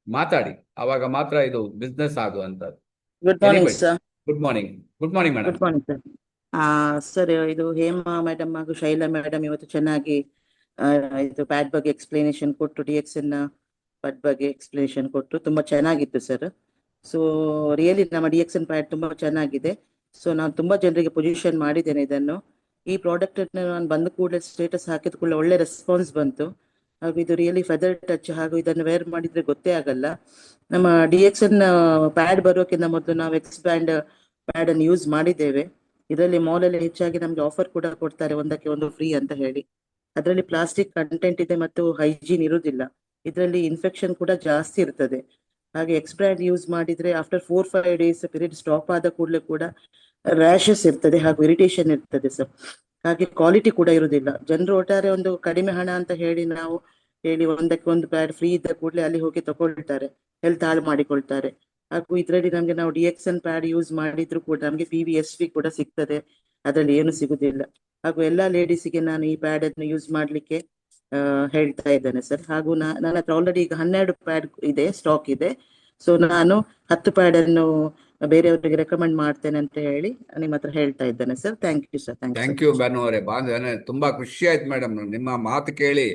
ಮಾತಾಡಿ, ಅವಾಗ ಮಾತ್ರ ಇದು ಬಿಸ್ನೆಸ್ ಆಗುವಂಥದ್ದು. Good morning sir. Good morning madam. Good morning sir. Sir, ಇದು ಹೇಮಾ ಮೇಡಮ್ ಹಾಗೂ ಶೈಲಾ ಮೇಡಮ್ ಇವತ್ತು ಚೆನ್ನಾಗಿ ಇದು ಪ್ಯಾಡ್ ಬಗ್ಗೆ ಎಕ್ಸ್ಪ್ಲನೇಷನ್ ಕೊಟ್ಟು, DXN ಪ್ಯಾಡ್ ಬಗ್ಗೆ ಎಕ್ಸ್ಪ್ಲನೇಷನ್ ಕೊಟ್ಟು ತುಂಬಾ ಚೆನ್ನಾಗಿತ್ತು ಸರ್. ಸೊ ರಿಯಲಿ ನಮ್ಮ ಡಿಎಕ್ಸನ್ ಪ್ಯಾಡ್ ತುಂಬಾ ಚೆನ್ನಾಗಿದೆ. ಸೊ ನಾನು ತುಂಬಾ ಜನರಿಗೆ ಪೊಸಿಷನ್ ಮಾಡಿದ್ದೇನೆ ಇದನ್ನು. ಈ ಪ್ರಾಡಕ್ಟ್ ಅನ್ನು ನಾನು ಬಂದ ಕೂಡಲೇ ಸ್ಟೇಟಸ್ ಹಾಕಿದ ಕೂಡಲೇ ಒಳ್ಳೆ ರೆಸ್ಪಾನ್ಸ್ ಬಂತು. ಹಾಗೂ ಇದು ರಿಯಲಿ ಫೆದರ್ ಟಚ್, ಹಾಗೂ ಇದನ್ನು ವೇರ್ ಮಾಡಿದ್ರೆ ಗೊತ್ತೇ ಆಗಲ್ಲ. ನಮ್ಮ ಡಿಎಕ್ಸನ್ ಪ್ಯಾಡ್ ಬರೋಕ್ಕಿಂತ ಮೊದಲು ನಾವು ಎಕ್ಸ್ಪ್ಯಾಂಡ್ ಪ್ಯಾಡ್ ಅನ್ನು ಯೂಸ್ ಮಾಡಿದ್ದೇವೆ. ಇದರಲ್ಲಿ ಮಾಲಲ್ಲಿ ಹೆಚ್ಚಾಗಿ ನಮ್ಗೆ ಆಫರ್ ಕೂಡ ಕೊಡ್ತಾರೆ, ಒಂದಕ್ಕೆ ಒಂದು ಫ್ರೀ ಅಂತ ಹೇಳಿ. ಅದರಲ್ಲಿ ಪ್ಲಾಸ್ಟಿಕ್ ಕಂಟೆಂಟ್ ಇದೆ ಮತ್ತು ಹೈಜೀನ್ ಇರುವುದಿಲ್ಲ. ಇದರಲ್ಲಿ ಇನ್ಫೆಕ್ಷನ್ ಕೂಡ ಜಾಸ್ತಿ ಇರ್ತದೆ. ಹಾಗೆ ಎಕ್ಸ್ಪ್ಯಾಂಡ್ ಯೂಸ್ ಮಾಡಿದ್ರೆ ಆಫ್ಟರ್ 4-5 ಡೇಸ್ ಪೀರಿಯಡ್ ಸ್ಟಾಪ್ ಆದ ಕೂಡಲೇ ಕೂಡ ರ್ಯಾಷಸ್ ಇರ್ತದೆ ಹಾಗೂ ಇರಿಟೇಷನ್ ಇರ್ತದೆ ಸರ್. ಹಾಗೆ ಕ್ವಾಲಿಟಿ ಕೂಡ ಇರುವುದಿಲ್ಲ. ಜನರು ಒಟ್ಟಾರೆ ಒಂದು ಕಡಿಮೆ ಹಣ ಅಂತ ಹೇಳಿ ನಾವು ಹೇಳಿ ಒಂದಕ್ಕೆ ಒಂದು ಪ್ಯಾಡ್ ಫ್ರೀ ಇದ್ದ ಕೂಡಲೇ ಅಲ್ಲಿ ಹೋಗಿ ತಗೊಳ್ತಾರೆ, ಹೆಲ್ತ್ ಹಾಳು ಮಾಡಿಕೊಳ್ತಾರೆ. ಹಾಗೂ ಇದರಲ್ಲಿ ನಮ್ಗೆ ನಾವು ಡಿಎಕ್ಸನ್ ಪ್ಯಾಡ್ ಯೂಸ್ ಮಾಡಿದ್ರು ಕೂಡ ನಮ್ಗೆ PVSV ಕೂಡ ಸಿಗ್ತದೆ, ಅದರಲ್ಲಿ ಏನು ಸಿಗುದಿಲ್ಲ. ಹಾಗೂ ಎಲ್ಲಾ ಲೇಡೀಸಿಗೆ ನಾನು ಈ ಪ್ಯಾಡ್ ಅನ್ನು ಯೂಸ್ ಮಾಡ್ಲಿಕ್ಕೆ ಹೇಳ್ತಾ ಇದ್ದೇನೆ ಸರ್. ಹಾಗೂ ನನ್ನ ಹತ್ರ ಆಲ್ರೆಡಿ ಈಗ 12 ಪ್ಯಾಡ್ ಇದೆ, ಸ್ಟಾಕ್ ಇದೆ. ಸೊ ನಾನು 10 ಪ್ಯಾಡ್ ಅನ್ನು ಬೇರೆಯವರಿಗೆ ರೆಕಮೆಂಡ್ ಮಾಡ್ತೇನೆ ಅಂತ ಹೇಳಿ ನಿಮ್ಮ ಹತ್ರ ಹೇಳ್ತಾ ಇದ್ದೇನೆ sir. Thank you sir. Thank you Banu ಅವರೇ. ತುಂಬಾ ಖುಷಿ ಆಯ್ತು ಮೇಡಮ್ ನಿಮ್ಮ ಮಾತು ಕೇಳಿ.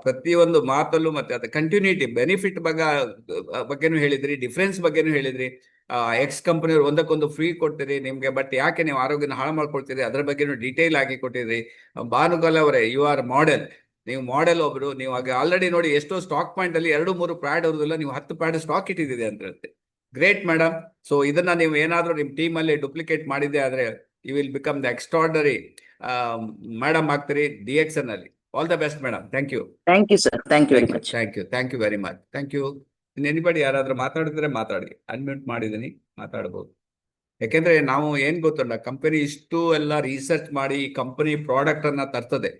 ಪ್ರತಿಯೊಂದು ಮಾತಲ್ಲೂ ಮತ್ತೆ ಅದು ಕಂಟಿನ್ಯೂಟಿ ಬೆನಿಫಿಟ್ ಬಗ್ಗೆನೂ ಹೇಳಿದ್ರಿ, ಡಿಫ್ರೆನ್ಸ್ ಬಗ್ಗೆನೂ ಹೇಳಿದ್ರಿ. ಎಕ್ಸ್ ಕಂಪನಿಯವರು ಒಂದಕ್ಕೊಂದು ಫ್ರೀ ಕೊಡ್ತೀರಿ ನಿಮ್ಗೆ, ಬಟ್ ಯಾಕೆ ನೀವು ಆರೋಗ್ಯನ ಹಾಳು ಮಾಡ್ಕೊಳ್ತೀರಿ ಅದ್ರ ಬಗ್ಗೆನೂ ಡೀಟೇಲ್ ಆಗಿ ಕೊಟ್ಟಿದ್ರಿ. ಭಾನುಗಲ್ ಅವರೇ, ಯು ಆರ್ ಮಾಡೆಲ್. ನೀವು ಮಾಡೆಲ್ ಒಬ್ರು. ನೀವು ಹಾಗೆ ಆಲ್ರೆಡಿ ನೋಡಿ ಎಷ್ಟೋ ಸ್ಟಾಕ್ ಪಾಯಿಂಟ್ ಅಲ್ಲಿ 2-3 ಪ್ಯಾಡ್ ಅವ್ರದಲ್ಲ, ನೀವು 10 ಪ್ಯಾಡ್ ಸ್ಟಾಕ್ ಇಟ್ಟಿದ್ದೀರಿ ಅಂತ ಹೇಳುತ್ತೆ. Great madam. ಸೊ ಇದನ್ನ ನೀವು ಏನಾದ್ರೂ ನಿಮ್ಮ ಟೀಮ್ ಅಲ್ಲಿ ಡುಪ್ಲಿಕೇಟ್ ಮಾಡಿದ್ದೆ ಆದ್ರೆ you will become the extraordinary madam ಆಗ್ತೀರಿ DXN ಅಲ್ಲಿ. All the best madam. Thank you. Thank you sir. Thank you very much. Thank you very much. Thank you. Anybody ಯಾರಾದ್ರೂ ಮಾತಾಡಿದ್ರೆ ಮಾತಾಡಿ. ಅನ್ಮ್ಯೂಟ್ ಮಾಡಿದೀನಿ, ಮಾತಾಡಬಹುದು. ಯಾಕೆಂದ್ರೆ ನಾವು ಏನ್ ಗೊತ್ತಲ್ಲ, ಕಂಪನಿ ಇಷ್ಟು ಎಲ್ಲ ರಿಸರ್ಚ್ ಮಾಡಿ ಈ ಕಂಪನಿ ಪ್ರಾಡಕ್ಟ್ ಅನ್ನ ತರ್ತದೆ.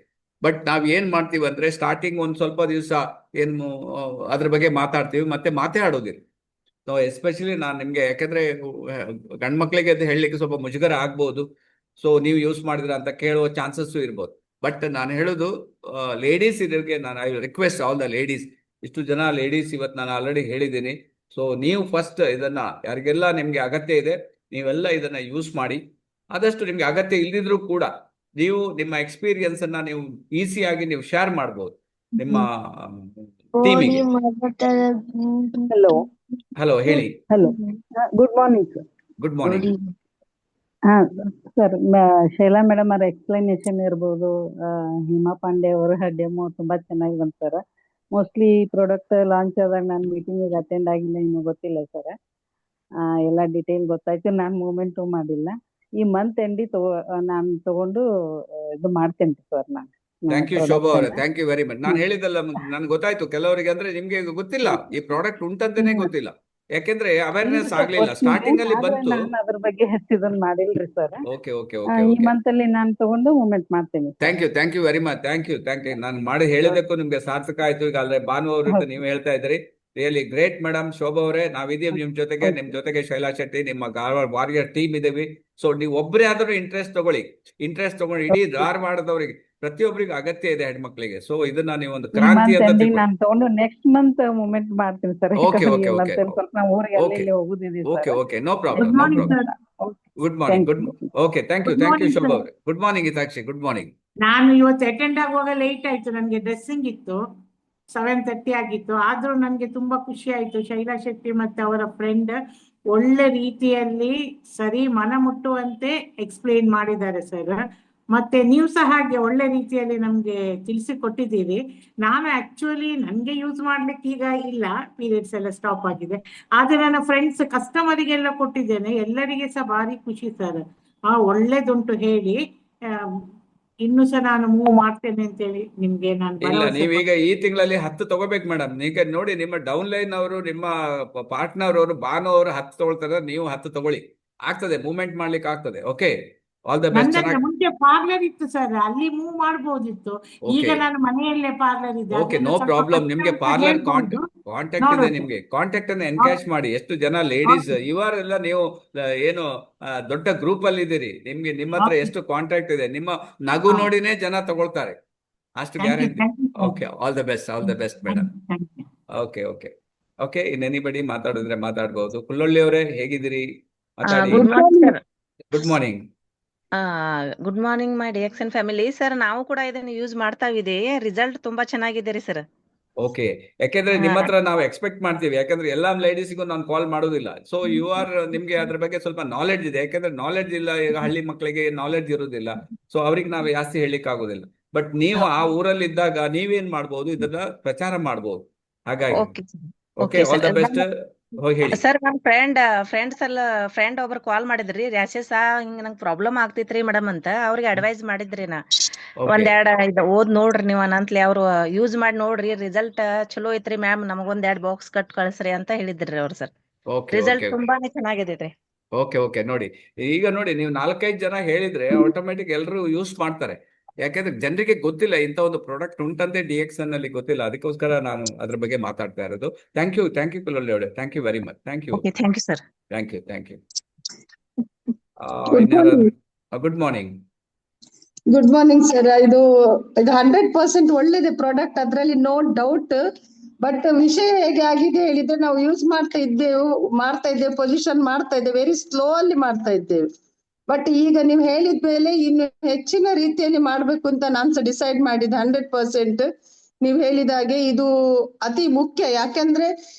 ಬಟ್ ನಾವ್ ಏನ್ ಮಾಡ್ತೀವಿ ಅಂದ್ರೆ ಸ್ಟಾರ್ಟಿಂಗ್ ಒಂದ್ ಸ್ವಲ್ಪ ದಿವಸ ಏನು ಅದ್ರ ಬಗ್ಗೆ ಮಾತಾಡ್ತೀವಿ, ಮತ್ತೆ ಮಾತೇ ಆಡೋದಿಲ್ಲ. ಸೊ ಎಸ್ಪೆಷಲಿ ನಾನು ನಿಮ್ಗೆ, ಯಾಕಂದ್ರೆ ಗಂಡ್ಮಕ್ಳಿಗೆ ಅದು ಹೇಳಲಿಕ್ಕೆ ಸ್ವಲ್ಪ ಮುಜುಗರ ಆಗ್ಬೋದು. ಸೊ ನೀವು ಯೂಸ್ ಮಾಡಿದ್ರ ಅಂತ ಕೇಳುವ ಚಾನ್ಸಸ್ ಇರ್ಬೋದು. ಬಟ್ ನಾನು ಹೇಳೋದು ಲೇಡೀಸ್ ಇದಕ್ಕೆ ನಾನು I request all the ladies. ಇಷ್ಟು ಜನ ಲೇಡೀಸ್ ಇವತ್ತು ನಾನು ಆಲ್ರೆಡಿ ಹೇಳಿದ್ದೀನಿ. ಸೊ ನೀವು ಫಸ್ಟ್ ಇದನ್ನ ಯಾರಿಗೆಲ್ಲ ನಿಮ್ಗೆ ಅಗತ್ಯ ಇದೆ ನೀವೆಲ್ಲ ಇದನ್ನ ಯೂಸ್ ಮಾಡಿ. ಆದಷ್ಟು ನಿಮ್ಗೆ ಅಗತ್ಯ ಇಲ್ದಿದ್ರು ಕೂಡ ನೀವು ನಿಮ್ಮ ಎಕ್ಸ್ಪೀರಿಯನ್ಸ್ ಅನ್ನ ನೀವು ಈಸಿಯಾಗಿ ನೀವು ಶೇರ್ ಮಾಡ್ಬೋದು ನಿಮ್ಮ ಟೀಮಿಗೆ. ಹಲೋ ಹೇಳಿ. Hello, good morning sir. Good morning. ಹಾ ಸರ್, ಶೈಲಾ ಮೇಡಮ್ ಅವರ ಎಕ್ಸ್ಪ್ಲನೇಷನ್ ಇರ್ಬೋದು, ಹೇಮಾ ಪಾಂಡೆ ಅವರ ಡೆಮೋ ತುಂಬಾ ಚೆನ್ನಾಗಿ ಬಂತು ಸರ್. ಮೋಸ್ಟ್ಲಿ ಈ ಪ್ರಾಡಕ್ಟ್ ಲಾಂಚ್ ಆದಾಗ ನಾನು ಮೀಟಿಂಗ್ ಅಟೆಂಡ್ ಆಗಿಲ್ಲ, ಇನ್ನೂ ಗೊತ್ತಿಲ್ಲ ಸರ್. ಎಲ್ಲ ಡೀಟೇಲ್ ಗೊತ್ತಾಯ್ತು. ನಾನು ಮೂಮೆಂಟು ಮಾಡಿಲ್ಲ. ಈ ಮಂತ್ ಎಂಡಿ ನಾನು ತಗೊಂಡು ಇದು ಮಾಡ್ತೇನೆ ಸರ್. ನಾನು ಥ್ಯಾಂಕ್ ಯು ಶೋಭಾ ಅವರೇ, ಥ್ಯಾಂಕ್ ಯು ವೆರಿ ಮಚ್. ನಾನು ಹೇಳಿದಲ್ಲ, ನನ್ಗೆ ಗೊತ್ತಾಯ್ತು. ಕೆಲವರಿಗೆ ಅಂದ್ರೆ ನಿಮ್ಗೆ ಗೊತ್ತಿಲ್ಲ ಈ ಪ್ರಾಡಕ್ಟ್ ಉಂಟಂತಾನೆ ಗೊತ್ತಿಲ್ಲ, ಯಾಕೆಂದ್ರೆ ಅವೇರ್ನೆಸ್ ಆಗ್ಲಿಲ್ಲ. ಸ್ಟಾರ್ಟಿಂಗ್ ಅಲ್ಲಿ ಬಂತು, ಅದ್ರ ಬಗ್ಗೆ ಹೆಚ್ಚಿದನ್ ಮಾಡಿಲ್ರಿ ಸರ್. ಓಕೆ ಓಕೆ ಈ ಓಕೆ ಓಕೆ. ಮಂತ್ ಅಲ್ಲಿ ನಾನು ತಗೊಂಡು ಮೂಮೆಂಟ್ ಮಾಡ್ತೇನೆ. Thank you very much. Thank you. ನಾನು ಮಾಡಿ ಹೇಳಿದಕ್ಕೂ ನಿಮ್ಗೆ ಸಾರ್ಥಕ ಆಯ್ತು. ಈಗ ಅಲ್ಲೇ ಭಾನು ಅವರು ನೀವು ಹೇಳ್ತಾ ಇದ್ರಿ, ರಿಯಲಿ ಗ್ರೇಟ್ ಮೇಡಮ್. ಶೋಭಾ ಅವರೇ, ನಾವಿದೀವಿ ನಿಮ್ ಜೊತೆಗೆ ಶೈಲಾ ಶೆಟ್ಟಿ, ನಿಮ್ಮ ವಾರಿಯರ್ ಟೀಮ್ ಇದೀವಿ. ಸೊ ನೀವು ಒಬ್ಬರೇ ಆದ್ರೂ ಇಂಟ್ರೆಸ್ಟ್ ತಗೊಳ್ಳಿ. ಇಡೀ ಧಾರವಾಡದವರಿಗೆ ಪ್ರತಿಯೊಬ್ಬರಿಗೆ ಅಗತ್ಯ ಇದೆ, ಹೆಣ್ಮಕ್ಳಿಗೆ. ಸೊ ಇದನ್ನ ನೀವು ಒಂದು ಕ್ರಾಂತಿ ಅಂತ ನಾನು ತಗೊಂಡು ನೆಕ್ಸ್ಟ್ ಮಂತ್ ಮೂಮೆಂಟ್ ಮಾಡ್ತೀನಿ ಸರ್. ಓಕೆ ಓಕೆ ಓಕೆ ಸ್ವಲ್ಪ ನಾವು ಊರಿಗೆ ಅಲ್ಲಿ ಹೋಗುದಿದೆ okay okay, no problem, no problem. Good morning. Okay, thank you Shobha ಅವರೇ. Good morning Hitakshi, good morning. ನಾನು ಇವತ್ತು ಅಟೆಂಡ್ ಆಗುವಾಗ ಲೇಟ್ ಆಯ್ತು, ನನ್ಗೆ ಡ್ರೆಸ್ಸಿಂಗ್ ಇತ್ತು, 7:30 ಆಗಿತ್ತು. ಆದ್ರೂ ನನ್ಗೆ ತುಂಬಾ ಖುಷಿ ಆಯ್ತು. ಶೈಲಾ ಶೆಟ್ಟಿ ಮತ್ತೆ ಅವರ ಫ್ರೆಂಡ್ ಒಳ್ಳೆ ರೀತಿಯಲ್ಲಿ ಸರಿ ಮನ ಮುಟ್ಟುವಂತೆ ಎಕ್ಸ್ಪ್ಲೇನ್ ಮಾಡಿದ್ದಾರೆ ಸರ್. ಮತ್ತೆ ನೀವು ಸಹ ಹಾಗೆ ಒಳ್ಳೆ ರೀತಿಯಲ್ಲಿ ನಮ್ಗೆ ತಿಳಿಸಿಕೊಟ್ಟಿದ್ದೀರಿ. ನಾನು ಆಕ್ಚುಲಿ ನನ್ಗೆ ಯೂಸ್ ಮಾಡ್ಲಿಕ್ಕೆ ಈಗ ಇಲ್ಲ, ಪೀರಿಯಡ್ಸ್ ಎಲ್ಲ ಸ್ಟಾಪ್ ಆಗಿದೆ. ಆದ್ರೆ ನನ್ನ ಫ್ರೆಂಡ್ಸ್ ಕಸ್ಟಮರಿಗೆಲ್ಲ ಕೊಟ್ಟಿದ್ದೇನೆ, ಎಲ್ಲರಿಗೆ ಸಹ ಭಾರಿ ಖುಷಿ ಸರ್. ಒಳ್ಳೇದುಂಟು ಹೇಳಿ. ಇನ್ನು ಸಹ ನಾನು ಮೂವ್ ಮಾಡ್ತೇನೆ ಅಂತೇಳಿ ನಿಮ್ಗೆ ನಾನು ಇಲ್ಲ, ನೀವೀಗ ಈ ತಿಂಗಳಲ್ಲಿ 10 ತಗೋಬೇಕು ಮೇಡಮ್. ಈಗ ನೋಡಿ, ನಿಮ್ಮ ಡೌನ್ ಲೈನ್ ಅವರು, ನಿಮ್ಮ ಪಾರ್ಟ್ನರ್ ಅವರು, ಭಾನು ಅವರು 10 ತಗೊಳ್ತಾರೆ, ನೀವು 10 ತಗೊಳ್ಳಿ. ಆಗ್ತದೆ, ಮೂವ್ಮೆಂಟ್ ಮಾಡ್ಲಿಕ್ಕೆ ಆಗ್ತದೆ. Okay, all the best. ಮುಂಚೆ ಪಾರ್ಲರ್ ಇತ್ತು ಸರ್, ಅಲ್ಲಿ ಮೂವ್ ಮಾಡಬಹುದಿತ್ತು. ಈಗ ನಾನು ಮನೆಯಲ್ಲೇ ಪಾರ್ಲರ್ ಇದೆ. Okay, no problem. ನಿಮ್ಗೆ ಪಾರ್ಲರ್ ಕಾಂಟ್ಯಾಕ್ಟ್ ಇದೆ, ನಿಮ್ಗೆ ಕಾಂಟ್ಯಾಕ್ಟ್ ಅನ್ನು ಎನ್ಕ್ಯಾಶ್ ಮಾಡಿ. ಎಷ್ಟು ಜನ ಲೇಡೀಸ್ ಇವರೆಲ್ಲ, ನೀವು ಏನು ದೊಡ್ಡ ಗ್ರೂಪ್ ಅಲ್ಲಿ ಇದ್ದೀರಿ, ನಿಮ್ಮ ಹತ್ರ ಎಷ್ಟು ಕಾಂಟ್ಯಾಕ್ಟ್ ಇದೆ. ನಿಮ್ಮ ನಗು ನೋಡಿನೇ ಜನ ತಗೊಳ್ತಾರೆ, ಅಷ್ಟು guarantee. Okay, all the best madam. Okay okay okay. In anybody ಮಾತಾಡಿದ್ರೆ ಮಾತಾಡ್ಬಹುದು. ಕುಳ್ಳೊಳ್ಳಿ ಅವರೇ, ಹೇಗಿದ್ದೀರಿ? ಮಾತಾಡಿ. Good morning. ಗುಡ್ ಮಾರ್ನಿಂಗ್ ಮೈ DXN ಫ್ಯಾಮಿಲಿ. ಸರ್, ನಾವು ಕೂಡ ಇದನ್ನು ಯೂಸ್ ಮಾಡ್ತಾ ಇದ್ದೀವಿ. ರಿಸಲ್ಟ್ ತುಂಬಾ ಚೆನ್ನಾಗಿದೆ ರೀ ಸರ್. ಓಕೆ, ಯಾಕೆಂದ್ರೆ ನಿಮ್ಮ ಹತ್ರ ನಾವು ಎಕ್ಸ್ಪೆಕ್ಟ್ ಮಾಡ್ತೀವಿ, ಯಾಕಂದ್ರೆ ಎಲ್ಲಾ ಲೇಡೀಸ್ಗೂ ನಾನು ಕಾಲ್ ಮಾಡೋದಿಲ್ಲ. ಸೊ ಯು ಆರ್, ನಿಮ್ಗೆ ಅದ್ರ ಬಗ್ಗೆ ಸ್ವಲ್ಪ ನಾಲೆಡ್ಜ್ ಇದೆ. ಯಾಕಂದ್ರೆ ನಾಲೆಡ್ಜ್ ಇಲ್ಲ, ಈಗ ಹಳ್ಳಿ ಮಕ್ಕಳಿಗೆ ನಾಲೆಡ್ಜ್ ಇರೋದಿಲ್ಲ, ಸೊ ಅವ್ರಿಗೆ ನಾವು ಜಾಸ್ತಿ ಹೇಳಲಿಕ್ಕೆ ಆಗೋದಿಲ್ಲ. ಬಟ್ ನೀವು ಆ ಊರಲ್ಲಿ ಇದ್ದಾಗ ನೀವೇನ್ ಮಾಡ್ಬೋದು, ಇದನ್ನ ಪ್ರಚಾರ ಮಾಡ್ಬೋದು. ಹಾಗಾಗಿ okay okay, okay all the sir. Best. ಹೋಗಿ ಹೇಳಿ. ಸರ್ ನಮ್ ಫ್ರೆಂಡ್ ಒಬ್ರು ಕಾಲ್ ಮಾಡಿದ್ರಿ, ರ್ಯಾಶಸ್ ಹಿಂಗ ನಂಗೆ ಪ್ರಾಬ್ಲಮ್ ಆಗ್ತೈತ್ರಿ ಮೇಡಮ್ ಅಂತ. ಅವ್ರಿಗೆ ಅಡ್ವೈಸ್ ಮಾಡಿದ್ರಿ ನಾ, ಓಕೆ ಒಂದೆರಡ್ ಇದು ಓದ್ ನೋಡ್ರಿ ನೀವು ಅನ್ನಂತ್ಲಿ. ಅವ್ರು ಯೂಸ್ ಮಾಡಿ ನೋಡ್ರಿ, ರಿಸಲ್ಟ್ ಚಲೋ ಐತ್ರಿ ಮ್ಯಾಮ್, ನಮಗೊಂದ್ 2 ಬಾಕ್ಸ್ ಕಟ್ ಕಳ್ಸ್ರಿ ಅಂತ ಹೇಳಿದ್ರಿ ಅವ್ರು ಸರ್. ಓಕೆ ರಿಸಲ್ಟ್ ಓಕೆ ತುಂಬಾನೇ ಚೆನ್ನಾಗಿದೆ. ಓಕೆ ಓಕೆ ನೋಡಿ, ಈಗ ನೋಡಿ, ನೀವು 4-5 ಜನ ಹೇಳಿದ್ರೆ ಆಟೋಮೆಟಿಕ್ ಎಲ್ಲರೂ ಯೂಸ್ ಮಾಡ್ತಾರೆ. ಯಾಕಂದ್ರೆ ಜನರಿಗೆ ಗೊತ್ತಿಲ್ಲ ಇಂಥ ಒಂದು ಪ್ರಾಡಕ್ಟ್ ಉಂಟಂತೆ DXN ಅಲ್ಲಿ ಗೊತ್ತಿಲ್ಲ. ಅದಕ್ಕೋಸ್ಕರ ನಾನು ಅದ್ರ ಬಗ್ಗೆ ಮಾತಾಡ್ತಾ ಇರೋದು. ಥ್ಯಾಂಕ್ ಯು ಕುಲಲ್ಲಿ ಅವರೇ, thank you very much. Thank you okay, thank you sir. Thank you thank you. Good morning. Good morning. Good morning sir. ಇದು 100% ಒಳ್ಳೇದೇ ಪ್ರಾಡಕ್ಟ್, ಅದರಲ್ಲಿ ನೋ ಡೌಟ್. ಬಟ್ ವಿಷಯ ಹೇಗೆ ಆಗಿದೆ ಹೇಳಿದ್ರೆ, ನಾವು ಯೂಸ್ ಮಾಡ್ತಾ ಇದ್ದೇವೆ, ಪೊಸಿಷನ್ ಮಾಡ್ತಾ ಇದ್ದೇವೆ, ವೆರಿ ಸ್ಲೋ ಅಲ್ಲಿ ಮಾಡ್ತಾ ಇದ್ದೇವೆ. ಬಟ್ ಈಗ ನೀವು ಹೇಳಿದ ಮೇಲೆ ಇನ್ನು ಹೆಚ್ಚಿನ ರೀತಿಯಲ್ಲಿ ಮಾಡ್ಬೇಕು ಅಂತ ನಾನು ಡಿಸೈಡ್ ಮಾಡಿದ್ದೆ. 100% ನೀವು ಹೇಳಿದ ಹಾಗೆ ಇದು ಅತಿ ಮುಖ್ಯ. ಯಾಕಂದ್ರೆ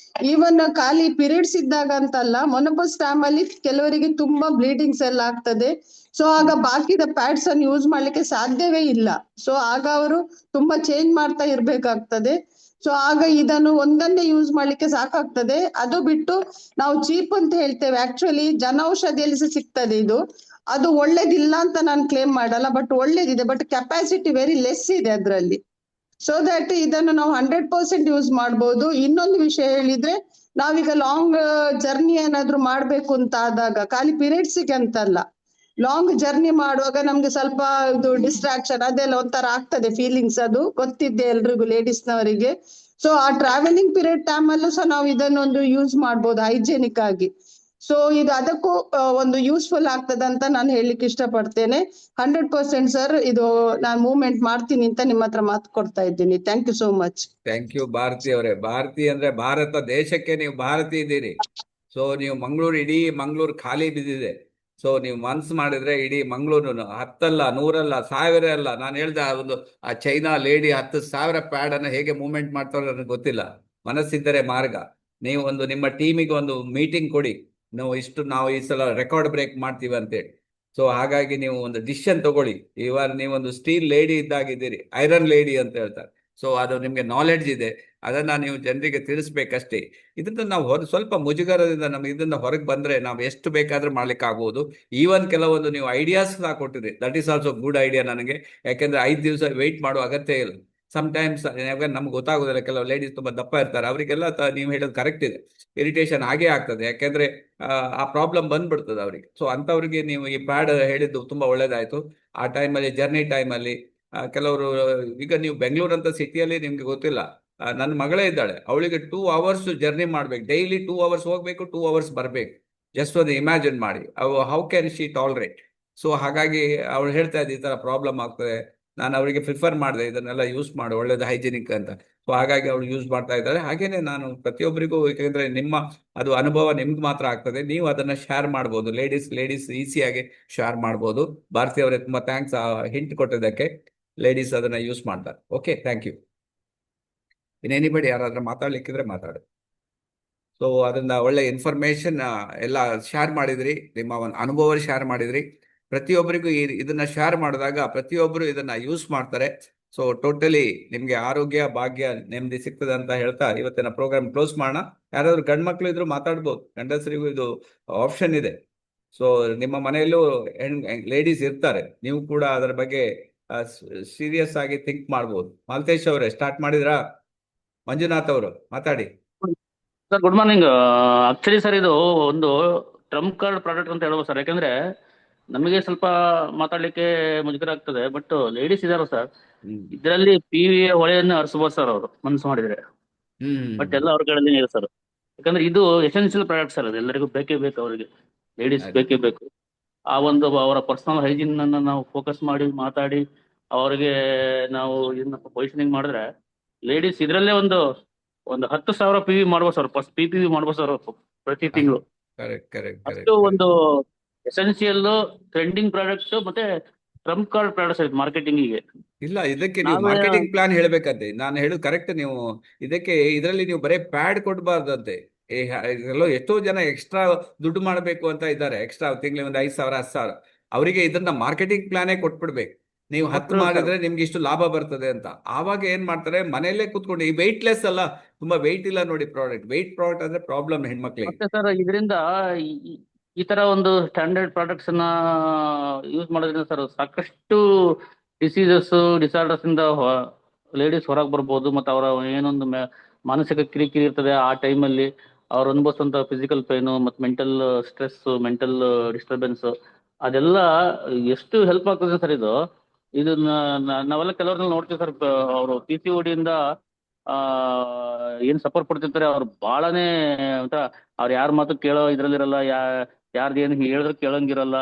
ಈವನ್ ಖಾಲಿ ಪೀರಿಯಡ್ಸ್ ಇದ್ದಾಗ ಅಂತಲ್ಲ, ಮೊನೋಪೋಸ್ ಟೈಮ್ ಅಲ್ಲಿ ಕೆಲವರಿಗೆ ತುಂಬಾ ಬ್ಲೀಡಿಂಗ್ಸ್ ಎಲ್ಲ ಆಗ್ತದೆ. ಸೊ ಆಗ ಬಾಕಿದ ಪ್ಯಾಡ್ಸ್ ಅನ್ನು ಯೂಸ್ ಮಾಡ್ಲಿಕ್ಕೆ ಸಾಧ್ಯವೇ ಇಲ್ಲ. ಸೊ ಆಗ ಅವರು ತುಂಬಾ ಚೇಂಜ್ ಮಾಡ್ತಾ ಇರ್ಬೇಕಾಗ್ತದೆ. ಸೊ ಆಗ ಇದನ್ನು ಒಂದನ್ನೇ ಯೂಸ್ ಮಾಡ್ಲಿಕ್ಕೆ ಸಾಕಾಗ್ತದೆ. ಅದು ಬಿಟ್ಟು ನಾವು ಚೀಪ್ ಅಂತ ಹೇಳ್ತೇವೆ, ಆಕ್ಚುಲಿ ಜನೌಷಧಿಯಲ್ಲಿ ಸಿಗ್ತದೆ ಇದು. ಅದು ಒಳ್ಳೇದಿಲ್ಲ ಅಂತ ನಾನು ಕ್ಲೇಮ್ ಮಾಡಲ್ಲ, ಬಟ್ ಒಳ್ಳೇದಿದೆ. ಬಟ್ ಕೆಪಾಸಿಟಿ ವೆರಿ ಲೆಸ್ ಇದೆ ಅದರಲ್ಲಿ. ಸೊ ದಟ್ ಇದನ್ನು ನಾವು 100% ಯೂಸ್ ಮಾಡ್ಬೋದು. ಇನ್ನೊಂದು ವಿಷಯ ಹೇಳಿದ್ರೆ, ನಾವೀಗ ಲಾಂಗ್ ಜರ್ನಿ ಏನಾದ್ರು ಮಾಡ್ಬೇಕು ಅಂತ ಆದಾಗ, ಖಾಲಿ ಪೀರಿಯಡ್ಸ್ಗೆ ಅಂತಲ್ಲ, ಲಾಂಗ್ ಜರ್ನಿ ಮಾಡುವಾಗ ನಮ್ಗೆ ಸ್ವಲ್ಪ ಇದು ಡಿಸ್ಟ್ರಾಕ್ಷನ್ ಅದೆಲ್ಲ ಒಂಥರ ಆಗ್ತದೆ, ಫೀಲಿಂಗ್ಸ್. ಅದು ಗೊತ್ತಿದ್ದೆ ಎಲ್ರಿಗೂ, ಲೇಡೀಸ್ನವರಿಗೆ. ಸೊ ಆ ಟ್ರಾವೆಲಿಂಗ್ ಪೀರಿಯಡ್ ಟೈಮ್ ಅಲ್ಲೂ ಸಹ ನಾವು ಇದನ್ನೊಂದು ಯೂಸ್ ಮಾಡ್ಬೋದು ಹೈಜೆನಿಕ್ ಆಗಿ. ಸೊ ಇದು ಅದಕ್ಕೂ ಒಂದು ಯೂಸ್ಫುಲ್ ಆಗ್ತದಂತ ನಾನು ಹೇಳಲಿಕ್ಕೆ ಇಷ್ಟಪಡ್ತೇನೆ. 100% ಸರ್, ಇದು ನಾನು ಮೂವ್ಮೆಂಟ್ ಮಾಡ್ತೀನಿ ಅಂತ ನಿಮ್ಮ ಹತ್ರ ಮಾತು ಕೊಡ್ತಾ ಇದ್ದೀನಿ. Thank you so much. Thank you Bharati ಅವರೇ. ಭಾರತಿ ಅಂದ್ರೆ ಭಾರತ ದೇಶಕ್ಕೆ ನೀವು ಭಾರತಿ ಇದ್ದೀರಿ. ಸೊ ನೀವು ಇಡೀ ಮಂಗಳೂರು ಖಾಲಿ ಬಿದ್ದಿದೆ. ಸೊ ನೀವು ಮನ್ಸು ಮಾಡಿದ್ರೆ ಇಡೀ ಮಂಗಳೂರು 10 ಅಲ್ಲ, 100 ಅಲ್ಲ, 1000 ಅಲ್ಲ. ನಾನು ಹೇಳ್ದೆ, ಆ ಚೈನಾ ಲೇಡಿ 10,000 ಪ್ಯಾಡ್ ಅನ್ನು ಹೇಗೆ ಮೂವ್ಮೆಂಟ್ ಮಾಡ್ತಾರೋ ನನಗೆ ಗೊತ್ತಿಲ್ಲ. ಮನಸ್ಸಿದ್ದರೆ ಮಾರ್ಗ. ನೀವು ನಿಮ್ಮ ಟೀಮಿಗೆ ಒಂದು ಮೀಟಿಂಗ್ ಕೊಡಿ, ನಾವು ಈ ಸಲ ರೆಕಾರ್ಡ್ ಬ್ರೇಕ್ ಮಾಡ್ತೀವಿ ಅಂತೇಳಿ. ಸೊ ಹಾಗಾಗಿ ನೀವು ಒಂದು ಡಿಸಿಷನ್ ತಗೊಳ್ಳಿ. ಇವಾಗ ನೀವೊಂದು ಸ್ಟೀಲ್ ಲೇಡಿ ಇದ್ದಾಗಿದ್ದೀರಿ, ಐರನ್ ಲೇಡಿ ಅಂತ ಹೇಳ್ತಾರೆ. ಸೊ ಅದು ನಿಮ್ಗೆ ನಾಲೆಡ್ಜ್ ಇದೆ, ಅದನ್ನ ನೀವು ಜನರಿಗೆ ತಿಳಿಸ್ಬೇಕಷ್ಟೇ. ಇದನ್ನ ನಾವು ಸ್ವಲ್ಪ ಮುಜುಗರದಿಂದ ಇದನ್ನ ಹೊರಗೆ ಬಂದ್ರೆ ನಾವು ಎಷ್ಟು ಬೇಕಾದ್ರೂ ಮಾಡ್ಲಿಕ್ಕೆ ಆಗ್ಬೋದು. ಈವನ್ ಕೆಲವೊಂದು ನೀವು ಐಡಿಯಾಸ್ ಸಹ ಕೊಟ್ಟಿರಿ, that is also good idea ನನಗೆ. ಯಾಕೆಂದ್ರೆ 5 ದಿವಸ ವೆಯ್ಟ್ ಮಾಡುವ ಅಗತ್ಯ ಇಲ್ಲ. ಸಮ್ಟೈಮ್ಸ್ ನಮ್ಗೆ ಗೊತ್ತಾಗೋದಿಲ್ಲ, ಕೆಲವು ಲೇಡೀಸ್ ತುಂಬಾ ದಪ್ಪ ಇರ್ತಾರೆ, ಅವರಿಗೆಲ್ಲ ನೀವು ಹೇಳೋದು ಕರೆಕ್ಟ್ ಇದೆ, ಇರಿಟೇಷನ್ ಆಗೇ ಆಗ್ತದೆ. ಯಾಕೆಂದ್ರೆ ಆ ಪ್ರಾಬ್ಲಮ್ ಬಂದ್ಬಿಡ್ತದೆ ಅವರಿಗೆ. ಸೊ ಅಂತವ್ರಿಗೆ ನೀವು ಈ ಪ್ಯಾಡ್ ಹೇಳಿದ್ದು ತುಂಬಾ ಒಳ್ಳೇದಾಯ್ತು. ಆ ಟೈಮಲ್ಲಿ, ಜರ್ನಿ ಟೈಮಲ್ಲಿ ಕೆಲವರು, ಈಗ ನೀವು ಬೆಂಗಳೂರು ಅಂತ ಸಿಟಿಯಲ್ಲಿ ನಿಮ್ಗೆ ಗೊತ್ತಿಲ್ಲ, ನನ್ನ ಮಗಳೇ ಇದ್ದಾಳೆ, ಅವಳಿಗೆ 2 ಅವರ್ಸ್ ಜರ್ನಿ ಮಾಡ್ಬೇಕು, ಡೈಲಿ 2 ಅವರ್ಸ್ ಹೋಗ್ಬೇಕು, 2 ಅವರ್ಸ್ ಬರ್ಬೇಕು. ಜಸ್ಟ್ ಒಂದು ಇಮ್ಯಾಜಿನ್ ಮಾಡಿ, how can she tolerate. So ಹಾಗಾಗಿ ಅವಳು ಹೇಳ್ತಾ ಇದ್ದ, ಈ ತರ ಪ್ರಾಬ್ಲಮ್ ಆಗ್ತದೆ. ನಾನು ಅವರಿಗೆ ಪ್ರಿಫರ್ ಮಾಡಿದೆ, ಇದನ್ನೆಲ್ಲ ಯೂಸ್ ಮಾಡಿ, ಒಳ್ಳೇದು ಹೈಜಿನಿಕ್ ಅಂತ. ಸೊ ಹಾಗಾಗಿ ಅವಳು ಯೂಸ್ ಮಾಡ್ತಾ ಇದ್ದಾರೆ. ಹಾಗೇನೆ ನಾನು ಪ್ರತಿಯೊಬ್ಬರಿಗೂ, ಯಾಕಂದ್ರೆ ಅದು ಅನುಭವ ನಿಮ್ಗೆ ಮಾತ್ರ ಆಗ್ತದೆ, ನೀವು ಅದನ್ನ ಶೇರ್ ಮಾಡ್ಬೋದು. ಲೇಡೀಸ್ ಈಸಿಯಾಗಿ ಶೇರ್ ಮಾಡ್ಬೋದು. ಭಾರತಿ ಅವರೇ, ತುಂಬಾ ಥ್ಯಾಂಕ್ಸ್ ಹಿಂಟ್ ಕೊಟ್ಟಿದ್ದಕ್ಕೆ. ಲೇಡೀಸ್ ಅದನ್ನ ಯೂಸ್ ಮಾಡ್ತಾರೆ. Okay, thank you. ಎನಿಬಡಿ ಯಾರಾದ್ರೂ ಮಾತಾಡ್ಲಿಕ್ಕಿದ್ರೆ ಮಾತಾಡಿ. ಸೊ ಅದನ್ನ ಒಳ್ಳೆ ಇನ್ಫಾರ್ಮೇಶನ್ ಎಲ್ಲ ಶೇರ್ ಮಾಡಿದ್ರಿ, ನಿಮ್ಮ ಒಂದು ಅನುಭವ ಶೇರ್ ಮಾಡಿದ್ರಿ. ಪ್ರತಿಯೊಬ್ಬರಿಗೂ ಇದನ್ನ ಶೇರ್ ಮಾಡಿದಾಗ ಪ್ರತಿಯೊಬ್ಬರು ಇದನ್ನ ಯೂಸ್ ಮಾಡ್ತಾರೆ. ಸೊ ಟೋಟಲಿ ನಿಮ್ಗೆ ಆರೋಗ್ಯ, ಭಾಗ್ಯ, ನೆಮ್ಮದಿ ಸಿಗ್ತದೆ ಅಂತ ಹೇಳ್ತಾ ಇವತ್ತಿನ ಪ್ರೋಗ್ರಾಮ್ ಕ್ಲೋಸ್ ಮಾಡೋಣ. ಯಾರಾದ್ರೂ ಗಂಡ್ಮಕ್ಳು ಇದ್ರು ಮಾತಾಡ್ಬೋದು, ಗಂಡಸರಿಗೂ ಇದು ಆಪ್ಷನ್ ಇದೆ. ಸೊ ನಿಮ್ಮ ಮನೆಯಲ್ಲೂ ಲೇಡೀಸ್ ಇರ್ತಾರೆ, ನೀವು ಕೂಡ ಅದರ ಬಗ್ಗೆ ಸೀರಿಯಸ್ ಆಗಿ ಥಿಂಕ್ ಮಾಡ್ಬೋದು. ಮಾಲ್ತೇಶ್ ಅವರೇ, ಸ್ಟಾರ್ಟ್ ಮಾಡಿದ್ರಾ? ಮಂಜುನಾಥ್ ಅವರು ಮಾತಾಡಿ. Sir good morning. Actually sir, ಇದು ಒಂದು ಟ್ರಂಪ್ ಕಾರ್ಡ್ ಪ್ರಾಡಕ್ಟ್ ಅಂತ ಹೇಳ್ಬೋದು ಸರ್. ಯಾಕಂದ್ರೆ ನಮಗೆ ಸ್ವಲ್ಪ ಮಾತಾಡ್ಲಿಕ್ಕೆ ಮುಜುಗರ ಆಗ್ತದೆ, ಬಟ್ ಲೇಡೀಸ್ ಇದಾರ ಸರ್, ಇದರಲ್ಲಿ PV ಹೊಳೆಯನ್ನು ಹರಿಸಬಹುದು ಸರ್ ಅವರು ಮನಸ್ಸು ಮಾಡಿದ್ರೆ. ಬಟ್ ಎಲ್ಲ ಅವ್ರ ಕಡೆಯಲ್ಲಿ ಇದೆ ಸರ್. ಯಾಕಂದ್ರೆ ಇದು ಎಸೆನ್ಷಿಯಲ್ ಪ್ರಾಡಕ್ಟ್ ಸರ್, ಅದು ಎಲ್ಲರಿಗೂ ಬೇಕೇ ಬೇಕು, ಅವರಿಗೆ ಲೇಡೀಸ್ ಬೇಕೇ ಬೇಕು. ಆ ಒಂದು ಅವರ ಪರ್ಸನಲ್ ಹೈಜೀನ್ ಅನ್ನ ನಾವು ಫೋಕಸ್ ಮಾಡಿ ಮಾತಾಡಿ ಅವರಿಗೆ ನಾವು ಇದನ್ನ ಪೊಸಿಷನಿಂಗ್ ಮಾಡಿದ್ರೆ, ಲೇಡೀಸ್ ಇದರಲ್ಲೇ ಒಂದು 10,000 PV ಮಾಡ್ಬೋದು ಸರ್, PPV ಮಾಡ್ಬೋದು ಸರ್ ಪ್ರತಿ ತಿಂಗಳು. ಅಷ್ಟು ಒಂದು ಎಸೆನ್ಷಿಯಲ್ ಟ್ರೆಂಡಿಂಗ್ ಪ್ರಾಡಕ್ಟ್, ಮತ್ತೆ ಟ್ರಂಪ್ ಕಾರ್ಡ್ ಪ್ರಾಡಕ್ಟ್ಸ್ ಮಾರ್ಕೆಟಿಂಗಿಗೆ. ಇಲ್ಲ, ಇದಕ್ಕೆ ನೀವು ನಾವೇ ಮಾರ್ಕೆಟಿಂಗ್ ಪ್ಲಾನ್ ಹೇಳ್ಬೇಕಂತೆ. ನಾನು ಹೇಳುದು ಕರೆಕ್ಟ್. ನೀವು ಇದಕ್ಕೆ ಇದರಲ್ಲಿ ನೀವು ಬರೀ ಪ್ಯಾಡ್ ಕೊಡಬಾರ್ದಂತೆ. ಎಲ್ಲೋ ಎಷ್ಟೋ ಜನ ಎಕ್ಸ್ಟ್ರಾ ದುಡ್ಡು ಮಾಡಬೇಕು ಅಂತ ಇದ್ದಾರೆ, ಎಕ್ಸ್ಟ್ರಾ ತಿಂಗಳಿಗೆ ಒಂದು 5,000 10,000. ಅವರಿಗೆ ಇದನ್ನ ಮಾರ್ಕೆಟಿಂಗ್ ಪ್ಲಾನೇ ಕೊಟ್ಬಿಡ್ಬೇಕು. ನೀವು 10 ಕೊಟ್ರು ಸರ್. ಮಾಡಿದ್ರೆ ನಿಮ್ಗೆ ಇಷ್ಟು ಲಾಭ ಬರ್ತದೆ ಅಂತ. ಆವಾಗ ಏನ್ ಮಾಡ್ತಾರೆ, ಮನೆಯಲ್ಲೇ ಕೂತ್ಕೊಂಡು, ಈ ವೆಯ್ಟ್ಲೆಸ್ ಅಲ್ಲ, ತುಂಬಾ ವೆಯ್ಟ್ ಇಲ್ಲ ನೋಡಿ ಪ್ರಾಡಕ್ಟ್. ವೆಯ್ಟ್ ಪ್ರಾಡಕ್ಟ್ ಅಂದ್ರೆ ಪ್ರಾಬ್ಲಮ್ ಹೆಣ್ಮಕ್ಳಿಗೆ. ಮತ್ತೆ ಸರ್ ಇದರಿಂದ ಈ ತರ ಒಂದು ಸ್ಟ್ಯಾಂಡರ್ಡ್ ಪ್ರಾಡಕ್ಟ್ಸ್ ಅನ್ನ ಯೂಸ್ ಮಾಡೋದ್ರಿಂದ ಸರ್ ಸಾಕಷ್ಟು ಡಿಸೀಸಸ್ ಡಿಸಾರ್ಡರ್ಸ್ ಇಂದ ಲೇಡೀಸ್ ಹೊರಗೆ ಬರ್ಬೋದು. ಮತ್ತೆ ಅವರ ಏನೊಂದು ಮಾನಸಿಕ ಕಿರಿಕಿರಿ ಇರ್ತದೆ ಆ ಟೈಮಲ್ಲಿ ಅವ್ರು ಅನುಭವಿಸುವಂತ ಫಿಸಿಕಲ್ ಪೇನು ಮತ್ತು ಮೆಂಟಲ್ ಸ್ಟ್ರೆಸ್, ಮೆಂಟಲ್ ಡಿಸ್ಟರ್ಬೆನ್ಸ್ ಅದೆಲ್ಲ ಎಷ್ಟು ಹೆಲ್ಪ್ ಆಗ್ತದೆ ಸರ್ ಇದು ನಾವೆಲ್ಲ ಕೆಲವ್ರನ್ನ ನೋಡ್ತೀವಿ ಸರ್. ಅವರು PCOD ಇಂದ ಏನ್ ಸಫರ್ ಪಡ್ತಿರ್ತಾರೆ ಅವ್ರು ಬಹಳನೇ ಒಂಥರ ಅವ್ರು ಯಾರ ಮಾತು ಕೇಳೋ ಇದ್ರಲ್ಲಿರಲ್ಲ, ಯಾರ್ದು ಏನು ಹೇಳಿದ್ರು ಕೇಳಂಗಿರಲ್ಲ.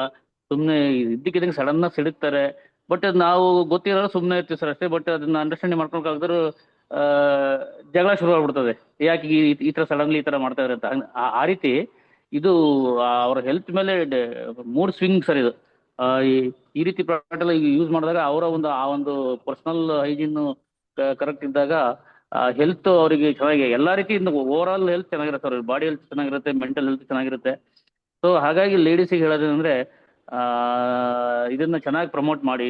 ಸುಮ್ಮನೆ ಇದ್ದಕ್ಕಿದ್ದಂಗೆ ಸಡನ್ ಆಗಿ ಸಿಡುತ್ತಾರೆ. ಬಟ್ ನಾವು ಗೊತ್ತಿರೋ ಸುಮ್ಮನೆ ಇರ್ತೀವಿ ಸರ್ ಅಷ್ಟೇ. ಬಟ್ ಅದನ್ನ ಅಂಡರ್ಸ್ಟ್ಯಾಂಡಿಂಗ್ ಮಾಡ್ಕೊಳಕಾಗದ್ರು ಜಗಳ ಶುರು ಆಗ್ಬಿಡ್ತದೆ. ಯಾಕೆ ಈ ತರ ಸಡನ್ಲಿ ಈ ತರ ಮಾಡ್ತಾ ಇದ್ದಾರೆ ಅಂತ. ಆ ರೀತಿ ಇದು ಅವ್ರ ಹೆಲ್ತ್ ಮೇಲೆ ಮೂಡ್ ಸ್ವಿಂಗ್ ಸರ್ ಇದು. ಈ ರೀತಿ ಪ್ರಾಡಕ್ಟ್ ಎಲ್ಲ ಯೂಸ್ ಮಾಡಿದಾಗ ಅವರ ಒಂದು ಪರ್ಸನಲ್ ಹೈಜೀನ್ ಕರೆಕ್ಟ್ ಇದ್ದಾಗ ಹೆಲ್ತ್ ಅವರಿಗೆ ಚೆನ್ನಾಗಿ ಎಲ್ಲಾ ರೀತಿಯಿಂದ ಓವರ್ ಆಲ್ ಹೆಲ್ತ್ ಚೆನ್ನಾಗಿರುತ್ತೆ ಸರ್. ಬಾಡಿ ಹೆಲ್ತ್ ಚೆನ್ನಾಗಿರುತ್ತೆ, ಮೆಂಟಲ್ ಹೆಲ್ತ್ ಚೆನ್ನಾಗಿರುತ್ತೆ. ಸೊ ಹಾಗಾಗಿ ಲೇಡೀಸಿಗೆ ಹೇಳೋದಂದ್ರೆ ಇದನ್ನ ಚೆನ್ನಾಗಿ ಪ್ರಮೋಟ್ ಮಾಡಿ.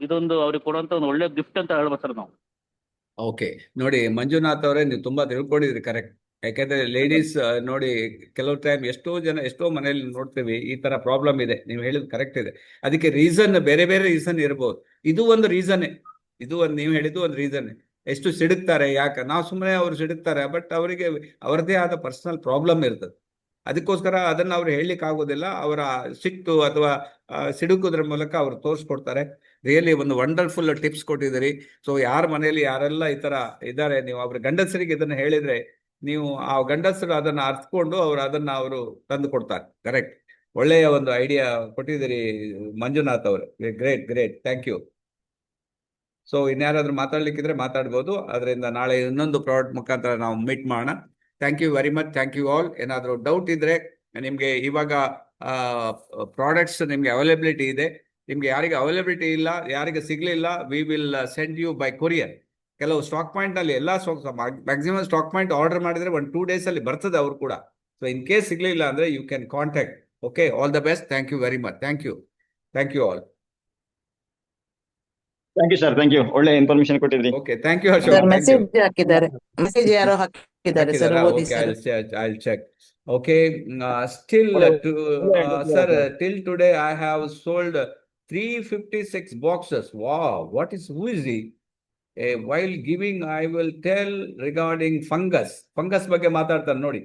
ಇದೊಂದು ಅವ್ರಿಗೆ ಕೊಡುವಂತ ಒಂದು ಒಳ್ಳೆ ಗಿಫ್ಟ್ ಅಂತ ಹೇಳ್ಬೋದು ಸರ್ ನಾವು. ಓಕೆ, ನೋಡಿ ಮಂಜುನಾಥ್ ಅವರೇ, ನೀವು ತುಂಬಾ ತಿಳ್ಕೊಂಡಿದ್ರಿ, ಕರೆಕ್ಟ್. ಯಾಕಂದ್ರೆ ಲೇಡೀಸ್ ನೋಡಿ, ಕೆಲವು ಟೈಮ್ ಎಷ್ಟೋ ಮನೆಯಲ್ಲಿ ನೋಡ್ತೀವಿ ಈ ತರ ಪ್ರಾಬ್ಲಮ್ ಇದೆ. ನೀವು ಹೇಳಿದ್ ಕರೆಕ್ಟ್ ಇದೆ. ಅದಕ್ಕೆ ರೀಸನ್ ಬೇರೆ ಬೇರೆ ರೀಸನ್ ಇರ್ಬೋದು. ಇದು ಒಂದು ರೀಸನ್ನೇ. ನೀವು ಹೇಳಿದ್ದು ಒಂದು ರೀಸನ್. ಎಷ್ಟು ಸಿಡುಕ್ತಾರೆ, ಯಾಕೆ ನಾವು ಸುಮ್ಮನೆ ಅವ್ರು ಸಿಡುಕ್ತಾರೆ, ಬಟ್ ಅವರಿಗೆ ಅವರದೇ ಆದ ಪರ್ಸನಲ್ ಪ್ರಾಬ್ಲಮ್ ಇರ್ತದೆ. ಅದಕ್ಕೋಸ್ಕರ ಅದನ್ನ ಅವ್ರು ಹೇಳಲಿಕ್ಕೆ ಆಗೋದಿಲ್ಲ. ಅವರ ಸಿಟ್ಟು ಅಥವಾ ಸಿಡುಕೋದ್ರ ಮೂಲಕ ಅವ್ರು ತೋರಿಸ್ಕೊಡ್ತಾರೆ. ರಿಯಲಿ ಒಂದು ವಂಡರ್ಫುಲ್ ಟಿಪ್ಸ್ ಕೊಟ್ಟಿದ್ದೀರಿ. ಸೊ ಯಾರ ಮನೆಯಲ್ಲಿ ಯಾರೆಲ್ಲ ಈ ತರ ಇದ್ದಾರೆ, ನೀವು ಅವ್ರ ಗಂಡಸರಿಗೆ ಇದನ್ನ ಹೇಳಿದ್ರೆ, ನೀವು ಆ ಗಂಡಸರು ಅದನ್ನ ಅರ್ಥಕೊಂಡು ಅವರು ತಂದು ಕೊಡ್ತಾರೆ. ಕರೆಕ್ಟ್, ಒಳ್ಳೆಯ ಒಂದು ಐಡಿಯಾ ಕೊಟ್ಟಿದ್ದೀರಿ ಮಂಜುನಾಥ್ ಅವರು. Great great, thank you. So ಇನ್ಯಾರಾದ್ರೂ ಮಾತಾಡ್ಲಿಕ್ಕಿದ್ರೆ ಮಾತಾಡ್ಬೋದು. ಅದರಿಂದ ನಾಳೆ ಇನ್ನೊಂದು ಪ್ರಾಡಕ್ಟ್ ಮುಖಾಂತರ ನಾವು ಮೀಟ್ ಮಾಡೋಣ. Thank you very much. Thank you all. ಏನಾದರೂ ಡೌಟ್ ಇದ್ರೆ ನಿಮಗೆ ಇವಾಗ ಪ್ರಾಡಕ್ಟ್ಸ್ ನಿಮಗೆ ಅವೈಲಬಿಲಿಟಿ ಇದೆ. ನಿಮ್ಗೆ ಯಾರಿಗೆ ಅವೈಲಬಿಲಿಟಿ ಇಲ್ಲ, ಯಾರಿಗೆ ಸಿಗ್ಲಿಲ್ಲ, we will send you by courier. ಕೆಲವು ಸ್ಟಾಕ್ ಪಾಯಿಂಟ್ ನಲ್ಲಿ ಎಲ್ಲ ಮ್ಯಾಕ್ಸಿಮಮ್ ಸ್ಟಾಕ್ ಪಾಯಿಂಟ್ ಆರ್ಡರ್ ಮಾಡಿದ್ರೆ 1-2 days ಅಲ್ಲಿ ಬರ್ತದೆ ಅವ್ರು ಕೂಡ. ಸೊ ಇನ್ ಕೇಸ್ ಸಿಗ್ಲಿಲ್ಲ ಅಂದ್ರೆ you can contact. Okay, all the best. Thank you very much. Thank you all. Thank you sir, thank you. ಒಳ್ಳೆ ಇನ್ಫಾರ್ಮೇಶನ್ ಕೊಟ್ಟಿದ್ರಿ. Okay, thank you Harsha. Message ಹಾಕಿದ್ದಾರೆ, ಮೆಸೇಜ್ ಯಾರೋ ಹಾಕಿದ್ದಾರೆ ಸರ್, ಓದಿ sir. I'll check. Okay, still sir, till today I have sold 356 boxes. Wow, who is he? While giving, I will tell regarding fungus ಬಗ್ಗೆ ಮಾತಾಡ್ತಾರೆ ನೋಡಿ,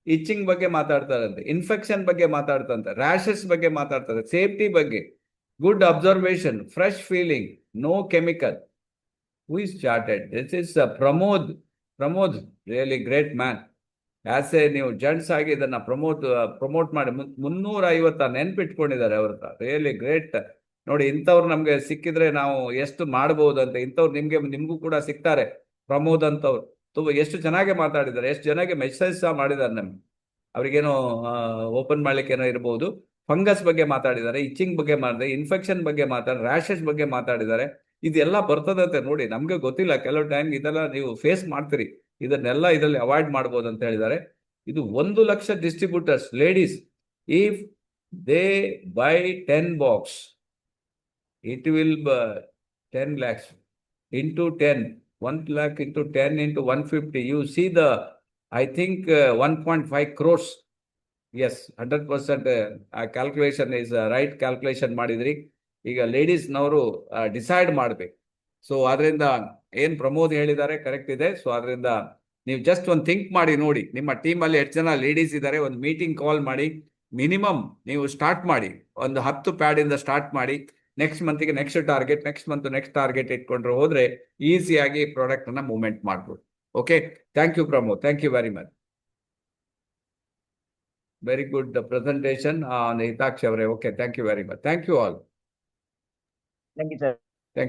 itching ಬಗ್ಗೆ ಮಾತಾಡ್ತಾರಂತೆ, infection ಬಗ್ಗೆ ಮಾತಾಡ್ತಾರಂತೆ, rashes ಬಗ್ಗೆ ಮಾತಾಡ್ತಾರೆ, ಸೇಫ್ಟಿ ಬಗ್ಗೆ, good observation, fresh feeling, no chemical. Who is charted? This is Pramod, really great man. As a ನೀವು gents ಆಗಿ ಇದನ್ನ ಪ್ರಮೋಟ್ ಮಾಡಿ 350 ನೆನ್ಪಿಟ್ಕೊಂಡಿದ್ದಾರೆ ಅವ್ರ. Really great. ನೋಡಿ, ಇಂಥವ್ರು ನಮ್ಗೆ ಸಿಕ್ಕಿದ್ರೆ ನಾವು ಎಷ್ಟು ಮಾಡ್ಬೋದಂತ. ಇಂಥವ್ರು ನಿಮ್ಗೂ ಕೂಡ ಸಿಗ್ತಾರೆ. ಪ್ರಮೋದ್ ಅಂತವ್ರು ಎಷ್ಟು ಚೆನ್ನಾಗಿ ಮಾತಾಡಿದ್ದಾರೆ, ಎಷ್ಟು ಜನಕ್ಕೆ ಮೆಸೇಜ್ ಸಹ ಮಾಡಿದ್ದಾರೆ ನಮ್ಗೆ. ಅವ್ರಿಗೇನೋ ಓಪನ್ ಮಾಡ್ಲಿಕ್ಕೆ ಏನೋ ಇರ್ಬೋದು. ಫಂಗಸ್ ಬಗ್ಗೆ ಮಾತಾಡಿದ್ದಾರೆ, ಇಚಿಂಗ್ ಬಗ್ಗೆ ಮಾಡಿದ್ದಾರೆ, ಇನ್ಫೆಕ್ಷನ್ ಬಗ್ಗೆ ಮಾತಾಡಿದ್ದಾರೆ, ರ್ಯಾಷಸ್ ಬಗ್ಗೆ ಮಾತಾಡಿದ್ದಾರೆ. ಇದೆಲ್ಲ ಬರ್ತದಂತೆ ನೋಡಿ, ನಮ್ಗೆ ಗೊತ್ತಿಲ್ಲ. ಕೆಲವು ಟೈಮ್ ಇದೆಲ್ಲ ನೀವು ಫೇಸ್ ಮಾಡ್ತೀರಿ. ಇದನ್ನೆಲ್ಲ ಇದರಲ್ಲಿ ಅವಾಯ್ಡ್ ಮಾಡ್ಬೋದು ಅಂತ ಹೇಳಿದ್ದಾರೆ. ಇದು 1 lakh distributors ladies. If they by 10 box, it will be 10 lakhs into 10, 1 lakh into 10 into 150. You see I think 1.5 crores. Yes, 100% calculation is right calculation ಮಾಡಿದ್ರಿ. ಈಗ ಲೇಡೀಸ್ನವರು ಡಿಸೈಡ್ ಮಾಡ್ಬೇಕು. ಸೊ ಅದರಿಂದ ಏನ್ ಪ್ರಮೋದ್ ಹೇಳಿದ್ದಾರೆ ಕರೆಕ್ಟ್ ಇದೆ. ಸೊ ಅದರಿಂದ ನೀವು ಜಸ್ಟ್ ಒಂದು ಥಿಂಕ್ ಮಾಡಿ ನೋಡಿ, ನಿಮ್ಮ ಟೀಮಲ್ಲಿ ಎಷ್ಟು ಜನ ಲೇಡೀಸ್ ಇದ್ದಾರೆ, ಒಂದು ಮೀಟಿಂಗ್ ಕಾಲ್ ಮಾಡಿ. ಮಿನಿಮಮ್ ನೀವು ಸ್ಟಾರ್ಟ್ ಮಾಡಿ, ಒಂದು 10 ಪ್ಯಾಡಿಂದ ಸ್ಟಾರ್ಟ್ ಮಾಡಿ. ನೆಕ್ಸ್ಟ್ ಮಂತ್ಗೆ ನೆಕ್ಸ್ಟ್ ಟಾರ್ಗೆಟ್, ನೆಕ್ಸ್ಟ್ ಟಾರ್ಗೆಟ್ ಇಟ್ಕೊಂಡ್ರೆ ಹೋದ್ರೆ ಈಸಿಯಾಗಿ ಪ್ರಾಡಕ್ಟ್ ಅನ್ನ ಮೂವ್ಮೆಂಟ್ ಮಾಡ್ಬೋದು. Okay, thank you Pramod, thank you very much. Very good presentation Hitakshi ಅವರೇ. Okay, thank you very much. Thank you all. Thank you sir.